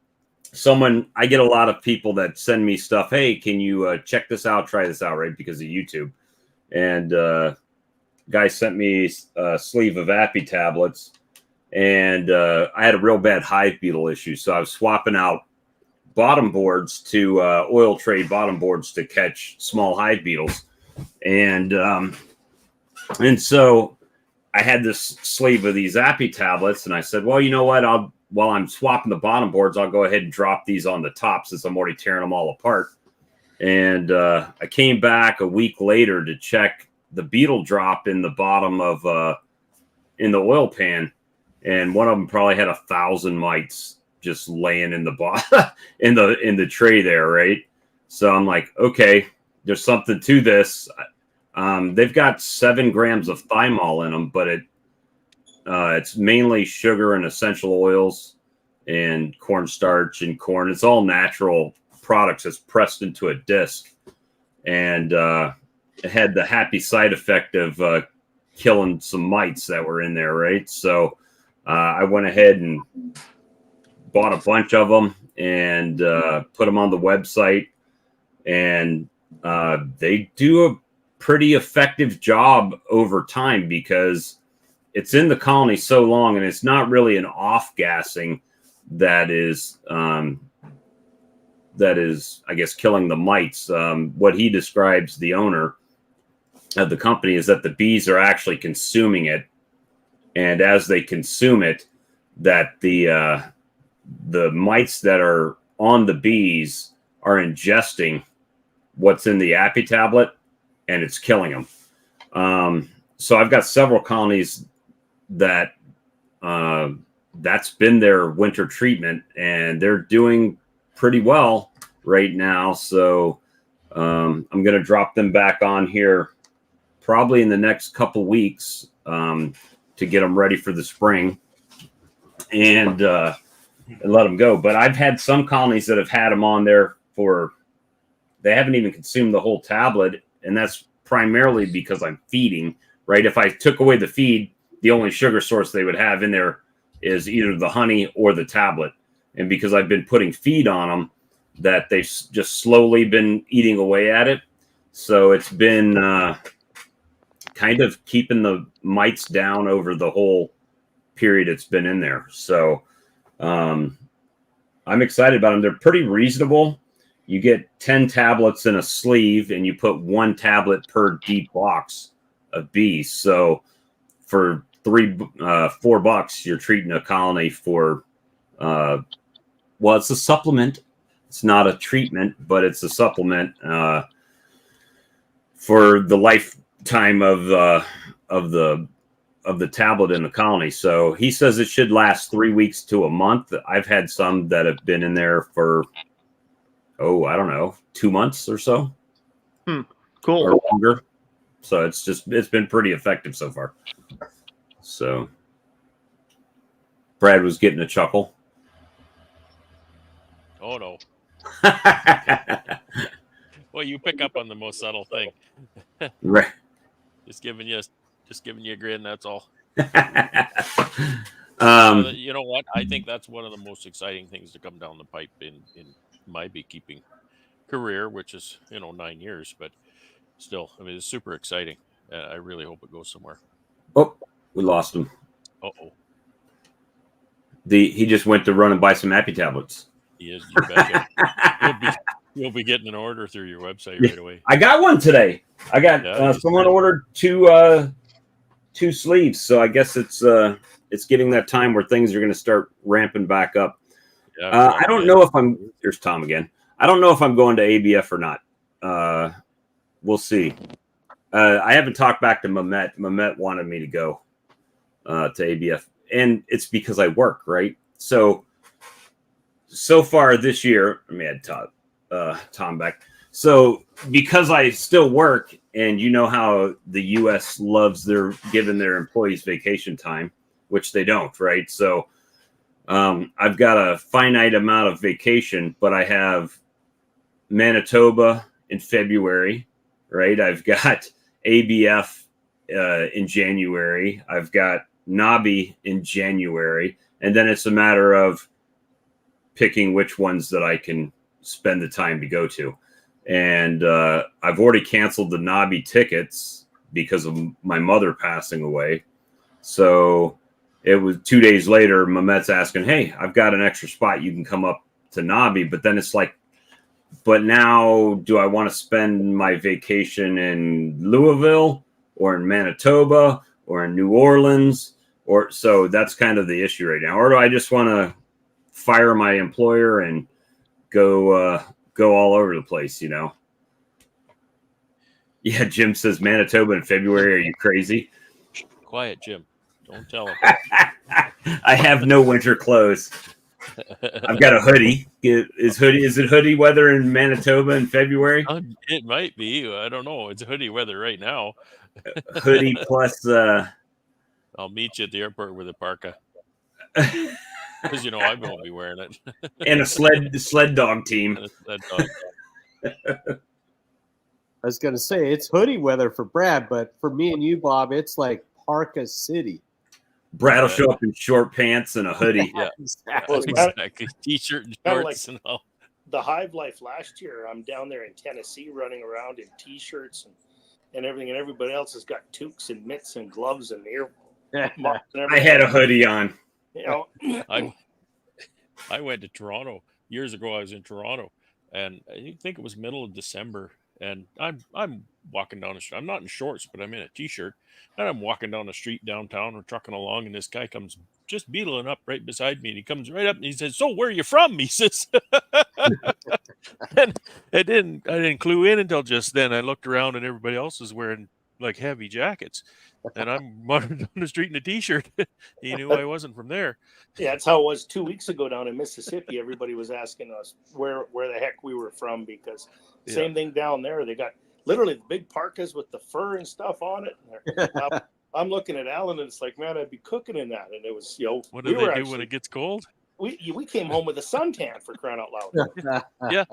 get a lot of people that send me stuff. Hey, can you check this out, try this out, right? Because of YouTube. And guy sent me a sleeve of Appy tablets, and I had a real bad hive beetle issue. So I was swapping out bottom boards to oil tray bottom boards to catch small hive beetles. And so I had this sleeve of these Appy tablets, and I said, well, you know what? While I'm swapping the bottom boards, I'll go ahead and drop these on the top since I'm already tearing them all apart. And I came back a week later to check the beetle drop in the bottom of in the oil pan, and one of them probably had 1,000 mites just laying in the in the tray there, right? So I'm like, okay, there's something to this. They've got 7 grams of thymol in them, but it's mainly sugar and essential oils and cornstarch and corn. It's all natural products that's pressed into a disc, and it had the happy side effect of killing some mites that were in there, right? So I went ahead and bought a bunch of them and put them on the website, and they do a pretty effective job over time because it's in the colony so long, and it's not really an off-gassing that is, I guess, killing the mites. What he describes, the owner of the company, is that the bees are actually consuming it, and as they consume it, that the mites that are on the bees are ingesting what's in the Appy tablet, and it's killing them. So I've got several colonies that that's been their winter treatment, and they're doing pretty well right now. So I'm going to drop them back on here probably in the next couple weeks to get them ready for the spring and let them go. But I've had some colonies that have had them on there they haven't even consumed the whole tablet, and that's primarily because I'm feeding, right? If I took away the feed, the only sugar source they would have in there is either the honey or the tablet. And because I've been putting feed on them, that they've just slowly been eating away at it. So it's been kind of keeping the mites down over the whole period it's been in there. So I'm excited about them. They're pretty reasonable. You get 10 tablets in a sleeve, and you put 1 tablet per deep box of bees. So for $4, you're treating a colony for, well, it's a supplement. It's not a treatment, but it's a supplement for the lifetime of the tablet in the colony. So he says it should last 3 weeks to a month. I've had some that have been in there for, I don't know, 2 months or so. Cool. Or longer. So it's been pretty effective so far. So Brad was getting a chuckle. Oh no. Well, you pick up on the most subtle thing. Right. Just giving you a grin, that's all. You know what? I think that's one of the most exciting things to come down the pipe in my beekeeping career, which is 9 years, but still, I mean, it's super exciting. I really hope it goes somewhere. Oh, we lost him. Uh-oh. He just went to run and buy some Appy tablets. He is. You betcha. You'll be getting an order through your website right away. I got one today. I got someone ordered two sleeves, so I guess it's getting that time where things are going to start ramping back up. Yeah, I don't know if there's Tom again. I don't know if I'm going to ABF or not. We'll see. I haven't talked back to Mehmet. Mehmet wanted me to go to ABF, and it's because I work, right? So far this year, I had Tom back. So because I still work, and you know how the U.S. loves giving their employees vacation time, which they don't, right? So I've got a finite amount of vacation, but I have Manitoba in February, right? I've got ABF in January. I've got Nabi in January, and then it's a matter of picking which ones that I can spend the time to go to. And I've already canceled the Nabi tickets because of my mother passing away. So it was 2 days later, Mamet's asking, hey, I've got an extra spot. You can come up to Nobby. But then it's like, but now do I want to spend my vacation in Louisville or in Manitoba or in New Orleans? Or so that's kind of the issue right now. Or do I just want to fire my employer and go all over the place, you know? Yeah, Jim says Manitoba in February. Are you crazy? Quiet, Jim. Don't tell him. I have no winter clothes. I've got a hoodie. Is it hoodie weather in Manitoba in February? It might be. I don't know. It's hoodie weather right now. Hoodie plus I'll meet you at the airport with a parka. Because you know I won't be wearing it. and a sled dog team. And a sled dog. I was going to say it's hoodie weather for Brad, but for me and you, Bob, it's like Parka City. Brad will show up in short pants and a hoodie. Yeah, Exactly. exactly. T-shirt and Kinda shorts and all. The Hive life last year, I'm down there in Tennessee running around in T-shirts and everything, and everybody else has got toques and mitts and gloves and ear muffs and everything. I had a hoodie on. You know, I went to Toronto years ago. I was in Toronto, and I think it was middle of December. And I'm walking down the street. I'm not in shorts, but I'm in a T-shirt, and I'm walking down the street downtown. We're trucking along, and this guy comes just beetling up right beside me, and he comes right up and he says, "So where are you from?" He says, and I didn't clue in until just then. I looked around, and everybody else is wearing like heavy jackets, and I'm running down the street in a T-shirt. He knew I wasn't from there. yeah, that's how it was 2 weeks ago down in Mississippi. Everybody was asking us where the heck we were from, because same thing down there. They got literally the big parkas with the fur and stuff on it. I'm looking at Alan, and it's like, man, I'd be cooking in that. And it was, you know, What do they do when it gets cold? We came home with a suntan, for crying out loud. Yeah.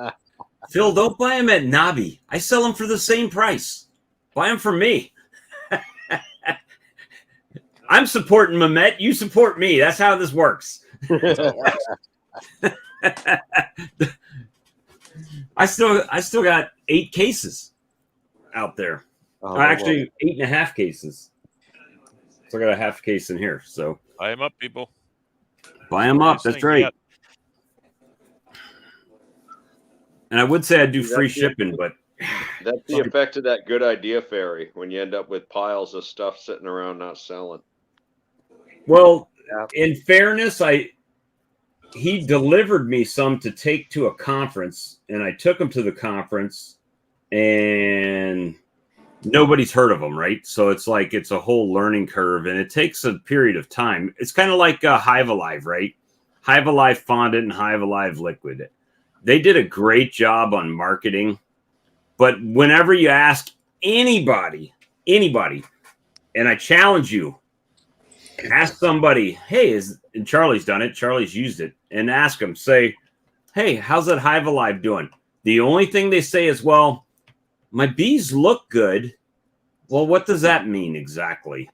Phil, don't buy them at Nobby. I sell them for the same price. Buy them from me. I'm supporting Mamet. You support me. That's how this works. I still got 8 cases out there. Actually, 8.5 cases. So I got a half case in here. So Buy them up, people. buy them up. That's right. And I would say I'd do free shipping, but That's the effect of that good idea fairy when you end up with piles of stuff sitting around not selling. well, in fairness, he delivered me some to take to a conference, and I took them to the conference, and nobody's heard of them, right? So it's like it's a whole learning curve, and it takes a period of time. It's kind of like Hive Alive, right? Hive Alive fondant and Hive Alive liquid. They did a great job on marketing, but whenever you ask anybody, and I challenge you, ask somebody, hey, and Charlie's done it, Charlie's used it, and ask them, say, hey, how's that Hive Alive doing? The only thing they say is, well, my bees look good. Well, what does that mean exactly?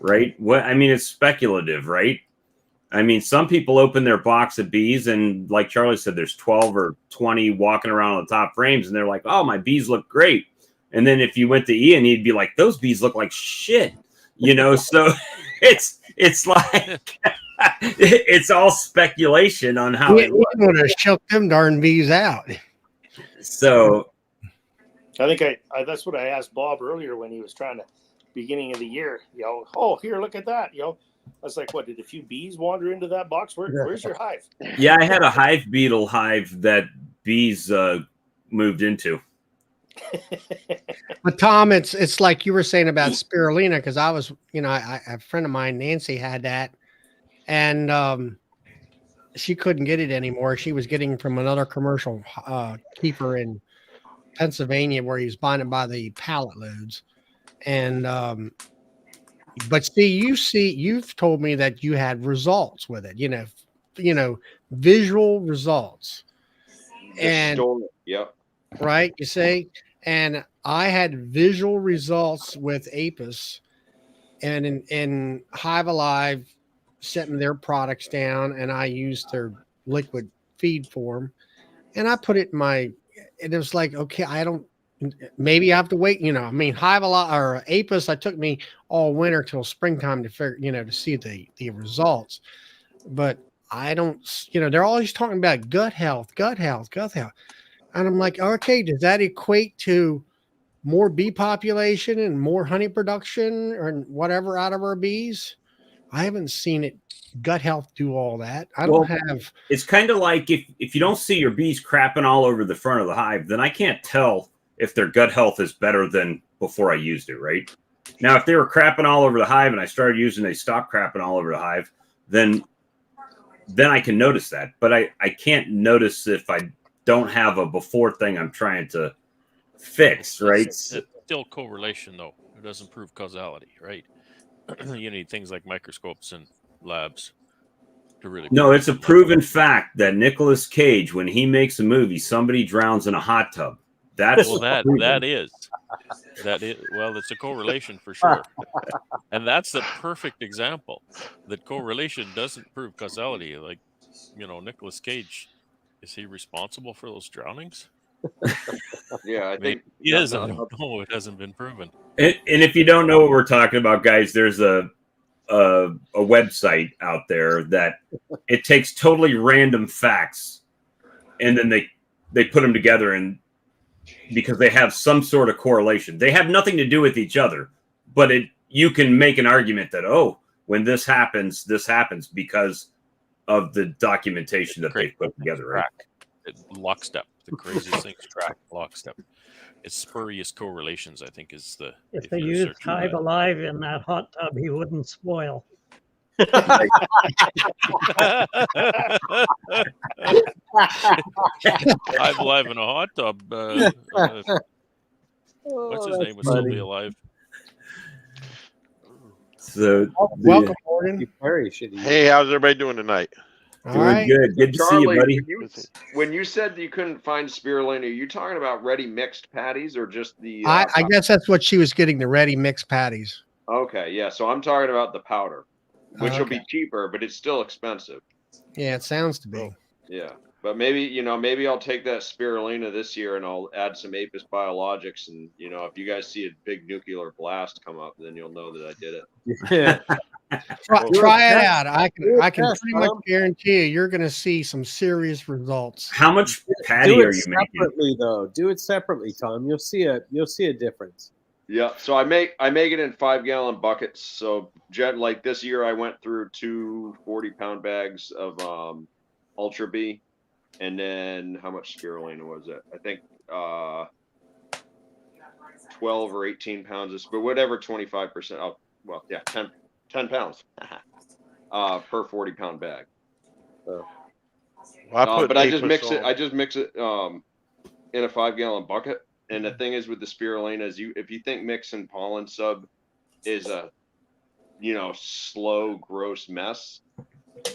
Right? What I mean, it's speculative, right? I mean, some people open their box of bees, and like Charlie said, there's 12 or 20 walking around on the top frames, and they're like, oh, my bees look great. And then if you went to Ian, he'd be like, those bees look like shit. You know, so it's like it's all speculation on how it looks. You want to choke them darn bees out. So I think that's what I asked Bob earlier when he was trying to beginning of the year. You know, oh, here, look at that. You know, I was like, what, did a few bees wander into that box? Where's your hive? Yeah, I had a hive beetle hive that bees moved into. But Tom, it's like you were saying about spirulina, because I was, you know, a friend of mine, Nancy, had that, and she couldn't get it anymore. She was getting from another commercial keeper in Pennsylvania, where he was buying it by the pallet loads. And but you've told me that you had results with it, you know, visual results. And yep. Right, you say, and I had visual results with Apis, and in Hive Alive setting their products down, and I used their liquid feed form, and I put it in my, and it was like, okay, Maybe I have to wait. I mean, Hive a lot or Apis. I took me all winter till springtime to figure, to see the results. But I don't. They're always talking about gut health, gut health, gut health, and I'm like, okay, does that equate to more bee population and more honey production or whatever out of our bees? I haven't seen it. Gut health do all that. I don't have. It's kind of like if you don't see your bees crapping all over the front of the hive, then I can't tell if their gut health is better than before I used it, right? Now, if they were crapping all over the hive and I started using, they stopped crapping all over the hive, then I can notice that. But I can't notice if I don't have a before thing I'm trying to fix, right? It's still correlation, though. It doesn't prove causality, right? You need things like microscopes and labs to really. No, it's a proven fact that Nicolas Cage, when he makes a movie, somebody drowns in a hot tub. That's well, that is well, it's a correlation for sure, and that's the perfect example that correlation doesn't prove causality. Like, Nicolas Cage, is he responsible for those drownings? Yeah, I think he is. I don't know. It hasn't been proven. And if you don't know what we're talking about, guys, there's a website out there that it takes totally random facts, and then they put them together, and because they have some sort of correlation, they have nothing to do with each other, but you can make an argument that when this happens because of the documentation that they put together, right? Lockstep. The craziest things track lockstep. It's spurious correlations, I think, is the. If they used Hive Alive in that hot tub, he wouldn't spoil. Hive Alive in a hot tub. What's his name? Would still be alive. So welcome, Morgan. Hey, how's everybody doing tonight? Doing good. Good to Charlie, see you, buddy. When you said you couldn't find spirulina, are you talking about ready mixed patties or just the? I guess that's what she was getting, the ready mixed patties. Okay, yeah. So I'm talking about the powder, which will be cheaper, but it's still expensive. Yeah, it sounds to be. Yeah, but maybe I'll take that spirulina this year and I'll add some Apis biologics, and if you guys see a big nuclear blast come up, then you'll know that I did it. Yeah. Try it out. I can pretty much guarantee you're going to see some serious results. How much patty are you making? Separately, though. Do it separately, Tom. You'll see a difference. Yeah. So I make it in 5-gallon buckets. So like this year, I went through 2 40-pound bags of Ultra B, and then how much spirulina was it? I think 12 or 18 pounds, but whatever, 25%. Oh, well, yeah, 10 pounds per 40-pound bag. Well, I just mix it in a 5-gallon bucket. And the thing is with the spirulina is if you think mixing pollen sub is a slow, gross mess,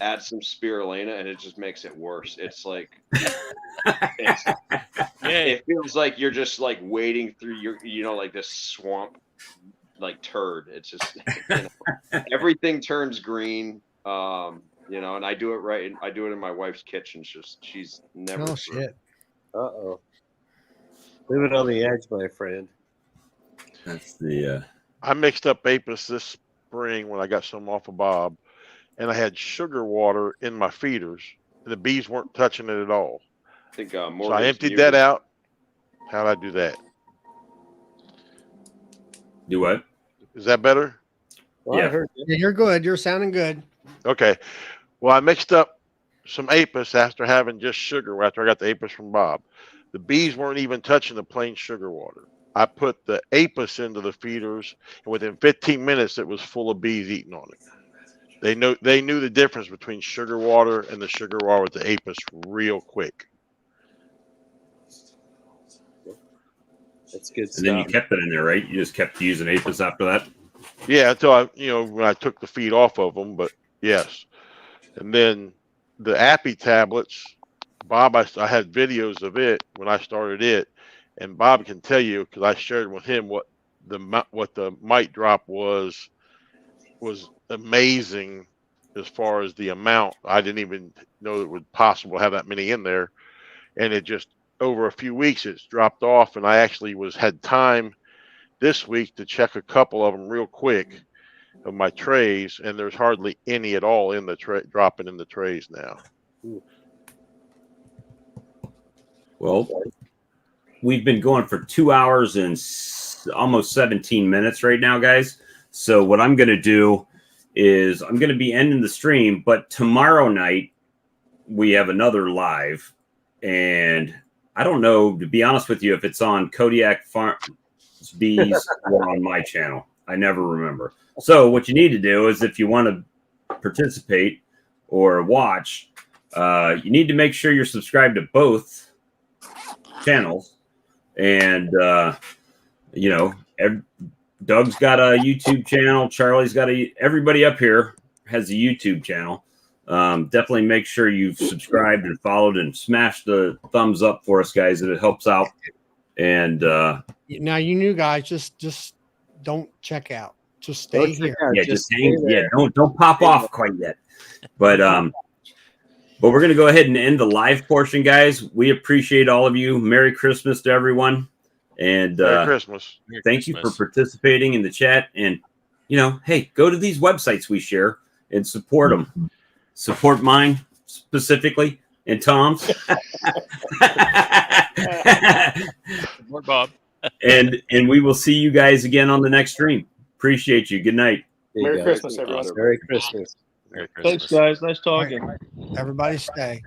add some spirulina and it just makes it worse. It's like it feels like you're just like wading through your like this swamp like turd. It's just everything turns green. And I do it right, and I do it in my wife's kitchen. She's never. Oh shit! Uh-oh. Living on the edge, my friend. That's the. I mixed up Apis this spring when I got some off of Bob, and I had sugar water in my feeders, and the bees weren't touching it at all. I think so I emptied that out. How'd I do that? Do what? Is that better? Well, Yeah. You're good. You're sounding good. Okay. Well, I mixed up some Apis after having just sugar after I got the Apis from Bob. The bees weren't even touching the plain sugar water. I put the Apis into the feeders, and within 15 minutes, it was full of bees eating on it. They knew the difference between sugar water and the sugar water with the Apis real quick. That's good And stuff. then you kept it in there, right? You just kept using Apis after that? Yeah, until when I took the feed off of them, but yes. And then the Appy tablets, Bob, I had videos of it when I started it, and Bob can tell you because I shared with him what the mite drop was amazing as far as the amount. I didn't even know it was possible to have that many in there, and it just over a few weeks it's dropped off, and I actually had time this week to check a couple of them real quick of my trays, and there's hardly any at all in the tray dropping in the trays now. Well, we've been going for 2 hours and almost 17 minutes right now, guys. So what I'm going to do is I'm going to be ending the stream, but tomorrow night we have another live, and I don't know, to be honest with you, if it's on Kodiak Farms Bees or on my channel. I never remember. So what you need to do is, if you want to participate or watch, you need to make sure you're subscribed to both channels. And, you know, Doug's got a YouTube channel. Charlie's got everybody up here has a YouTube channel. Definitely make sure you've subscribed and followed and smashed the thumbs up for us, guys. It helps out. And now, you new guys, just don't check out. Just stay here. Yeah, just hang. Yeah, don't pop off quite yet. But we're gonna go ahead and end the live portion, guys. We appreciate all of you. Merry Christmas to everyone, and Merry Christmas. Thank you for participating in the chat. And you know, hey, go to these websites we share and support them. Support mine specifically and Tom's. More Bob. and we will see you guys again on the next stream. Appreciate you. Good night. Merry Christmas, everyone. Merry Christmas. Merry Christmas. Thanks, guys. Nice talking. Everybody stay.